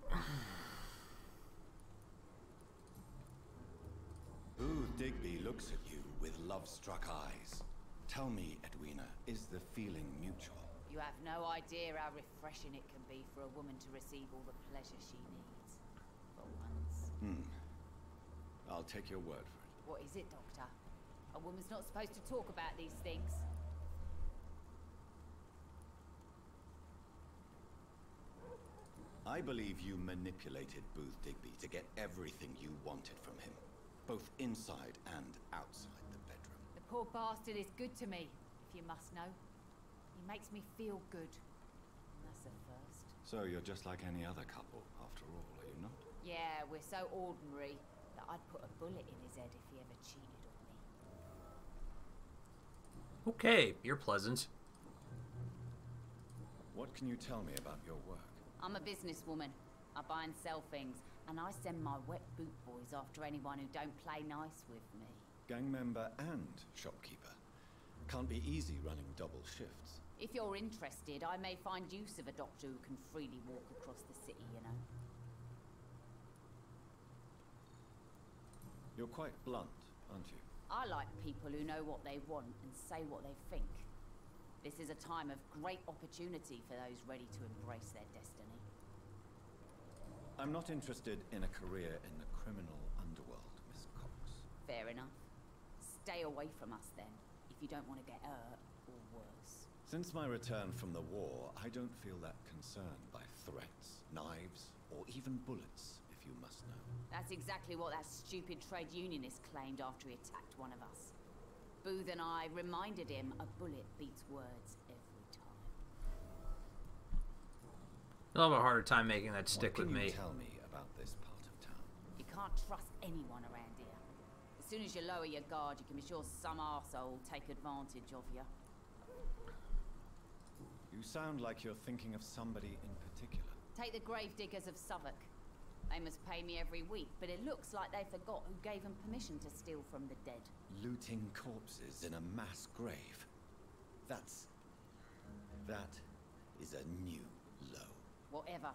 Booth Digby looks at you with love-struck eyes. Tell me, Edwina, is the feeling mutual? You have no idea how refreshing it can be for a woman to receive all the pleasure she needs. For once. I'll take your word for it. What is it, Doctor? A woman's not supposed to talk about these things. I believe you manipulated Booth Digby to get everything you wanted from him, both inside and outside the bedroom. The poor bastard is good to me, if you must know. He makes me feel good. And that's a first. So you're just like any other couple, after all, are you not? Yeah, we're so ordinary that I'd put a bullet in his head if he ever cheated on me. Okay, you're pleasant. What can you tell me about your work? I'm a businesswoman. I buy and sell things, and I send my wet boot boys after anyone who don't play nice with me. Gang member and shopkeeper. Can't be easy running double shifts. If you're interested, I may find use of a doctor who can freely walk across the city, you know. You're quite blunt, aren't you? I like people who know what they want and say what they think. This is a time of great opportunity for those ready to embrace their destiny. I'm not interested in a career in the criminal underworld, Miss Cox. Fair enough. Stay away from us then, if you don't want to get hurt or worse. Since my return from the war, I don't feel that concerned by threats, knives, or even bullets, if you must know. That's exactly what that stupid trade unionist claimed after he attacked one of us. Booth and I reminded him a bullet beats words every time. I'll have a harder time making that stick with me. What can you tell me about this part of town? You can't trust anyone around here. As soon as you lower your guard, you can be sure some arsehole will take advantage of you. You sound like you're thinking of somebody in particular. Take the gravediggers of Southwark. They must pay me every week, but it looks like they forgot who gave them permission to steal from the dead. Looting corpses in a mass grave. That is a new low. Whatever.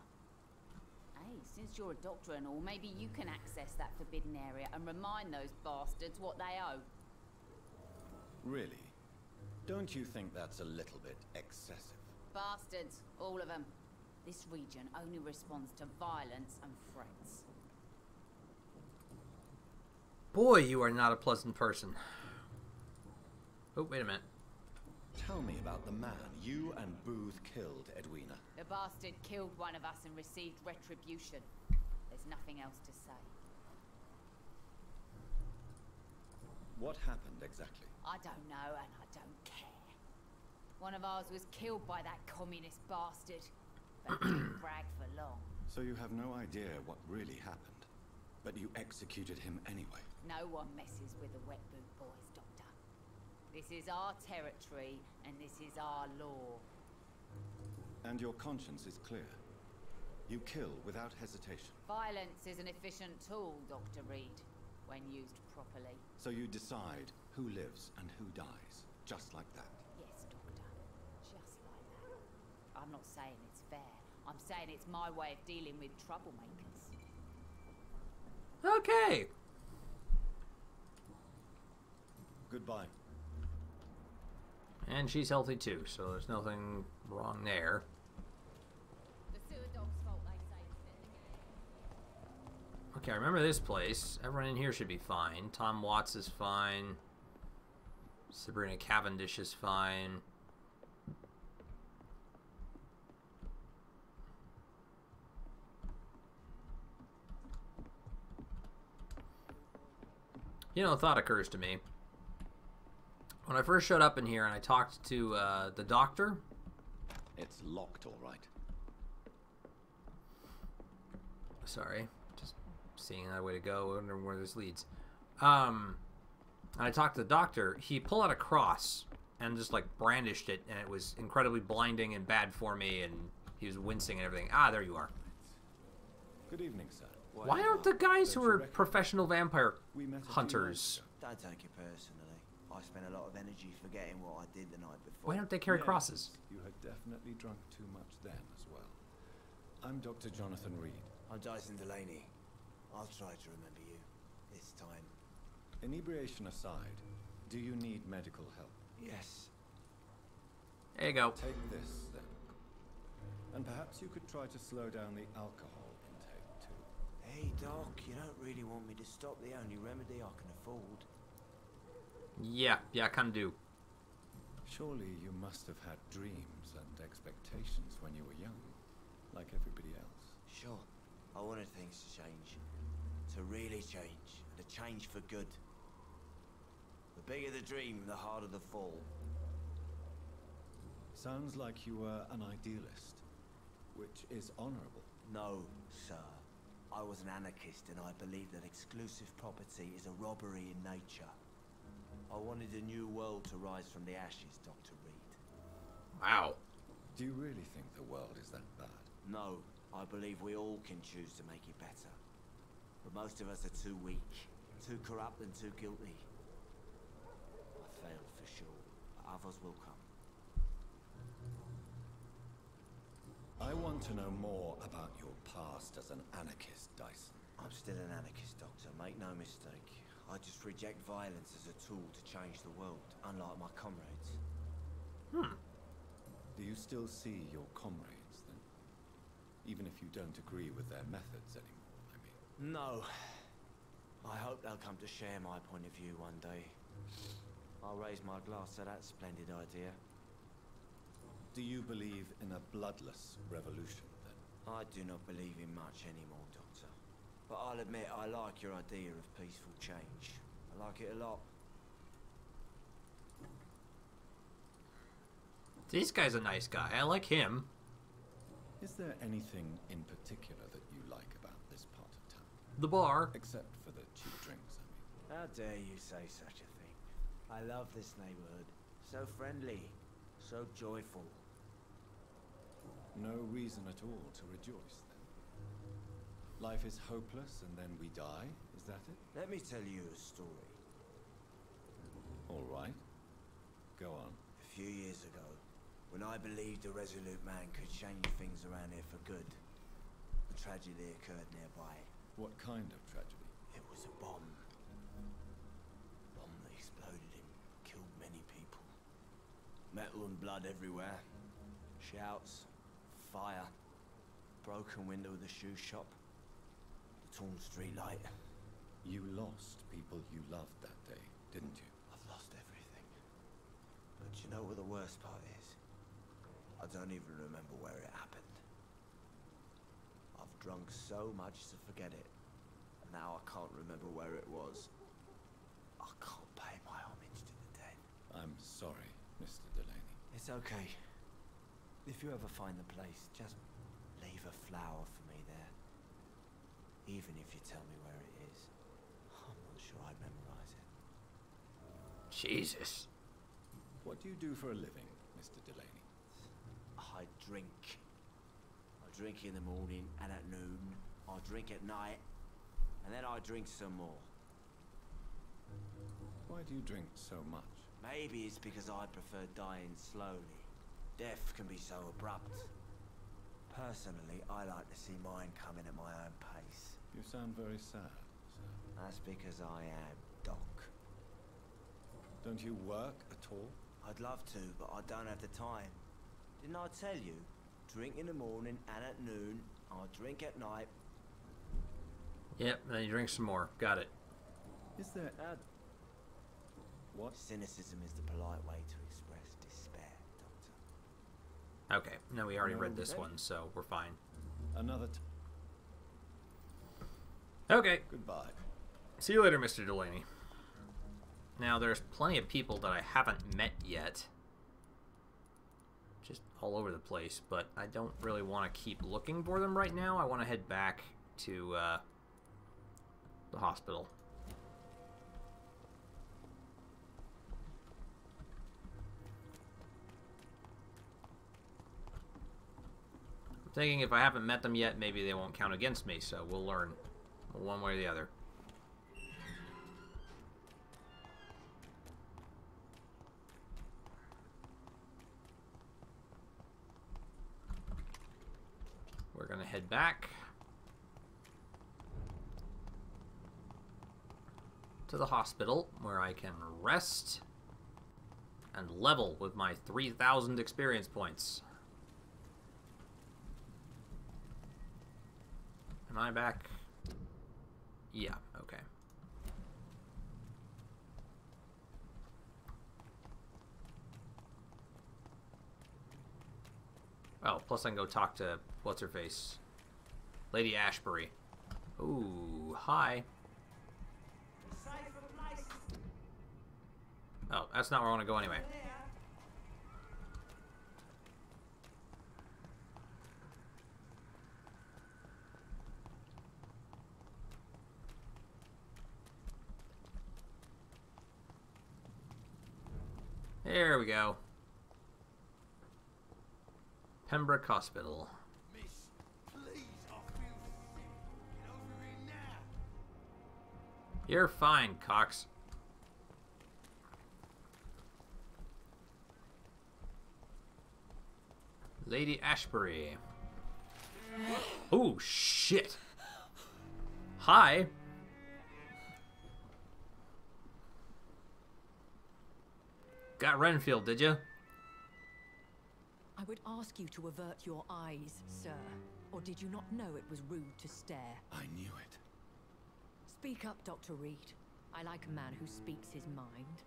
Hey, since you're a doctor and all, maybe you can access that forbidden area and remind those bastards what they owe. Really? Don't you think that's a little bit excessive? Bastards, all of them. This region only responds to violence and threats. Boy, you are not a pleasant person. Oh, wait a minute. Tell me about the man you and Booth killed, Edwina. The bastard killed one of us and received retribution. There's nothing else to say. What happened exactly? I don't know and I don't care. One of ours was killed by that communist bastard. But didn't brag for long. So you have no idea what really happened, but you executed him anyway. No one messes with the wet boot boys, Doctor. This is our territory, and this is our law. And your conscience is clear. You kill without hesitation. Violence is an efficient tool, Dr. Reed, when used properly. So you decide who lives and who dies, just like that. Yes, Doctor. Just like that. I'm not saying it's fair. I'm saying it's my way of dealing with troublemakers. Okay. Goodbye. And she's healthy too, so there's nothing wrong there. The sewer dog's fault, they say. Okay, I remember this place. Everyone in here should be fine. Tom Watts is fine. Sabrina Cavendish is fine. You know, a thought occurs to me. When I first showed up in here and I talked to the doctor... It's locked, all right. Sorry. Just seeing that way to go. Wondering where this leads. And I talked to the doctor. He pulled out a cross and just, like, brandished it. And it was incredibly blinding and bad for me. And he was wincing and everything. Ah, there you are. Good evening, sir. Why aren't the guys who are professional vampire hunters? Don't take it personally. I spent a lot of energy forgetting what I did the night before. Why don't they carry crosses? You had definitely drunk too much then as well. I'm Dr. Jonathan Reed. I'm Dyson Delaney. I'll try to remember you. This time. Inebriation aside, do you need medical help? Yes. There you go. Take this, then. And perhaps you could try to slow down the alcohol intake, too. Hey, Doc, you don't really want me to stop the only remedy I can afford. Yeah, I kind of do. Surely you must have had dreams and expectations when you were young, like everybody else. Sure, I wanted things to change. To really change, and to change for good. The bigger the dream, the harder the fall. Sounds like you were an idealist, which is honorable. No, sir. I was an anarchist, and I believe that exclusive property is a robbery in nature. I wanted a new world to rise from the ashes, Dr. Reed. Wow. Do you really think the world is that bad? No, I believe we all can choose to make it better. But most of us are too weak, too corrupt and too guilty. I failed for sure, but others will come. I want to know more about your past as an anarchist, Dyson. I'm still an anarchist, Doctor, make no mistake. I just reject violence as a tool to change the world, unlike my comrades. Do you still see your comrades, then? Even if you don't agree with their methods anymore, I mean. No. I hope they'll come to share my point of view one day. I'll raise my glass to that splendid idea. Do you believe in a bloodless revolution, then? I do not believe in much anymore, Doctor. But I'll admit I like your idea of peaceful change. I like it a lot. This guy's a nice guy. I like him. Is there anything in particular that you like about this part of town? The bar. Except for the cheap drinks, I mean. How dare you say such a thing? I love this neighborhood. So friendly. So joyful. No reason at all to rejoice, then. Life is hopeless and then we die, is that it? Let me tell you a story. All right. Go on. A few years ago, when I believed a resolute man could change things around here for good, a tragedy occurred nearby. What kind of tragedy? It was a bomb. Bomb that exploded and killed many people. Metal and blood everywhere. Shouts, fire, broken window of the shoe shop, the torn street light. You lost people you loved that day, didn't you? I've lost everything. But you know what the worst part is? I don't even remember where it happened. I've drunk so much to forget it. And now I can't remember where it was. I can't pay my homage to the dead. I'm sorry, Mr. Delaney. It's okay. If you ever find the place, just leave a flower for me there. Even if you tell me where it is. I'm not sure I'd memorize it. Jesus. What do you do for a living, Mr. Delaney? I drink. I drink in the morning and at noon. I drink at night. And then I drink some more. Why do you drink so much? Maybe it's because I prefer dying slowly. Death can be so abrupt. Personally, I like to see mine coming at my own pace. You sound very sad, sir. That's because I am, Doc. Don't you work at all? I'd love to, but I don't have the time. Didn't I tell you? Drink in the morning and at noon. I'll drink at night. Yep, then you drink some more. Got it. Is there... What? Cynicism is the polite way to express despair, Doctor. Okay, no, we already read this one, so we're fine. Another Okay. Goodbye. See you later, Mr. Delaney. Now, there's plenty of people that I haven't met yet. Just all over the place, but I don't really want to keep looking for them right now. I want to head back to the hospital. I'm thinking if I haven't met them yet, maybe they won't count against me, so we'll learn one way or the other. We're gonna head back to the hospital where I can rest and level with my 3,000 experience points. Am I back? Yeah, okay. Oh, plus I can go talk to, what's-her-face? Lady Ashbury. Ooh, hi. Oh, that's not where I want to go anyway. There we go. Pembroke Hospital. Miss, please, I feel sick. Get over here now. You're fine, Cox. Lady Ashbury. Oh, shit. Hi. Got Renfield, did you? I would ask you to avert your eyes, sir. Or did you not know it was rude to stare? I knew it. Speak up, Dr. Reed. I like a man who speaks his mind.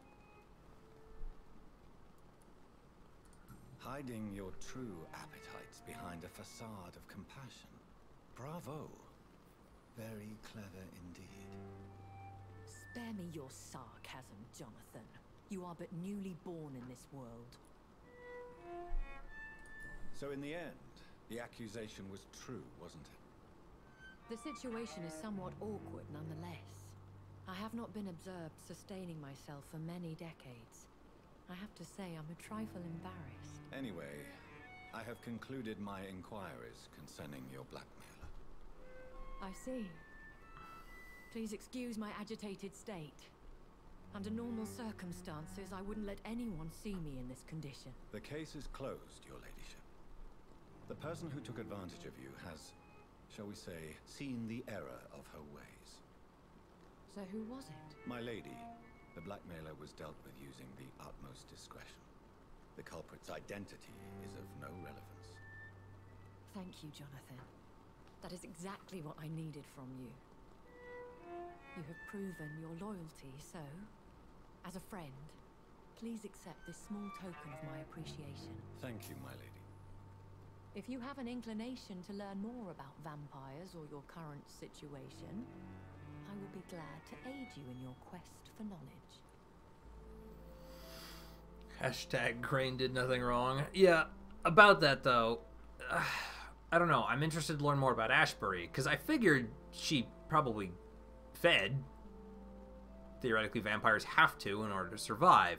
Hiding your true appetites behind a facade of compassion. Bravo. Very clever indeed. Spare me your sarcasm, Jonathan. You are but newly born in this world. So in the end, the accusation was true, wasn't it? The situation is somewhat awkward nonetheless. I have not been observed sustaining myself for many decades. I have to say I'm a trifle embarrassed. Anyway, I have concluded my inquiries concerning your blackmailer. I see. Please excuse my agitated state. Under normal circumstances, I wouldn't let anyone see me in this condition. The case is closed, your ladyship. The person who took advantage of you has, shall we say, seen the error of her ways. So who was it? My lady, the blackmailer was dealt with using the utmost discretion. The culprit's identity is of no relevance. Thank you, Jonathan. That is exactly what I needed from you. You have proven your loyalty, so, as a friend, please accept this small token of my appreciation. Thank you, my lady. If you have an inclination to learn more about vampires or your current situation, I will be glad to aid you in your quest for knowledge. Hashtag Crane did nothing wrong. Yeah, about that though, I don't know. I'm interested to learn more about Ashbury, because I figured she probably fed. Theoretically, vampires have to in order to survive.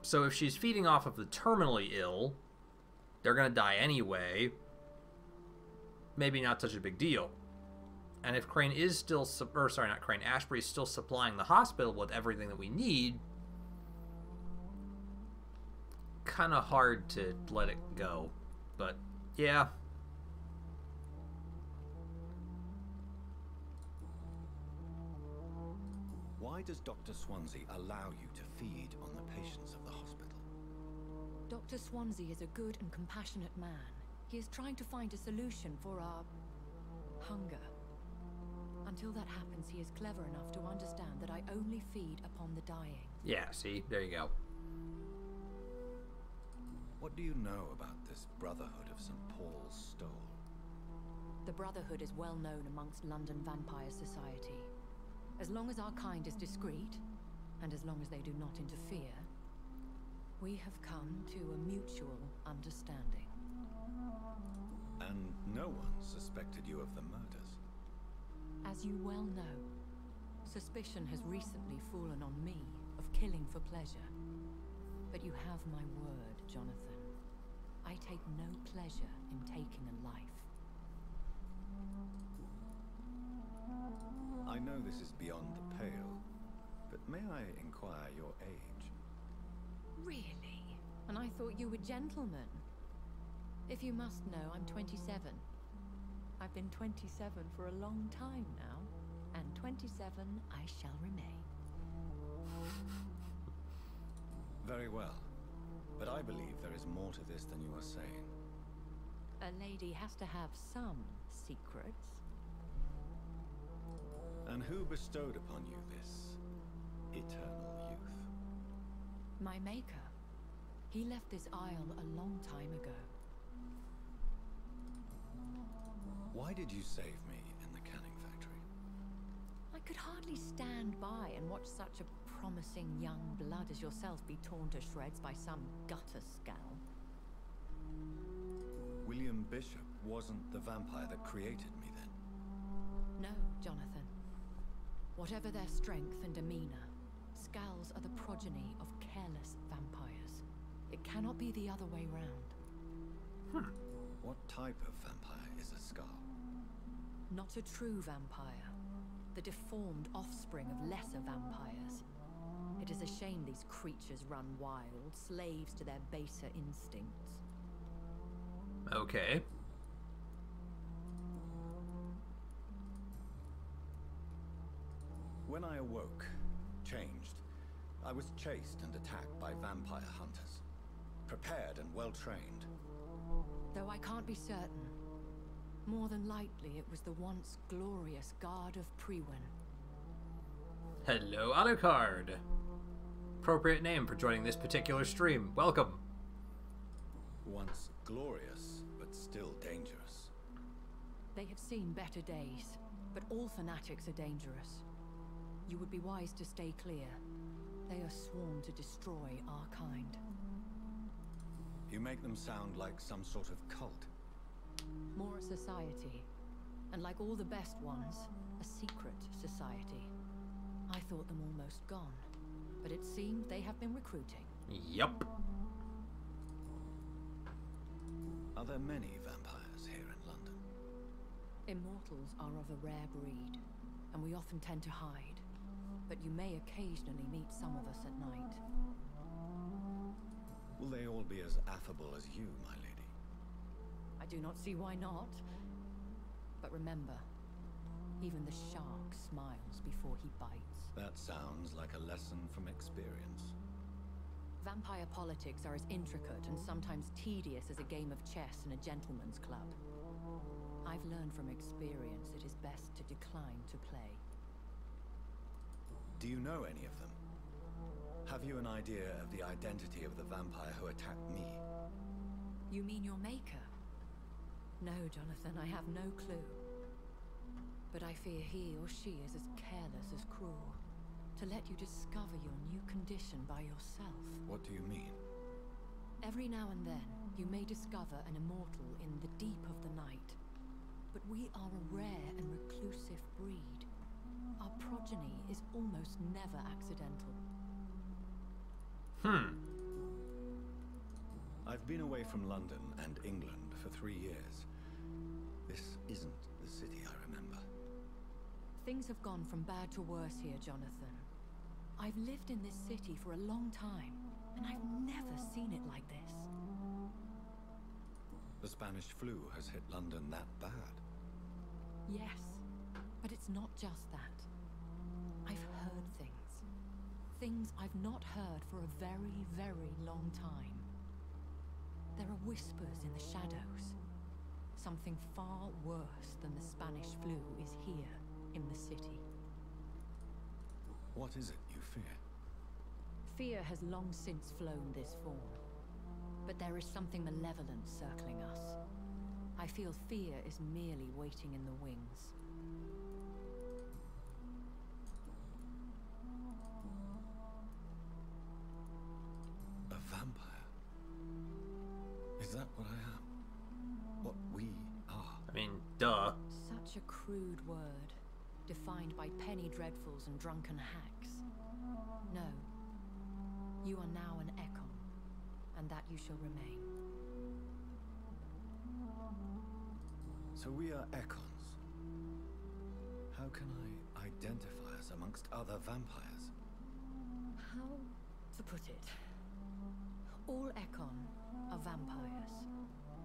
So if she's feeding off of the terminally ill, they're gonna die anyway. Maybe not such a big deal. And if Crane is still, or sorry, not Crane, Ashbury is still supplying the hospital with everything that we need, kind of hard to let it go. But yeah. Why does Dr. Swansea allow you to feed on the patients of the hospital? Dr. Swansea is a good and compassionate man. He is trying to find a solution for our hunger. Until that happens, he is clever enough to understand that I only feed upon the dying. Yeah, see? There you go. What do you know about this Brotherhood of St. Paul's Stole? The Brotherhood is well known amongst London Vampire Society. As long as our kind is discreet, and as long as they do not interfere, we have come to a mutual understanding. And no one suspected you of the murders? As you well know, suspicion has recently fallen on me of killing for pleasure. But you have my word, Jonathan. I take no pleasure in taking a life. I know this is beyond the pale, but may I inquire your age? Really? And I thought you were gentlemen. If you must know, I'm 27. I've been 27 for a long time now, and 27 I shall remain. Very well, but I believe there is more to this than you are saying. A lady has to have some secrets. who bestowed upon you this eternal youth? My maker. He left this isle a long time ago. Why did you save me in the canning factory? I could hardly stand by and watch such a promising young blood as yourself be torn to shreds by some gutter scowl. William Bishop wasn't the vampire that created me then? No, Jonathan. Whatever their strength and demeanor, Scowls are the progeny of careless vampires. It cannot be the other way round. What type of vampire is a Scowl? Not a true vampire. The deformed offspring of lesser vampires. It is a shame these creatures run wild, slaves to their baser instincts. Okay. When I awoke, changed, I was chased and attacked by vampire hunters. Prepared and well-trained. Though I can't be certain. More than likely, it was the once glorious Guard of Priwen. Hello, Alucard. Appropriate name for joining this particular stream. Welcome. Once glorious, but still dangerous. They have seen better days, but all fanatics are dangerous. You would be wise to stay clear. They are sworn to destroy our kind. You make them sound like some sort of cult. More a society. And like all the best ones, a secret society. I thought them almost gone, but it seemed they have been recruiting. Yup. Are there many vampires here in London? Immortals are of a rare breed, and we often tend to hide. But you may occasionally meet some of us at night. Will they all be as affable as you, my lady? I do not see why not. But remember, even the shark smiles before he bites. That sounds like a lesson from experience. Vampire politics are as intricate and sometimes tedious as a game of chess in a gentleman's club. I've learned from experience it is best to decline to play. Do you know any of them? Have you an idea of the identity of the vampire who attacked me? You mean your maker? No, Jonathan, I have no clue. But I fear he or she is as careless as cruel. To let you discover your new condition by yourself. What do you mean? Every now and then, you may discover an immortal in the deep of the night. But we are a rare and reclusive breed. Our progeny is almost never accidental. I've been away from London and England for 3 years. This isn't the city I remember. Things have gone from bad to worse here, Jonathan. I've lived in this city for a long time, and I've never seen it like this. The Spanish flu has hit London that bad? Yes, but it's not just that. I've heard things. Things I've not heard for a very, very long time. There are whispers in the shadows. Something far worse than the Spanish flu is here in the city. What is it you fear? Fear has long since flown this form. But there is something malevolent circling us. I feel fear is merely waiting in the wings. A vampire? Is that what I am? What we are? I mean, duh. Such a crude word, defined by penny dreadfuls and drunken hacks. No. You are now an Ekon, and that you shall remain. So we are Ekons. How can I identify us amongst other vampires? How to put it? All Ekon are vampires,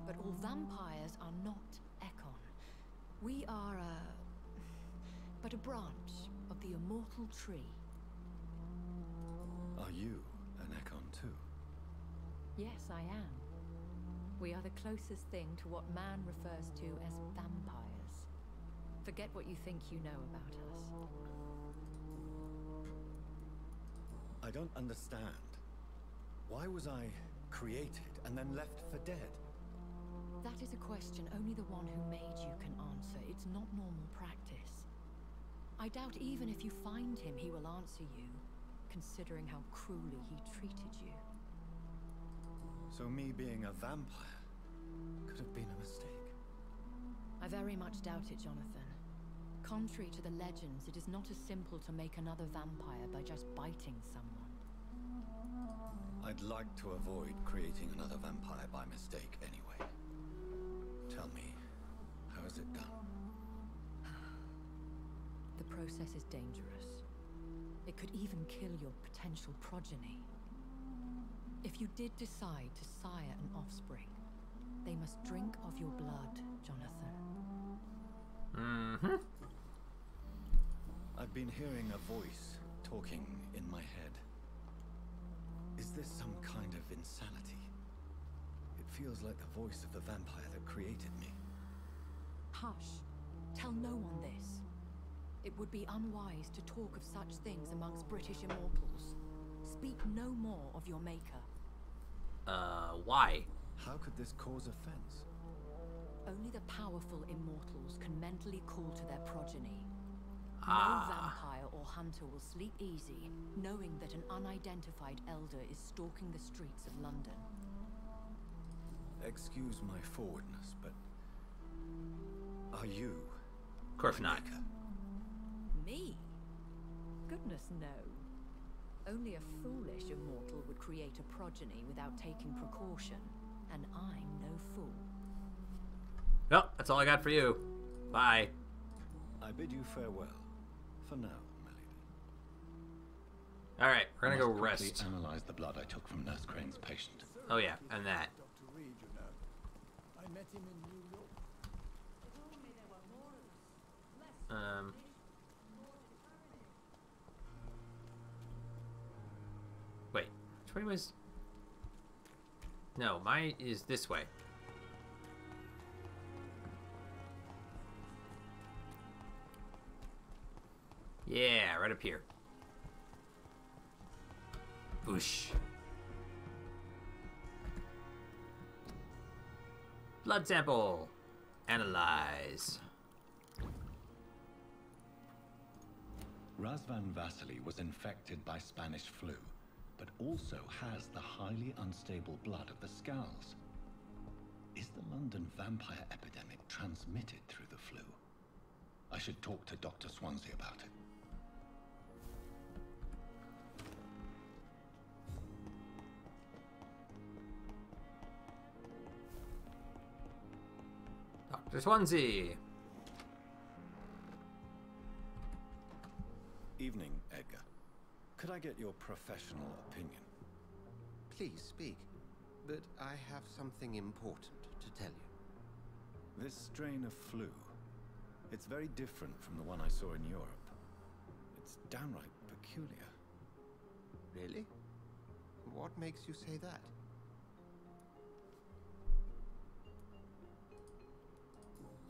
but all vampires are not Ekon. We are but a branch of the immortal tree. Are you an Ekon too? Yes, I am. We are the closest thing to what man refers to as vampires. Forget what you think you know about us. I don't understand. Why was I created and then left for dead? That is a question only the one who made you can answer. It's not normal practice. I doubt even if you find him, he will answer you, considering how cruelly he treated you. So me being a vampire could have been a mistake. I very much doubt it, Jonathan. Contrary to the legends, it is not as simple to make another vampire by just biting someone. I'd like to avoid creating another vampire by mistake anyway. Tell me, how is it done? The process is dangerous. It could even kill your potential progeny. If you did decide to sire an offspring, they must drink of your blood, Jonathan. Mm-hmm. I've been hearing a voice talking in my head. Is this some kind of insanity? It feels like the voice of the vampire that created me. Hush. Tell no one this. It would be unwise to talk of such things amongst British immortals. Speak no more of your maker. Why? How could this cause offense? Only the powerful immortals can mentally call to their progeny. No vampire or hunter will sleep easy, knowing that an unidentified elder is stalking the streets of London. Excuse my forwardness, but are you? Of course not. Me? Goodness, no. Only a foolish immortal would create a progeny without taking precaution, and I'm no fool. Well, that's all I got for you. Bye. I bid you farewell. For now, milady. Alright, we're gonna go rest. Analyze the blood I took from Nurse Crane's patient. Oh yeah, and that. Dr. Reed, you know. I met him in New York. Wait, which way was... No, mine is this way. Yeah, right up here. Whoosh. Blood sample. Analyze. Razvan Vasily was infected by Spanish flu, but also has the highly unstable blood of the Scowls. Is the London vampire epidemic transmitted through the flu? I should talk to Dr. Swansea about it. Dr. Swansea. Evening, Edgar. Could I get your professional opinion? Please speak, but I have something important to tell you. This strain of flu, it's very different from the one I saw in Europe. It's downright peculiar. Really? What makes you say that?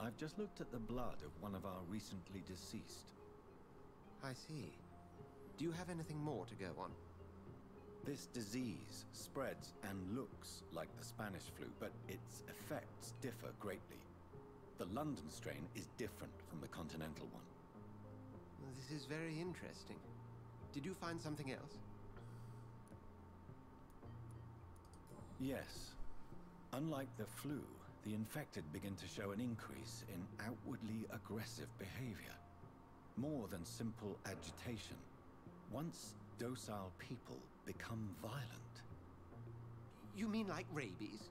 I've just looked at the blood of one of our recently deceased. I see. Do you have anything more to go on? This disease spreads and looks like the Spanish flu, but its effects differ greatly. The London strain is different from the continental one. This is very interesting. Did you find something else? Yes. Unlike the flu, the infected begin to show an increase in outwardly aggressive behavior. More than simple agitation. Once docile people become violent. You mean like rabies?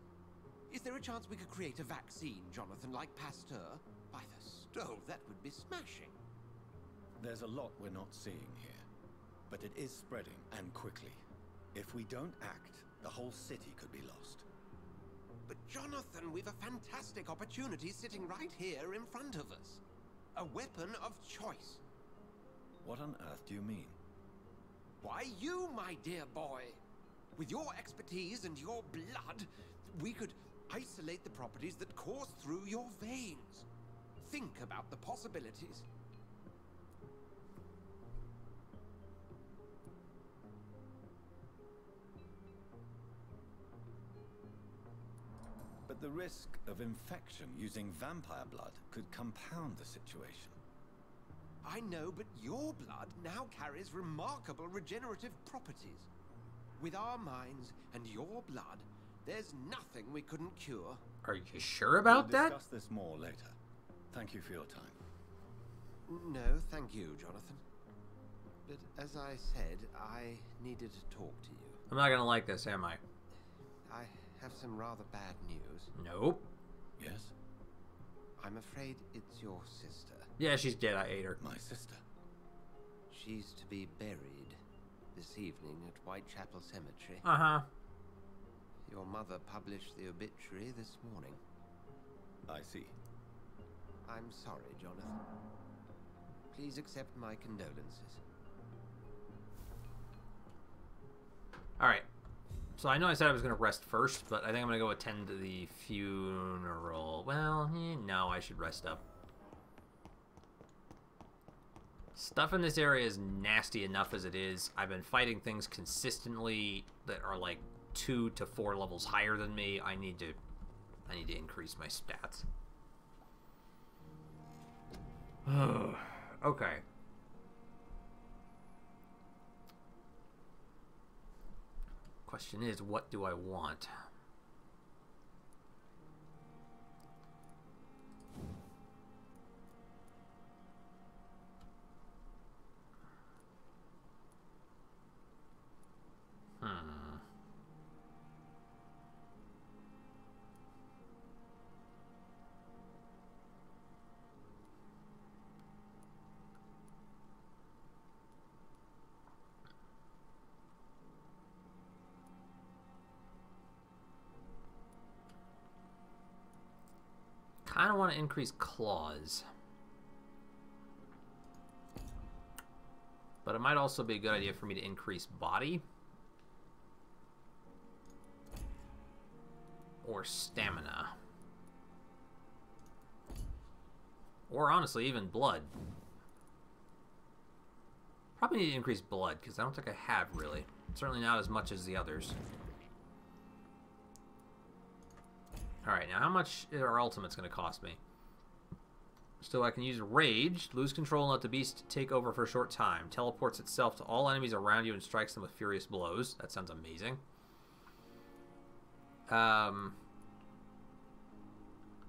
Is there a chance we could create a vaccine, Jonathan, like Pasteur? By the stove, that would be smashing. There's a lot we're not seeing here. But it is spreading, and quickly. If we don't act, the whole city could be lost. But Jonathan, we've a fantastic opportunity sitting right here in front of us. A weapon of choice. What on earth do you mean? Why, you, my dear boy. With your expertise and your blood, we could isolate the properties that course through your veins. think about the possibilities. But the risk of infection using vampire blood could compound the situation. I know, but your blood now carries remarkable regenerative properties. With our minds and your blood, there's nothing we couldn't cure. Are you sure about We'll that? discuss this more later. Thank you for your time. No, thank you, Jonathan. But as I said, I needed to talk to you. I'm not gonna like this, am I? I have some rather bad news. Nope. Yes? I'm afraid it's your sister. Yeah, she's dead. I ate her. My sister? She's to be buried this evening at Whitechapel Cemetery. Uh-huh. Your mother published the obituary this morning. I see. I'm sorry, Jonathan. Please accept my condolences. Alright. So I know I said I was going to rest first, but I think I'm going to go attend to the funeral. Well, no, I should rest up. Stuff in this area is nasty enough as it is. I've been fighting things consistently that are like 2 to 4 levels higher than me. I need to increase my stats. Okay. Question is, what do I want? Kind of want to increase claws. But it might also be a good idea for me to increase body. Or stamina. Or honestly, even blood. Probably need to increase blood, because I don't think I have really. Certainly not as much as the others. Alright, now how much are ultimates going to cost me? So I can use Rage, lose control and let the beast take over for a short time. Teleports itself to all enemies around you and strikes them with furious blows. That sounds amazing.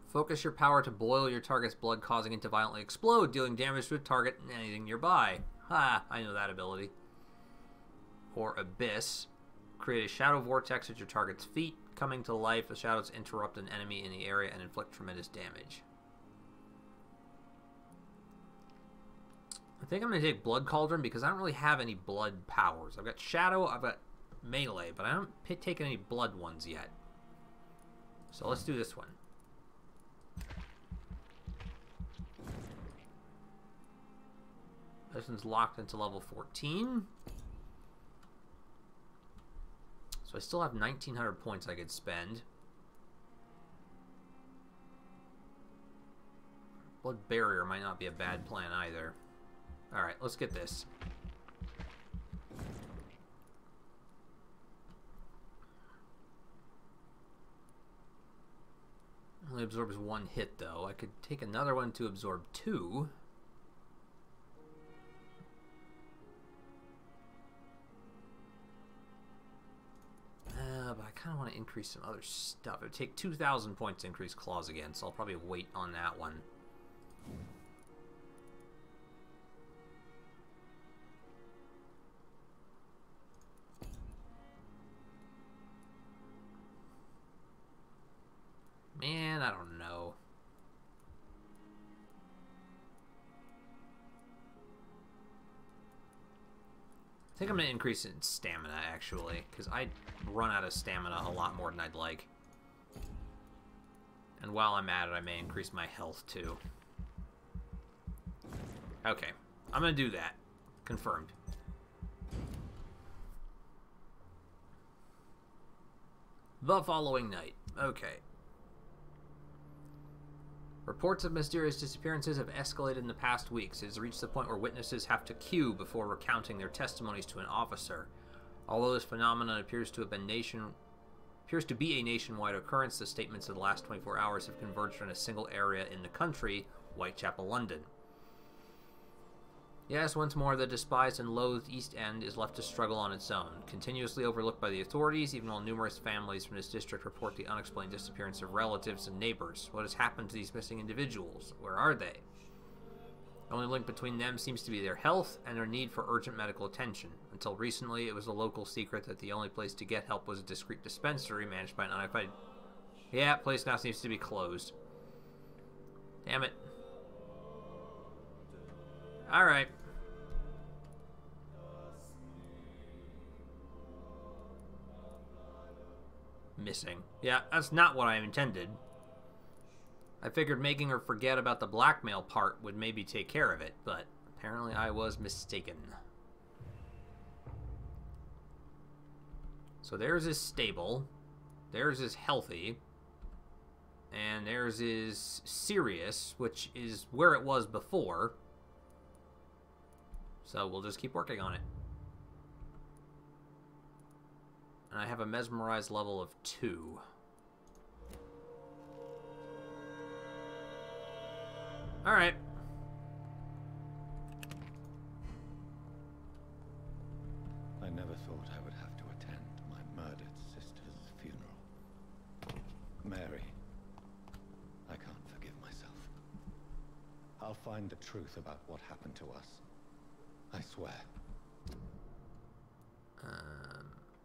Focus your power to boil your target's blood, causing it to violently explode, dealing damage to a target and anything nearby. Ha! I know that ability. Or Abyss. Create a shadow vortex at your target's feet. Coming to life, the shadows interrupt an enemy in the area and inflict tremendous damage. I think I'm going to take Blood Cauldron because I don't really have any blood powers. I've got Shadow, I've got Melee, but I haven't taken any blood ones yet. So let's do this one. This one's locked into level 14. So I still have 1,900 points I could spend. Blood Barrier might not be a bad plan either. Alright, let's get this. Only absorbs 1 hit though. I could take another one to absorb 2. But I kind of want to increase some other stuff. It would take 2,000 points to increase claws again, so I'll probably wait on that one. Man, I don't know. I think I'm going to increase in stamina, actually, because I run out of stamina a lot more than I'd like. And while I'm at it, I may increase my health, too. Okay, I'm going to do that. Confirmed. The following night. Okay. Reports of mysterious disappearances have escalated in the past weeks. It has reached the point where witnesses have to queue before recounting their testimonies to an officer. Although this phenomenon appears to be a nationwide occurrence, the statements of the last 24 hours have converged on a single area in the country, Whitechapel, London. Yes, once more, the despised and loathed East End is left to struggle on its own, continuously overlooked by the authorities, even while numerous families from this district report the unexplained disappearance of relatives and neighbors. What has happened to these missing individuals? Where are they? The only link between them seems to be their health and their need for urgent medical attention. Until recently, it was a local secret that the only place to get help was a discreet dispensary managed by an unidentified... Yeah, place now seems to be closed. Damn it. Alright. Missing. Yeah, that's not what I intended. I figured making her forget about the blackmail part would maybe take care of it, but apparently I was mistaken. So theirs is stable, theirs is healthy, and theirs is serious, which is where it was before. So we'll just keep working on it. And I have a mesmerized level of 2. Alright. I never thought I would have to attend my murdered sister's funeral. Mary, I can't forgive myself. I'll find the truth about what happened to us. I swear.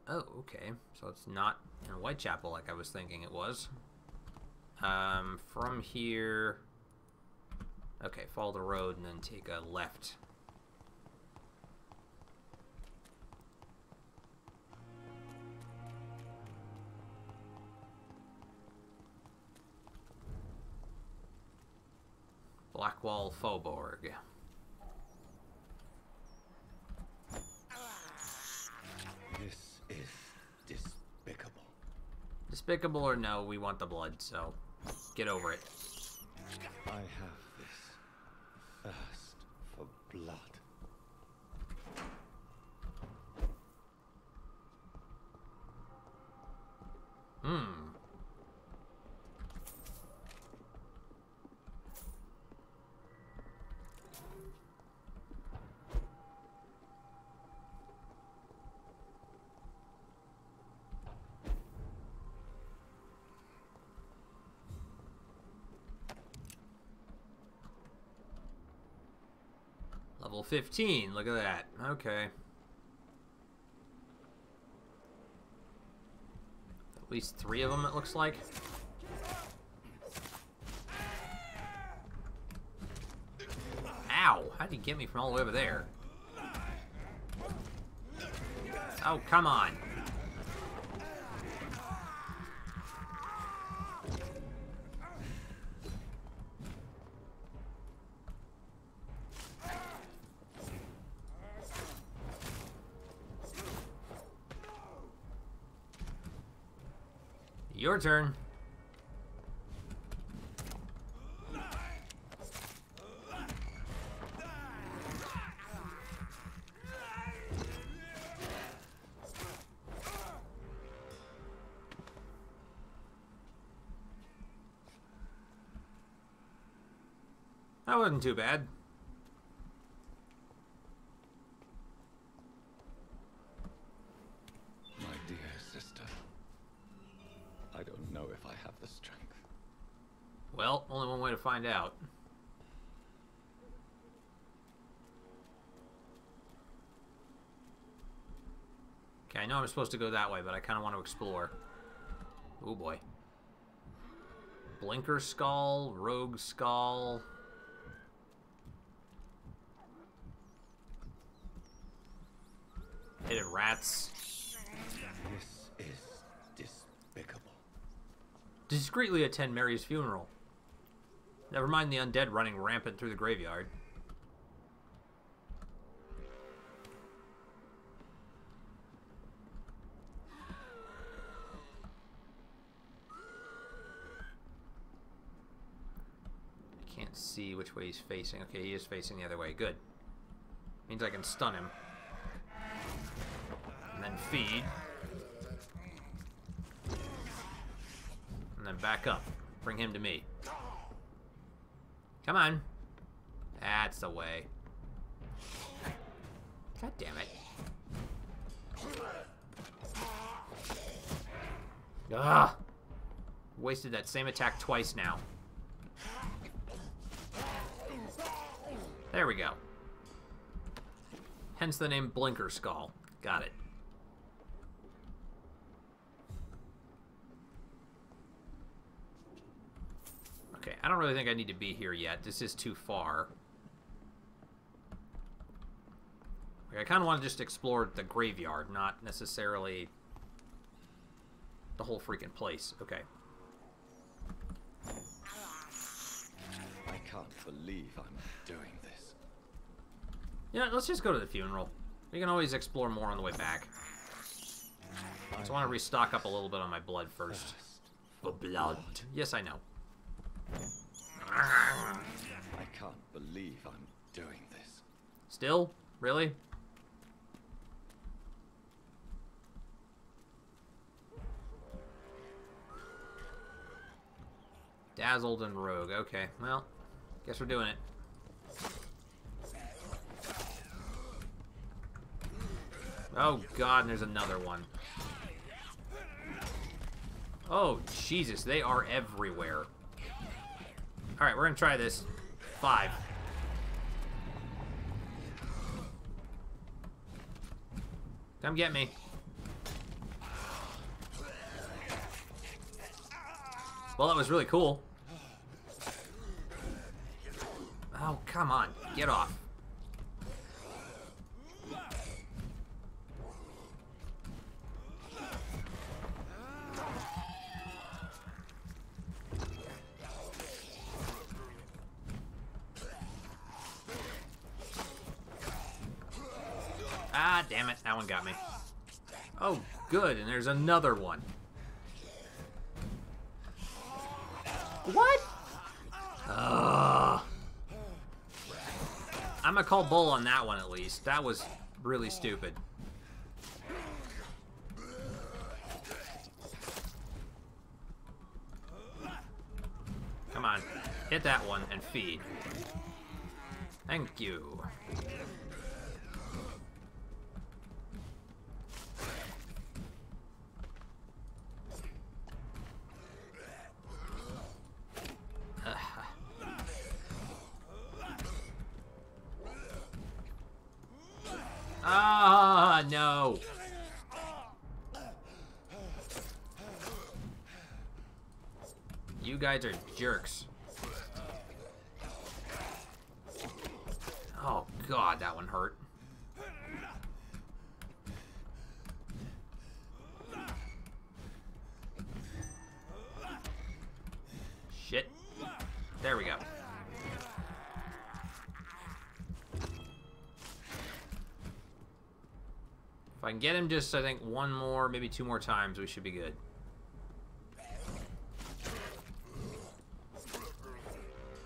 Oh, okay. So it's not in Whitechapel like I was thinking it was. From here... Okay, follow the road and then take a left. Blackwall Faubourg. This is despicable. Despicable or no, we want the blood, so get over it. I have this thirst for blood. Level 15, look at that. Okay. At least 3 of them, it looks like. Ow! How'd you get me from all the way over there? Oh, come on. Your turn. That wasn't too bad. My dear sister, I don't know if I have the strength. Well, only one way to find out. Okay, I know I'm supposed to go that way, but I kind of want to explore. Oh boy. Blinker skull, rogue skull. Hated rats. This is despicable. Discreetly attend Mary's funeral. Never mind the undead running rampant through the graveyard. can't see which way he's facing. Okay, he is facing the other way. Good. Means I can stun him. And then feed. And then back up. Bring him to me. Come on. That's the way. God damn it. Ah! Wasted that same attack twice now. There we go. Hence the name Blinker Skull. Got it. Okay, I don't really think I need to be here yet. This is too far. Okay, I kind of want to just explore the graveyard, not necessarily the whole freaking place. Okay. I can't believe I'm doing this. Yeah, let's just go to the funeral. We can always explore more on the way back. I just want to restock up a little bit on my blood first. For blood. Yes, I know. I can't believe I'm doing this. Still? Really? Dazzled and Rogue. Okay, well, guess we're doing it. Oh god, and there's another one. Oh, Jesus, they are everywhere. Alright, we're gonna try this. 5. Come get me. Well, that was really cool. Oh, come on. Get off. Ah, damn it. That one got me. Oh, good. And there's another one. What? I'm gonna call bull on that one at least. That was really stupid. Come on. Hit that one and feed. Thank you. Ah, no. You guys are jerks. Oh, God, that one hurt. Shit. There we go. If I can get him just, I think, one more, maybe 2 more times, we should be good.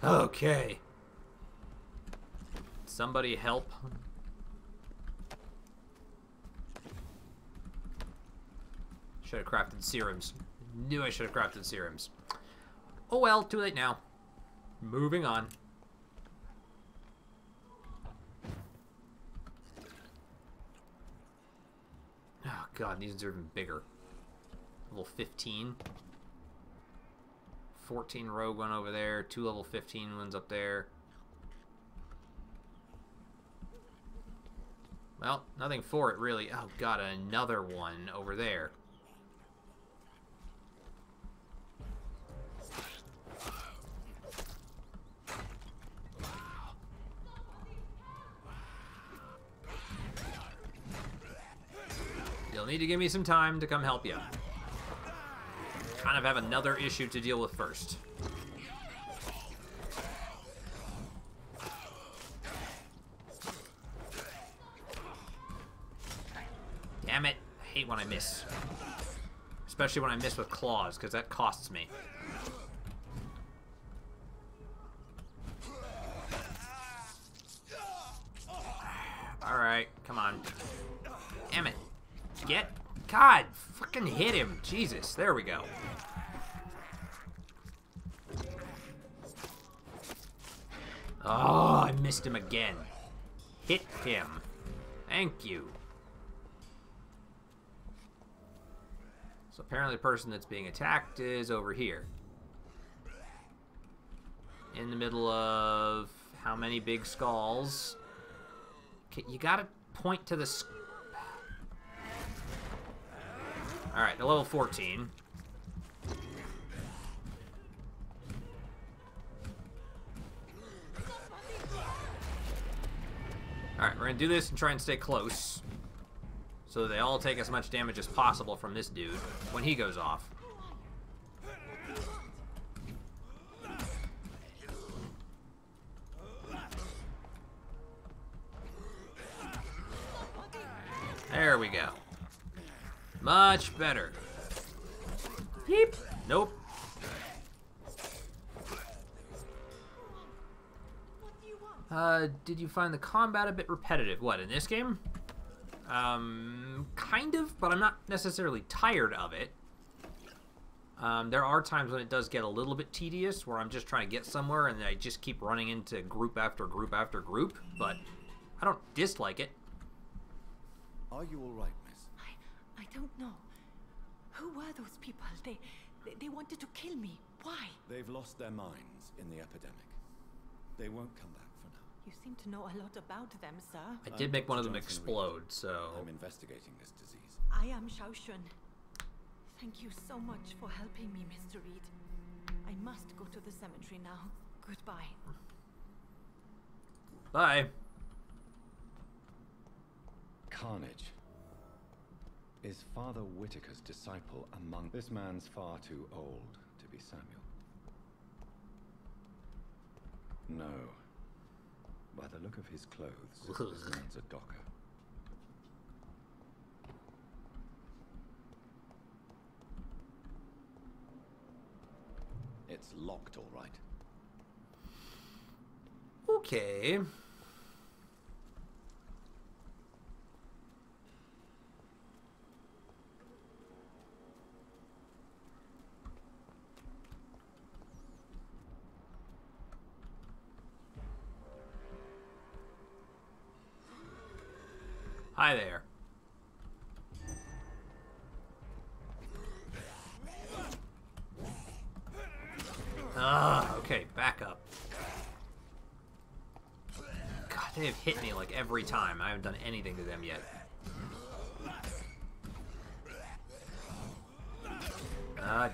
Okay. Somebody help. Should have crafted serums. Knew I should have crafted serums. Oh well, too late now. Moving on. Oh god, these are even bigger. Level 15. 14 rogue one over there. 2 level 15 ones up there. Well, nothing for it really. Oh god, another one over there. You'll need to give me some time to come help you. Kind of have another issue to deal with first. Damn it. I hate when I miss. Especially when I miss with claws, because that costs me. Alright, come on. Damn it. Get... God, fucking hit him. Jesus, there we go. Oh, I missed him again. Hit him. Thank you. So apparently the person that's being attacked is over here. In the middle of how many big skulls? Okay, you gotta point to the... Alright, level 14. Alright, we're gonna do this and try and stay close. So they all take as much damage as possible from this dude when he goes off. There we go. Much better. Yeep. Nope. Did you find the combat a bit repetitive? What, in this game? Kind of, but I'm not necessarily tired of it. There are times when it does get a little bit tedious, where I'm just trying to get somewhere and I just keep running into group after group after group, but I don't dislike it. Are you all right, miss? I don't know. Who were those people? They wanted to kill me. Why? They've lost their minds in the epidemic. They won't come back for now. You seem to know a lot about them, sir. I did make one of them explode, so... I'm investigating this disease. I am Xiaoxun. Thank you so much for helping me, Mr. Reed. I must go to the cemetery now. Goodbye. Bye. Carnage. Is Father Whitaker's disciple among... This man's far too old to be Samuel. No. By the look of his clothes, this man's a docker. It's locked, all right. Okay. Hi there. Okay, back up. God, they have hit me like every time. I haven't done anything to them yet.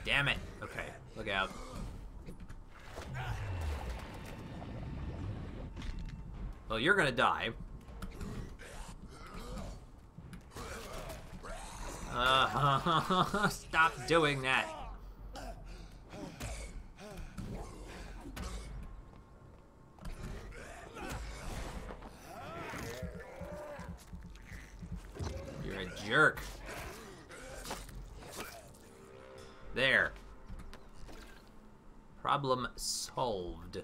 Damn it. Okay, look out. Well, you're gonna die. Stop doing that. You're a jerk. There. Problem solved.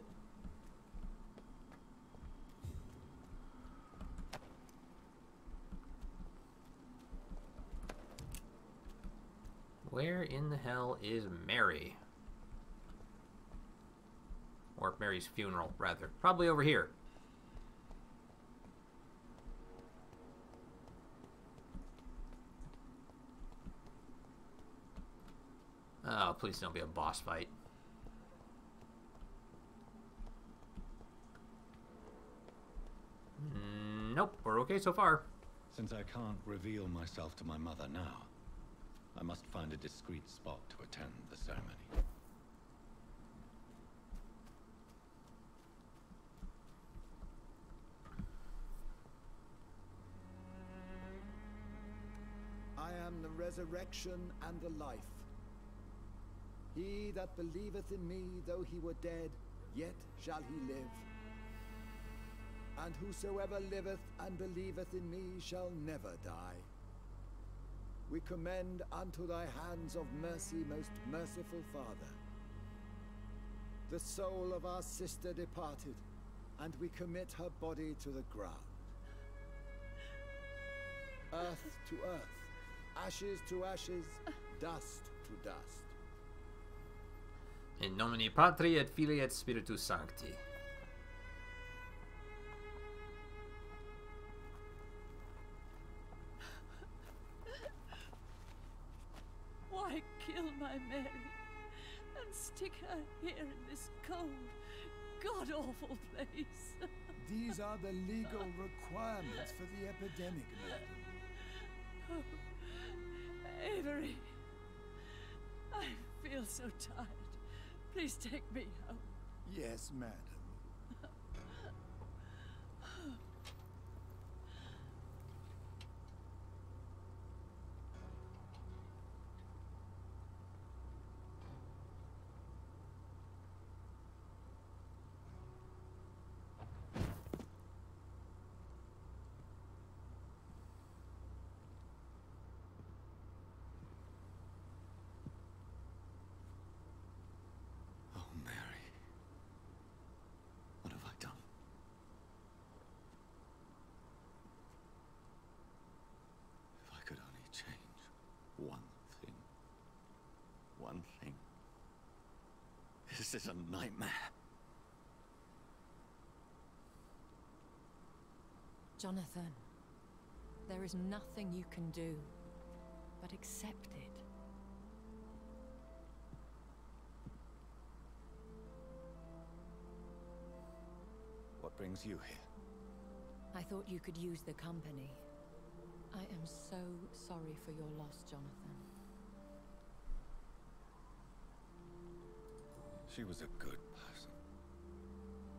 Where in the hell is Mary? Or Mary's funeral, rather. Probably over here. Oh, please don't be a boss fight. Nope, we're okay so far. Since I can't reveal myself to my mother now, I must find a discreet spot to attend the ceremony. I am the resurrection and the life. He that believeth in me, though he were dead, yet shall he live. And whosoever liveth and believeth in me shall never die. We commend unto thy hands of mercy, most merciful Father, the soul of our sister departed, and we commit her body to the ground. earth to earth, ashes to ashes, dust to dust. In nomine Patri et Filii et Spiritus Sancti. Why kill my Mary and stick her here in this cold, god-awful place? These are the legal requirements for the epidemic, madam. Oh, Avery, I feel so tired. Please take me home. Yes, madam. One thing. This is a nightmare. Jonathan, there is nothing you can do but accept it. What brings you here? I thought you could use the company. I am so sorry for your loss, Jonathan. She was a good person.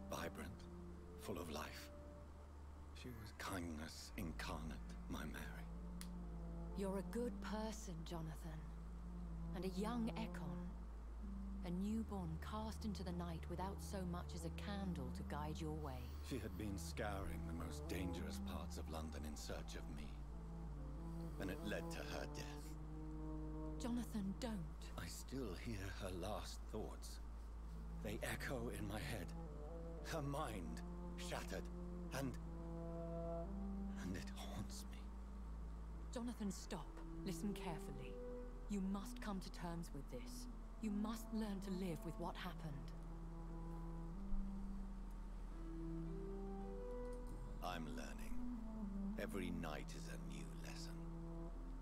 Vibrant, full of life. She was kindness incarnate, my Mary. You're a good person, Jonathan. And a young Ekon. A newborn cast into the night without so much as a candle to guide your way. She had been scouring the most dangerous parts of London in search of me. And it led to her death. Jonathan, don't. I still hear her last thoughts. They echo in my head. Her mind shattered, and it haunts me. Jonathan, stop. Listen carefully. You must come to terms with this. You must learn to live with what happened. I'm learning. Every night is a new lesson.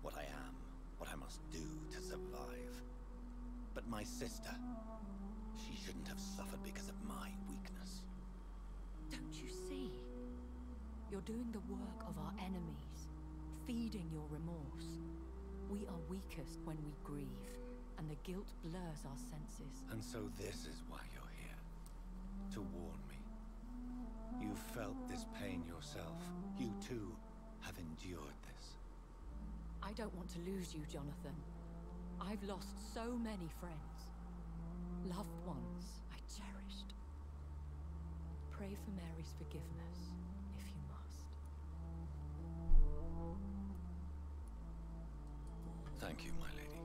What I am, what I must do to survive. But my sister, she shouldn't have suffered because of my weakness. Don't you see? You're doing the work of our enemies, feeding your remorse. We are weakest when we grieve, and the guilt blurs our senses. And so this is why you're here. To warn me. You felt this pain yourself. You too have endured this. I don't want to lose you, Jonathan. I've lost so many friends. Loved ones I cherished. Pray for Mary's forgiveness, if you must. Thank you, my lady.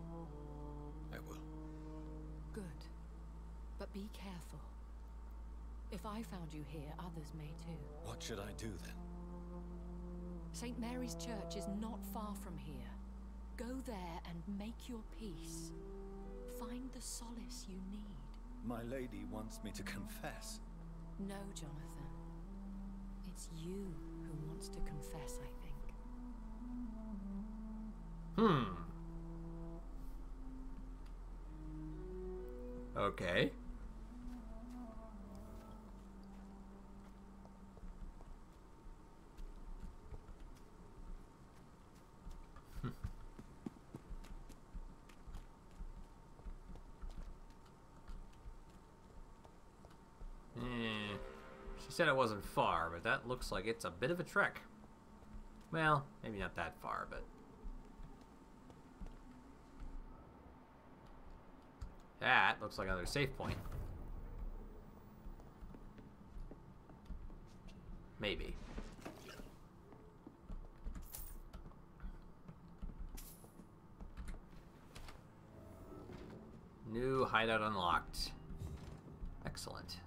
I will. Good. But be careful. If I found you here, others may too. What should I do then? St. Mary's Church is not far from here. Go there and make your peace. Find the solace you need. My lady wants me to confess. No, Jonathan. It's you who wants to confess, I think. Okay. She said it wasn't far, but that looks like it's a bit of a trek. Well, maybe not that far, but... That looks like another safe point. Maybe. New hideout unlocked. Excellent.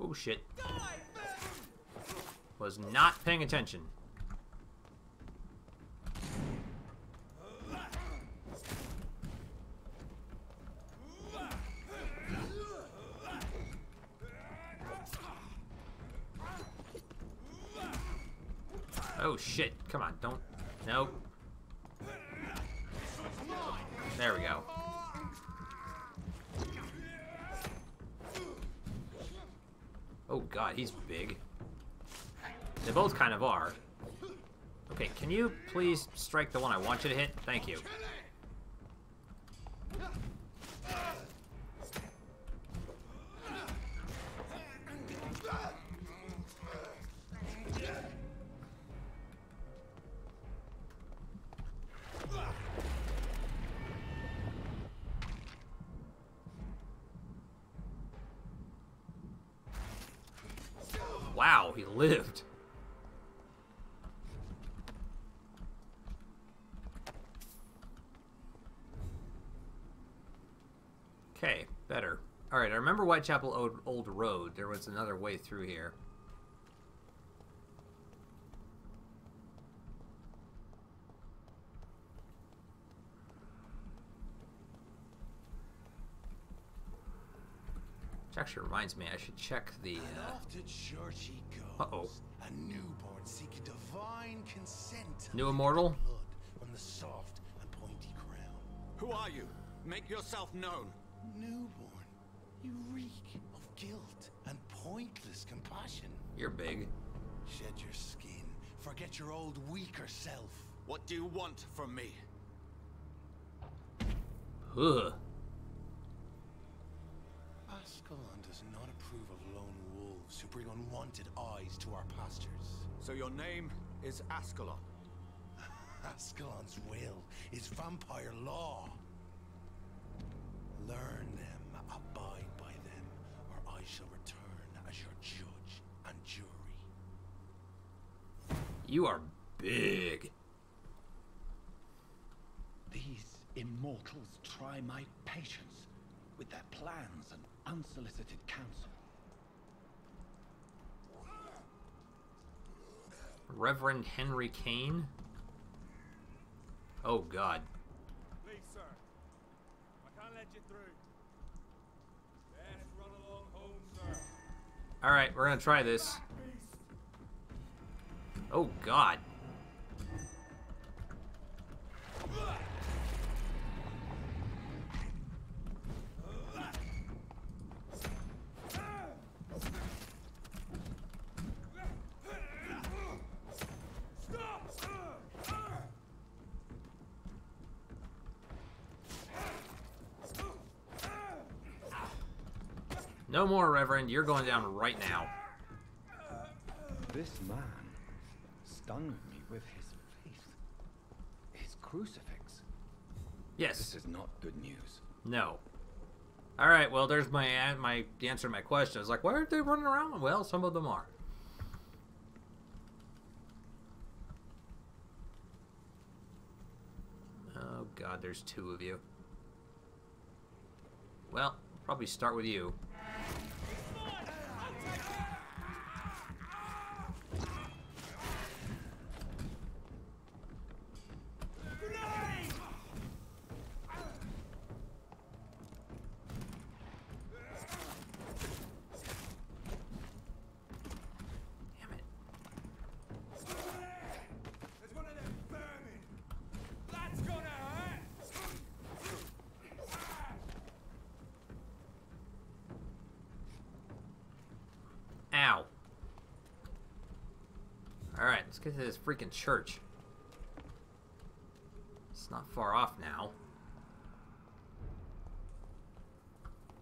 Oh shit. Was not paying attention. Oh shit, come on, don't. Nope. There we go. Oh god, he's big. They both kind of are. Okay, can you please strike the one I want you to hit? Thank you. Wow, he lived. Okay, better. Alright, I remember Whitechapel Old Road. There was another way through here. Which actually reminds me, I should check the, Off to church he goes. Uh-oh. A newborn seeking divine consent. New immortal? Blood from the soft and pointy crown. Who are you? Make yourself known. Newborn, you reek of guilt and pointless compassion. You're big. Shed your skin. Forget your old weaker self. What do you want from me? Ugh. Ascalon does not approve of lone wolves who bring unwanted eyes to our pastures. So your name is Ascalon? Ascalon's will is vampire law. Learn them, abide by them, or I shall return as your judge and jury. You are big. These immortals try my patience with their plans and unsolicited counsel. Reverend Henry Kane? Oh god. Please, sir. I can't let you through. Best run along home, sir. Alright, we're gonna try this. Oh god. No more, Reverend. You're going down right now. This man stung me with his faith. His crucifix. Yes. This is not good news. No. Alright, well, there's the answer to my question. I was like, why aren't they running around? Well, some of them are. Oh, God, there's two of you. Well, probably start with you. Ow. Alright, let's get to this freaking church. It's not far off now.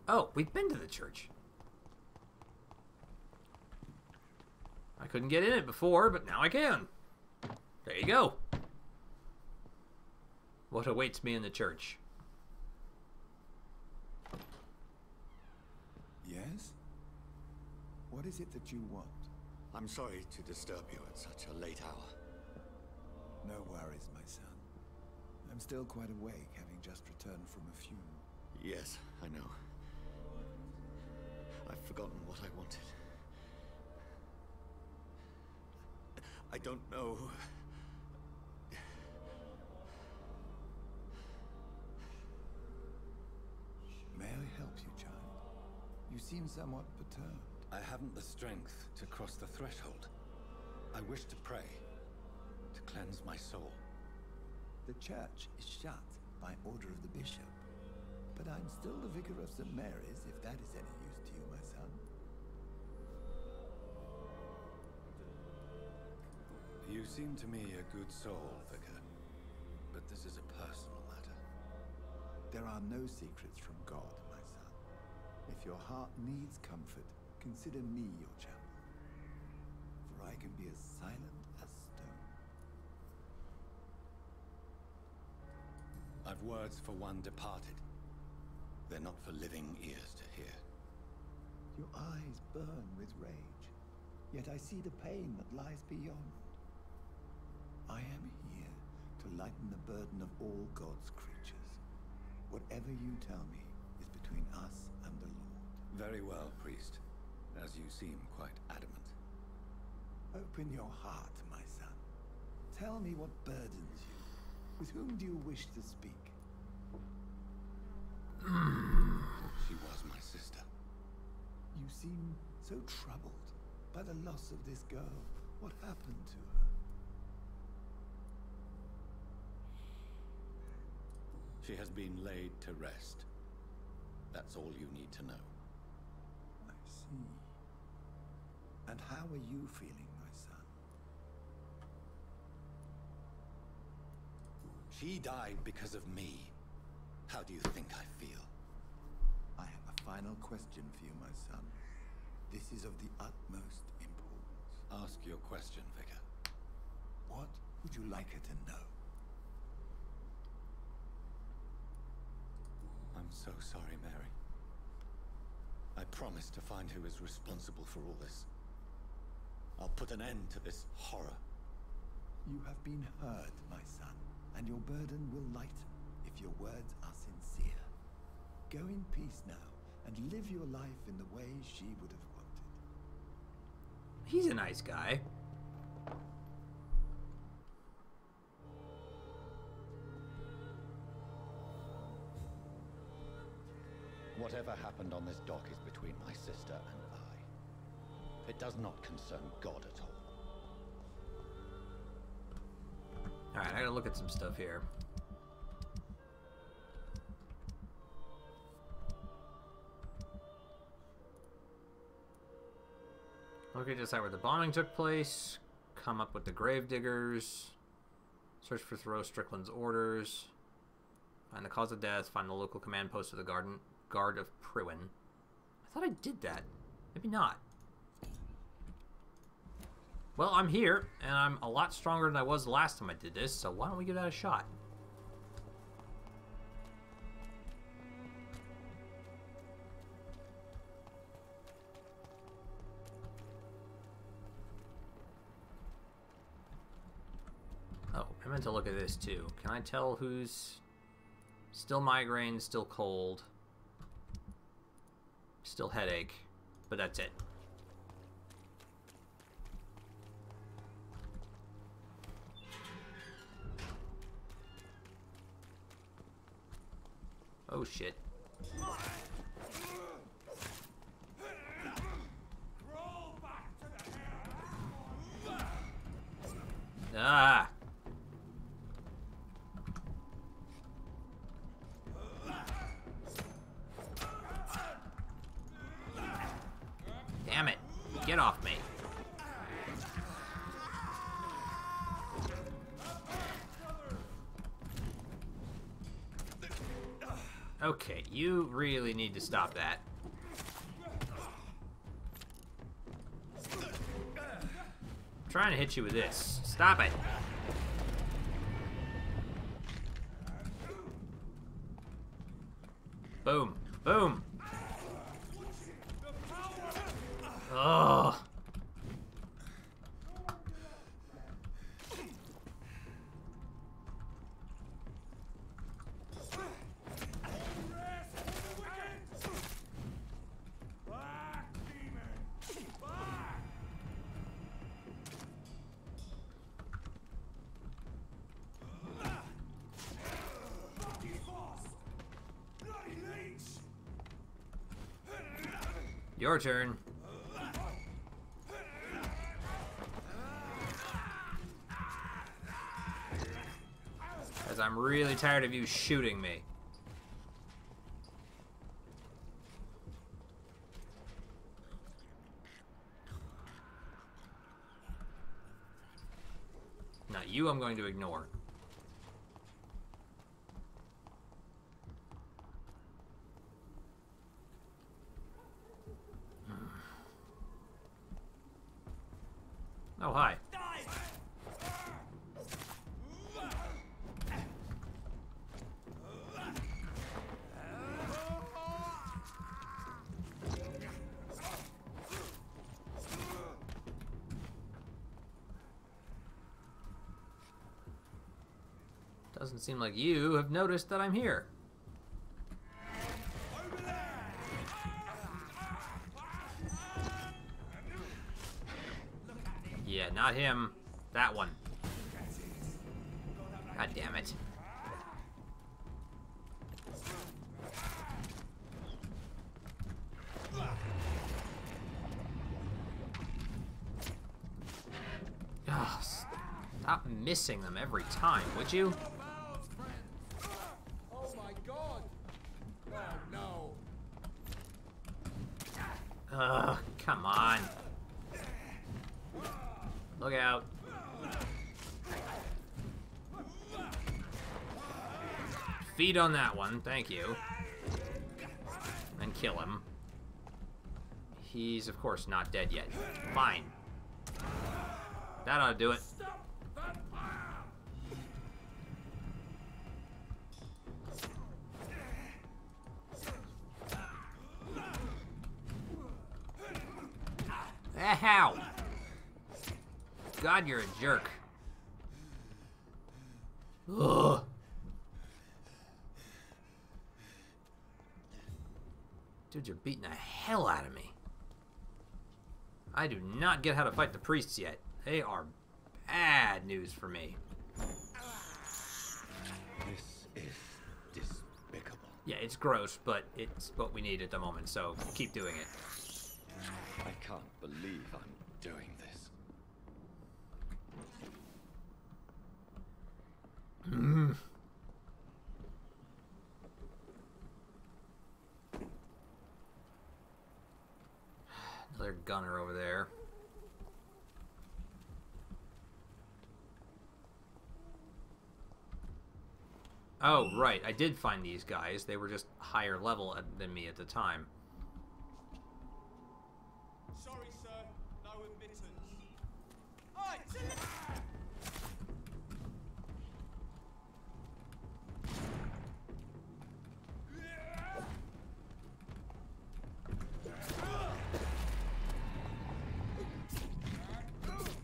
Oh, we've been to the church. I couldn't get in it before, but now I can. There you go. What awaits me in the church? Yes? What is it that you want? I'm sorry to disturb you at such a late hour. No worries, my son. I'm still quite awake, having just returned from a funeral. Yes, I know. I've forgotten what I wanted. I don't know. May I help you, child? You seem somewhat perturbed. I haven't the strength to cross the threshold. I wish to pray, to cleanse my soul. The church is shut by order of the bishop. But I'm still the vicar of St. Mary's, if that is any use to you, my son. You seem to me a good soul, Vicar. But this is a personal matter. There are no secrets from God, my son. If your heart needs comfort, consider me your chapel. For I can be as silent as stone. I've words for one departed. They're not for living ears to hear. Your eyes burn with rage, yet I see the pain that lies beyond. I am here to lighten the burden of all God's creatures. Whatever you tell me is between us and the Lord. Very well, priest, as you seem quite adamant. Open your heart, my son. Tell me what burdens you. With whom do you wish to speak? She was my sister. You seem so troubled by the loss of this girl. What happened to her? She has been laid to rest. That's all you need to know. I see. And how are you feeling, my son? She died because of me. How do you think I feel? I have a final question for you, my son. This is of the utmost importance. Ask your question, Vicar. What would you like her to know? I'm so sorry, Mary. I promise to find who is responsible for all this. I'll put an end to this horror. You have been heard, my son, and your burden will lighten if your words are sincere. Go in peace now, and live your life in the way she would have wanted. He's a nice guy. Whatever happened on this dock is between my sister and I. It does not concern God at all. Alright, I gotta look at some stuff here. Okay, decide where the bombing took place. Come up with the grave-diggers. Search for Thoreau Strickland's orders. Find the cause of death. Find the local command post of the Guard of Prywin. I thought I did that. Maybe not. Well, I'm here, and I'm a lot stronger than I was the last time I did this, so why don't we give that a shot? Oh, I meant to look at this too. Can I tell who's still migraine, still cold, still headache, but that's it. Oh shit. Ah! Damn it. Get off me. Okay, you really need to stop that. I'm trying to hit you with this. Stop it. Boom. Boom. Ugh. Your turn. Because I'm really tired of you shooting me. Now you I'm going to ignore. Oh, hi. Doesn't seem like you have noticed that I'm here. Yeah, not him. That one. God damn it. Oh, stop missing them every time, would you? Oh my god! Oh no! Ugh, come on. Look out. Feed on that one, thank you. And kill him. He's, of course, not dead yet. Fine. That ought to do it. Ow! God, you're a jerk. Ugh. Dude, you're beating the hell out of me. I do not get how to fight the priests yet. They are bad news for me. This is despicable. Yeah, it's gross, but it's what we need at the moment, so keep doing it. I can't believe I'm doing this. Another gunner over there. Oh, right. I did find these guys. They were just higher level than me at the time. Sorry, sir. No admittance.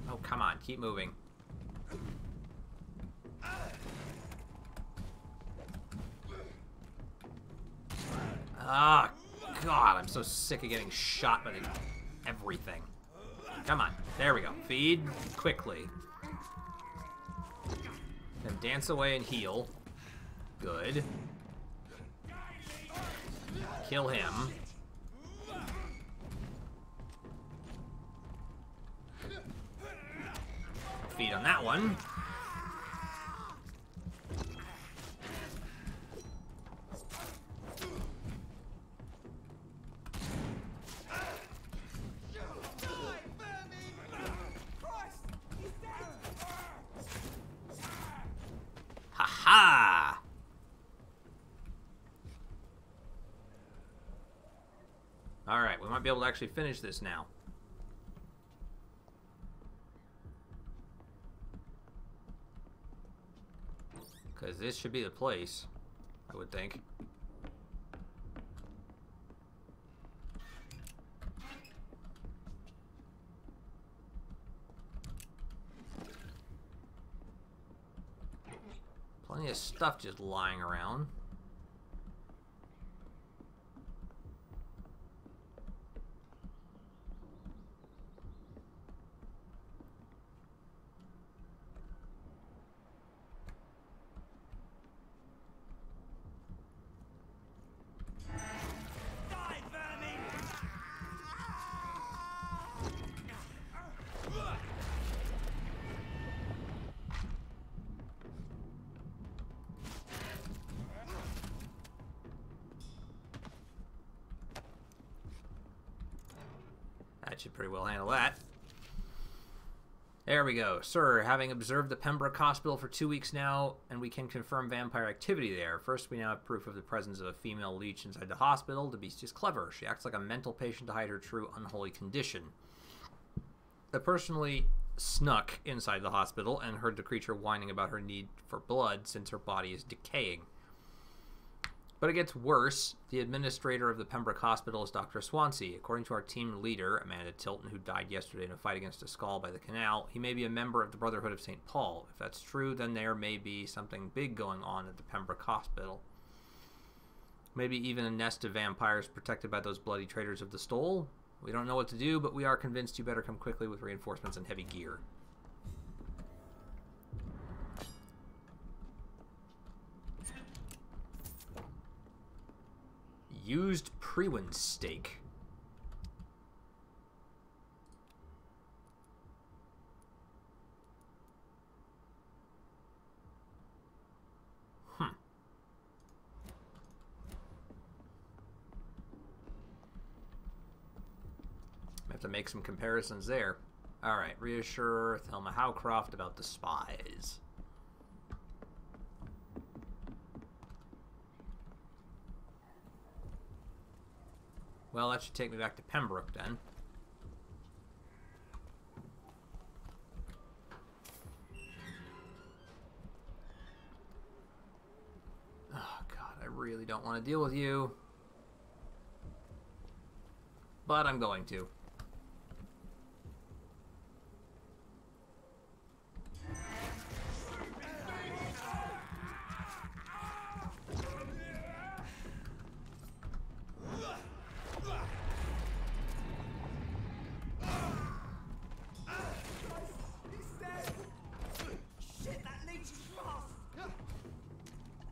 Oh, come on. Keep moving. Ah, God, I'm so sick of getting shot by everything. Come on. There we go. Feed quickly. Then dance away and heal. Good. Kill him. Feed on that one. Ha-ha! Alright, we might be able to actually finish this now. Because this should be the place, I would think. Plenty of stuff just lying around. That should pretty well handle that. There we go. Sir, having observed the Pembroke Hospital for 2 weeks now, and we can confirm vampire activity there. First, we now have proof of the presence of a female leech inside the hospital. The beast is clever. She acts like a mental patient to hide her true unholy condition. I personally snuck inside the hospital and heard the creature whining about her need for blood since her body is decaying. But it gets worse. The administrator of the Pembroke Hospital is Dr. Swansea. According to our team leader, Amanda Tilton, who died yesterday in a fight against a skull by the canal, he may be a member of the Brotherhood of St. Paul. If that's true, then there may be something big going on at the Pembroke Hospital. Maybe even a nest of vampires protected by those bloody traitors of the stole. We don't know what to do, but we are convinced you better come quickly with reinforcements and heavy gear. Used Prewin steak. I have to make some comparisons there. Alright, reassure Thelma Howcroft about the spies. Well, that should take me back to Pembroke, then. Oh, God, I really don't want to deal with you. But I'm going to.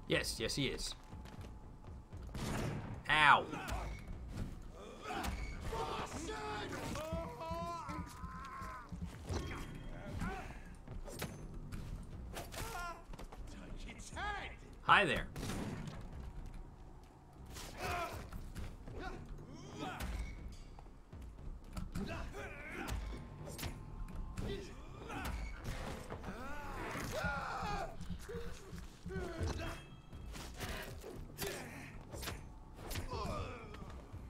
Yes, yes he is. Ow. Hi there.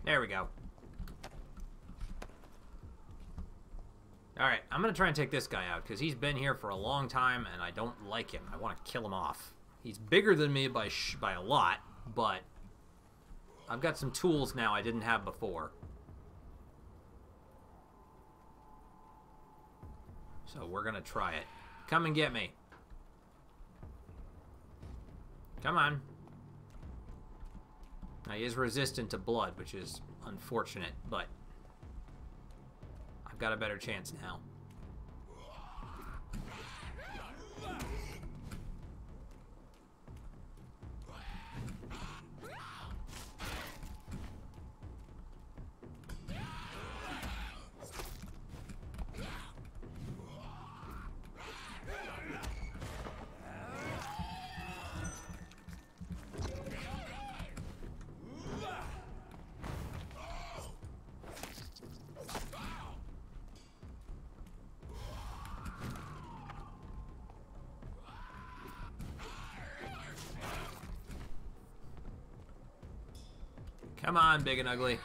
There we go. Alright, I'm going to try and take this guy out, because he's been here for a long time, and I don't like him. I want to kill him off. He's bigger than me by a lot, but I've got some tools now I didn't have before. So we're going to try it. Come and get me. Come on. Now, he is resistant to blood, which is unfortunate, but I've got a better chance now. Come on, big and ugly.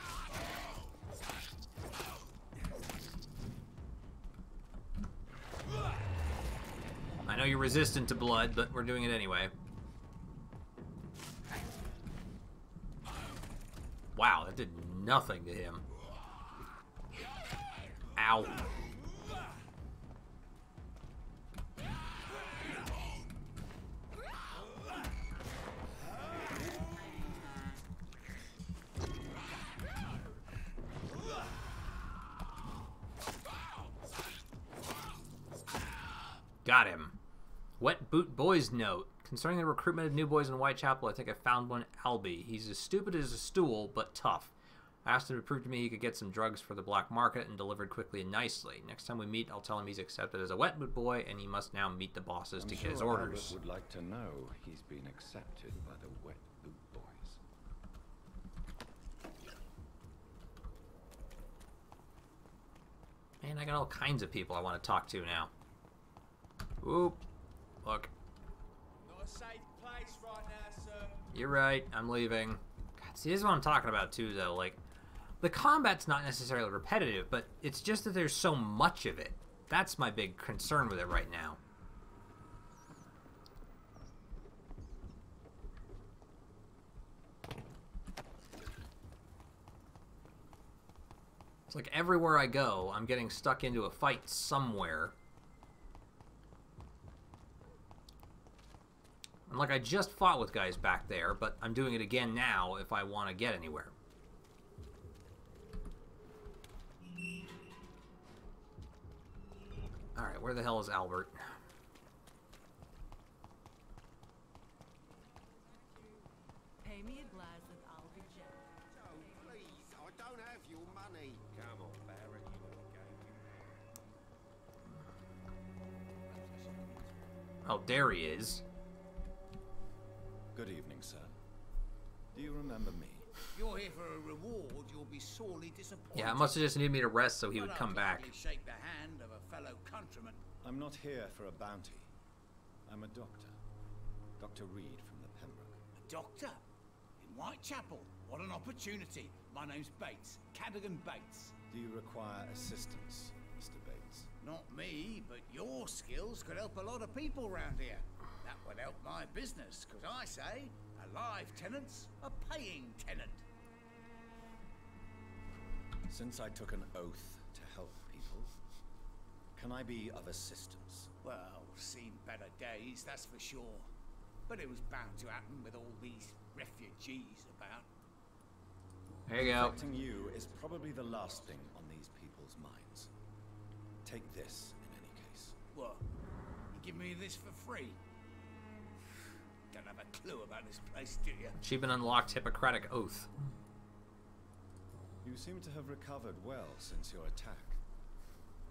I know you're resistant to blood, but we're doing it anyway. Wow, that did nothing to him. Ow. Got him. Wet Boot Boy's note. Concerning the recruitment of new boys in Whitechapel, I think I found one, Albie. He's as stupid as a stool, but tough. I asked him to prove to me he could get some drugs for the black market and delivered quickly and nicely. Next time we meet, I'll tell him he's accepted as a Wet Boot Boy, and he must now meet the bosses to get his orders. Albert would like to know he's been accepted by the Wet Boot Boys. Man, I got all kinds of people I want to talk to now. Oop. Look. Not a safe place right now, sir. You're right. I'm leaving. God, see, this is what I'm talking about, too, though. Like, the combat's not necessarily repetitive, but it's just that there's so much of it. That's my big concern with it right now. It's like everywhere I go, I'm getting stuck into a fight somewhere. And like I just fought with guys back there, but I'm doing it again now if I want to get anywhere. Alright, where the hell is Albert? Pay me a glass and I'll be gentle. Joe, please, I don't have your money. Come on, Barrett, you know the game. Oh, there he is. Good evening, sir. Do you remember me? If you're here for a reward, you'll be sorely disappointed. Yeah, it must have just needed me to rest so he would come back. Shake the hand of a fellow countryman. I'm not here for a bounty. I'm a doctor. Dr. Reed from the Pembroke. A doctor? In Whitechapel? What an opportunity. My name's Bates. Cadogan Bates. Do you require assistance, Mr. Bates? Not me, but your skills could help a lot of people round here. That would help my business, because I say, a live tenant's a paying tenant. Since I took an oath to help people, can I be of assistance? Well, seen better days, that's for sure. But it was bound to happen with all these refugees about. There you go. Protecting you is probably the last thing on these people's minds. Take this, in any case. What? You give me this for free? Don't have a clue about this place, do you? Achievement unlocked, Hippocratic Oath. You seem to have recovered well since your attack.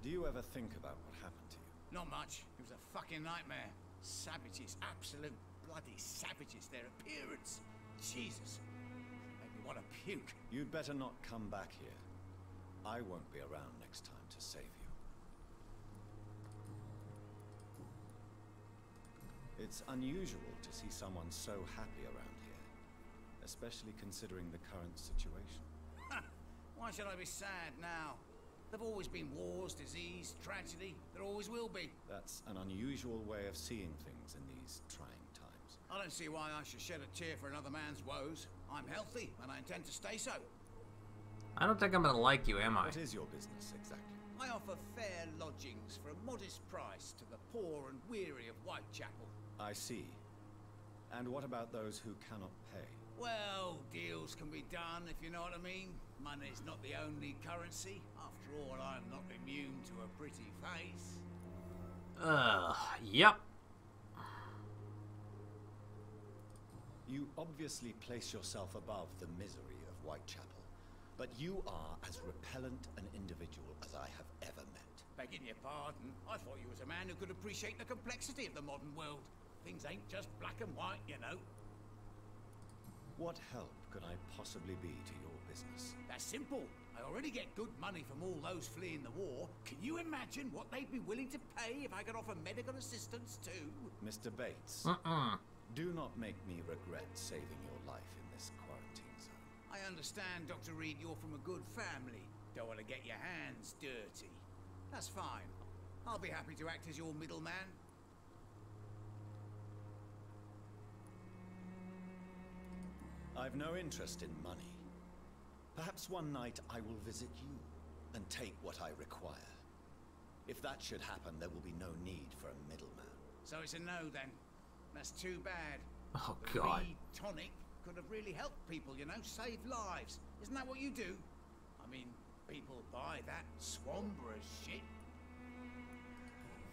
Do you ever think about what happened to you? Not much. It was a fucking nightmare. Savages, absolute bloody savages. Their appearance. Jesus. Made me want to puke. You'd better not come back here. I won't be around next time to save you. It's unusual to see someone so happy around here, especially considering the current situation. Why should I be sad now? There've always been wars, disease, tragedy. There always will be. That's an unusual way of seeing things in these trying times. I don't see why I should shed a tear for another man's woes. I'm healthy, and I intend to stay so. I don't think I'm gonna like you, am I? What is your business, exactly? I offer fair lodgings for a modest price to the poor and weary of Whitechapel. I see. And what about those who cannot pay? Well, deals can be done, if you know what I mean. Money's not the only currency. After all, I'm not immune to a pretty face. Yep. You obviously place yourself above the misery of Whitechapel, but you are as repellent an individual as I have ever met. Begging your pardon, I thought you was a man who could appreciate the complexity of the modern world. Things ain't just black and white, you know. What help could I possibly be to your business? That's simple. I already get good money from all those fleeing the war. Can you imagine what they'd be willing to pay if I could offer medical assistance too? Mr. Bates, do not make me regret saving your life in this quarantine zone. I understand, Dr. Reed, you're from a good family. Don't want to get your hands dirty. That's fine. I'll be happy to act as your middleman. I've no interest in money. Perhaps one night I will visit you and take what I require. If that should happen, there will be no need for a middleman. So it's a no then. That's too bad. Oh, God. The tonic could have really helped people, you know, save lives. Isn't that what you do? I mean, people buy that Swambra shit.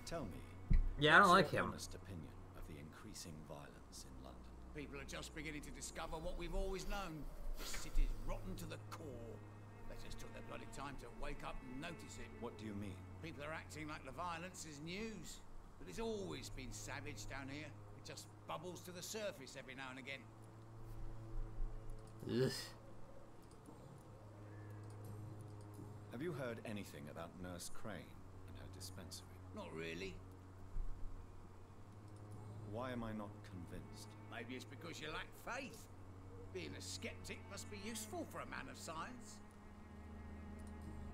Tell me. Yeah, I don't like what's your him. honest opinion of the increasing violence in London? People are just beginning to discover what we've always known. The city's rotten to the core. They just took their bloody time to wake up and notice it. What do you mean? People are acting like the violence is news. But it's always been savage down here. It just bubbles to the surface every now and again. Ugh. Have you heard anything about Nurse Crane and her dispensary? Not really. Why am I not convinced? Maybe it's because you lack faith. Being a skeptic must be useful for a man of science.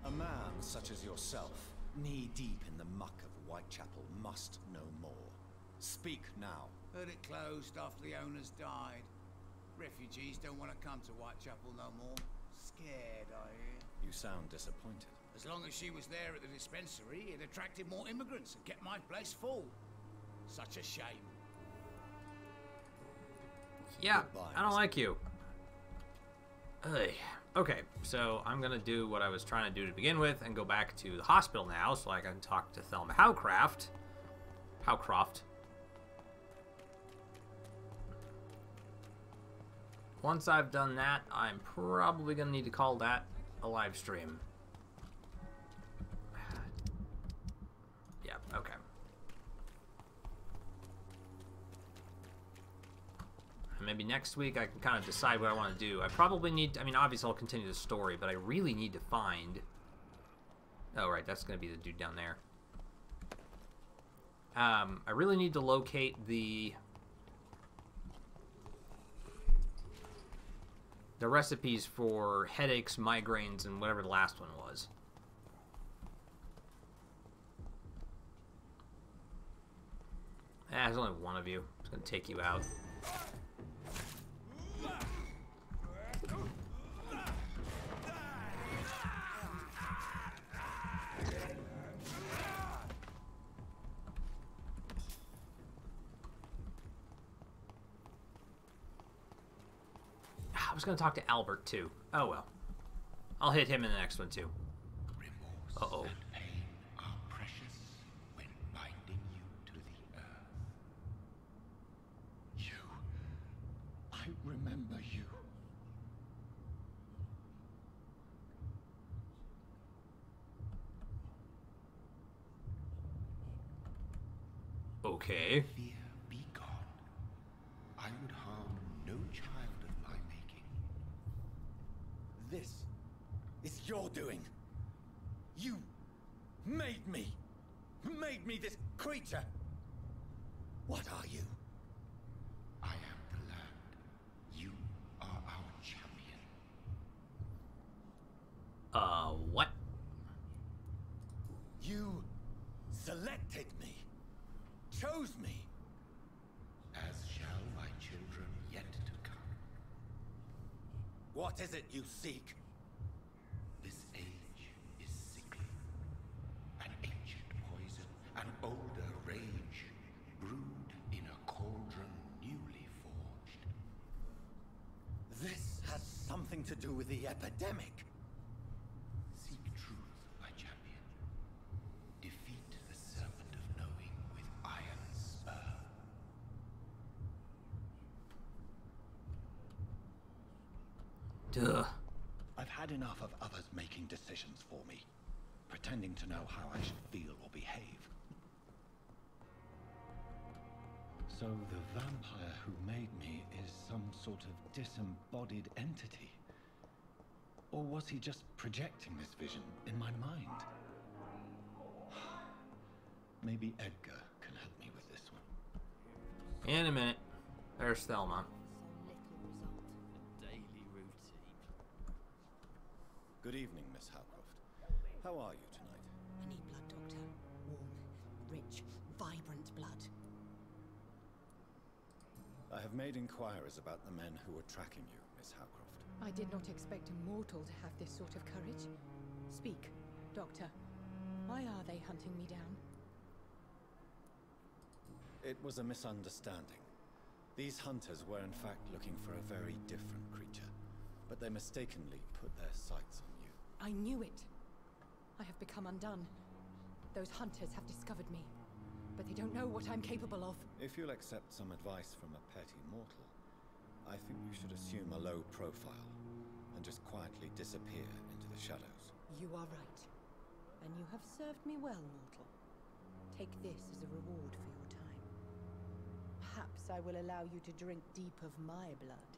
A man such as yourself, knee-deep in the muck of Whitechapel, must know more. Speak now. Heard it closed after the owners died. Refugees don't want to come to Whitechapel no more. Scared, I hear. You sound disappointed. As long as she was there at the dispensary, it attracted more immigrants and kept my place full. Such a shame. Yeah, I don't like you. Ugh. Okay, so I'm gonna do what I was trying to do to begin with and go back to the hospital now so I can talk to Thelma Howcroft. Once I've done that, I'm probably gonna need to call that a live stream. Yeah, okay. Maybe next week I can kind of decide what I want to do. I probably need, I mean, obviously I'll continue the story, but I really need to find... Oh, right, that's going to be the dude down there. I really need to locate the recipes for headaches, migraines, and whatever the last one was. There's only one of you. It's going to take you out. I was going to talk to Albert, too. Oh, well. I'll hit him in the next one, too. Uh-oh. And pain are precious when binding you to the earth. You. I remember you. Okay. Fear be gone. I would harm no child of my making. This is your doing. You made me this creature. What are you? I am the land. You are our champion. What? You selected me. Chose me. As shall my children yet to come. What is it you seek? This age is sickly. An ancient poison, an older rage, brewed in a cauldron newly forged. This has something to do with the epidemic. Seek truth, my champion. Defeat the serpent of knowing with iron spur. Duh. I've had enough of others making decisions for me, pretending to know how I should feel or behave. So the vampire who made me is some sort of disembodied entity? Or was he just projecting this vision in my mind? Maybe Edgar can help me with this one. In a minute. There's Thelma. Good evening, Miss Howcroft. How are you tonight? I need blood, Doctor. Warm, rich, vibrant blood. I have made inquiries about the men who were tracking you, Miss Howcroft. I did not expect a mortal to have this sort of courage. Speak, Doctor. Why are they hunting me down? It was a misunderstanding. These hunters were in fact looking for a very different creature, but they mistakenly put their sights on you. I knew it. I have become undone. Those hunters have discovered me, but they don't know what I'm capable of. If you'll accept some advice from a petty mortal, I think you should assume a low profile and just quietly disappear into the shadows. You are right. And you have served me well, mortal. Take this as a reward for your time. Perhaps I will allow you to drink deep of my blood.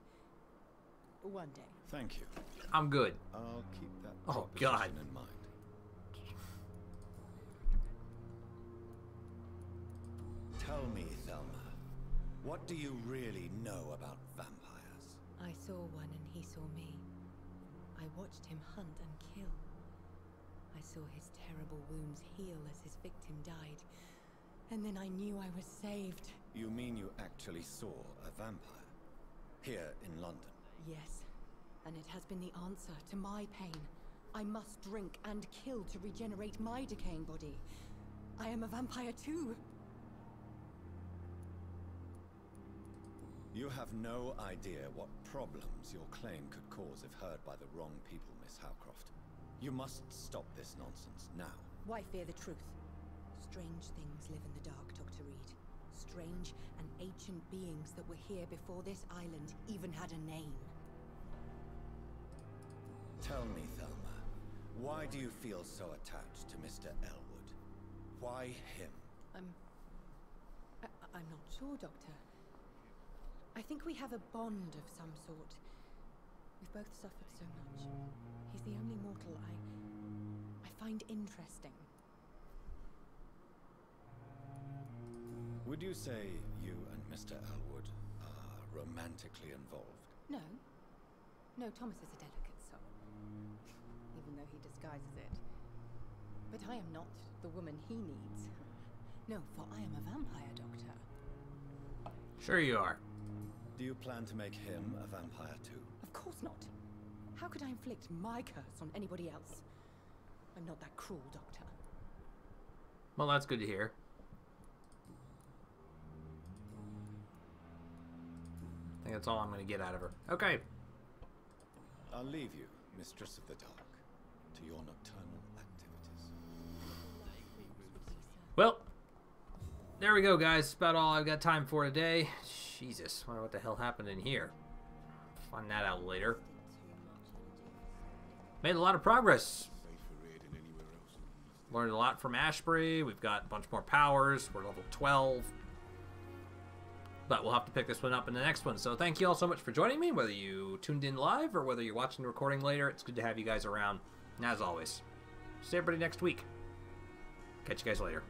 One day. Thank you. I'm good. I'll keep that Oh, God. in mind. Tell me, Thelma, what do you really know about vampires? I saw one and he saw me. I watched him hunt and kill. I saw his terrible wounds heal as his victim died. And then I knew I was saved. You mean you actually saw a vampire? Here in London? Yes. And it has been the answer to my pain. I must drink and kill to regenerate my decaying body. I am a vampire too. You have no idea what problems your claim could cause if heard by the wrong people, Miss Howcroft. You must stop this nonsense now. Why fear the truth? Strange things live in the dark, Dr. Reed. Strange and ancient beings that were here before this island even had a name. Tell me, Thelma, why do you feel so attached to Mr. Elwood? Why him? I'm not sure, Doctor. I think we have a bond of some sort. We've both suffered so much. He's the only mortal I find interesting. Would you say you and Mr. Elwood are romantically involved? No. No, Thomas is a delicate soul. Even though he disguises it. But I am not the woman he needs. No, for I am a vampire, Doctor. Sure you are. Do you plan to make him a vampire too? Of course not. How could I inflict my curse on anybody else? I'm not that cruel, Doctor. Well, that's good to hear. I think that's all I'm going to get out of her. Okay. I'll leave you, Mistress of the Dark, to your nocturnal activities. Well, there we go, guys. That's about all I've got time for today. Jesus, wonder what the hell happened in here. Find that out later. Made a lot of progress. Learned a lot from Ashbury. We've got a bunch more powers. We're level 12. But we'll have to pick this one up in the next one. So thank you all so much for joining me, whether you tuned in live or whether you're watching the recording later. It's good to have you guys around. And as always, see everybody next week. Catch you guys later.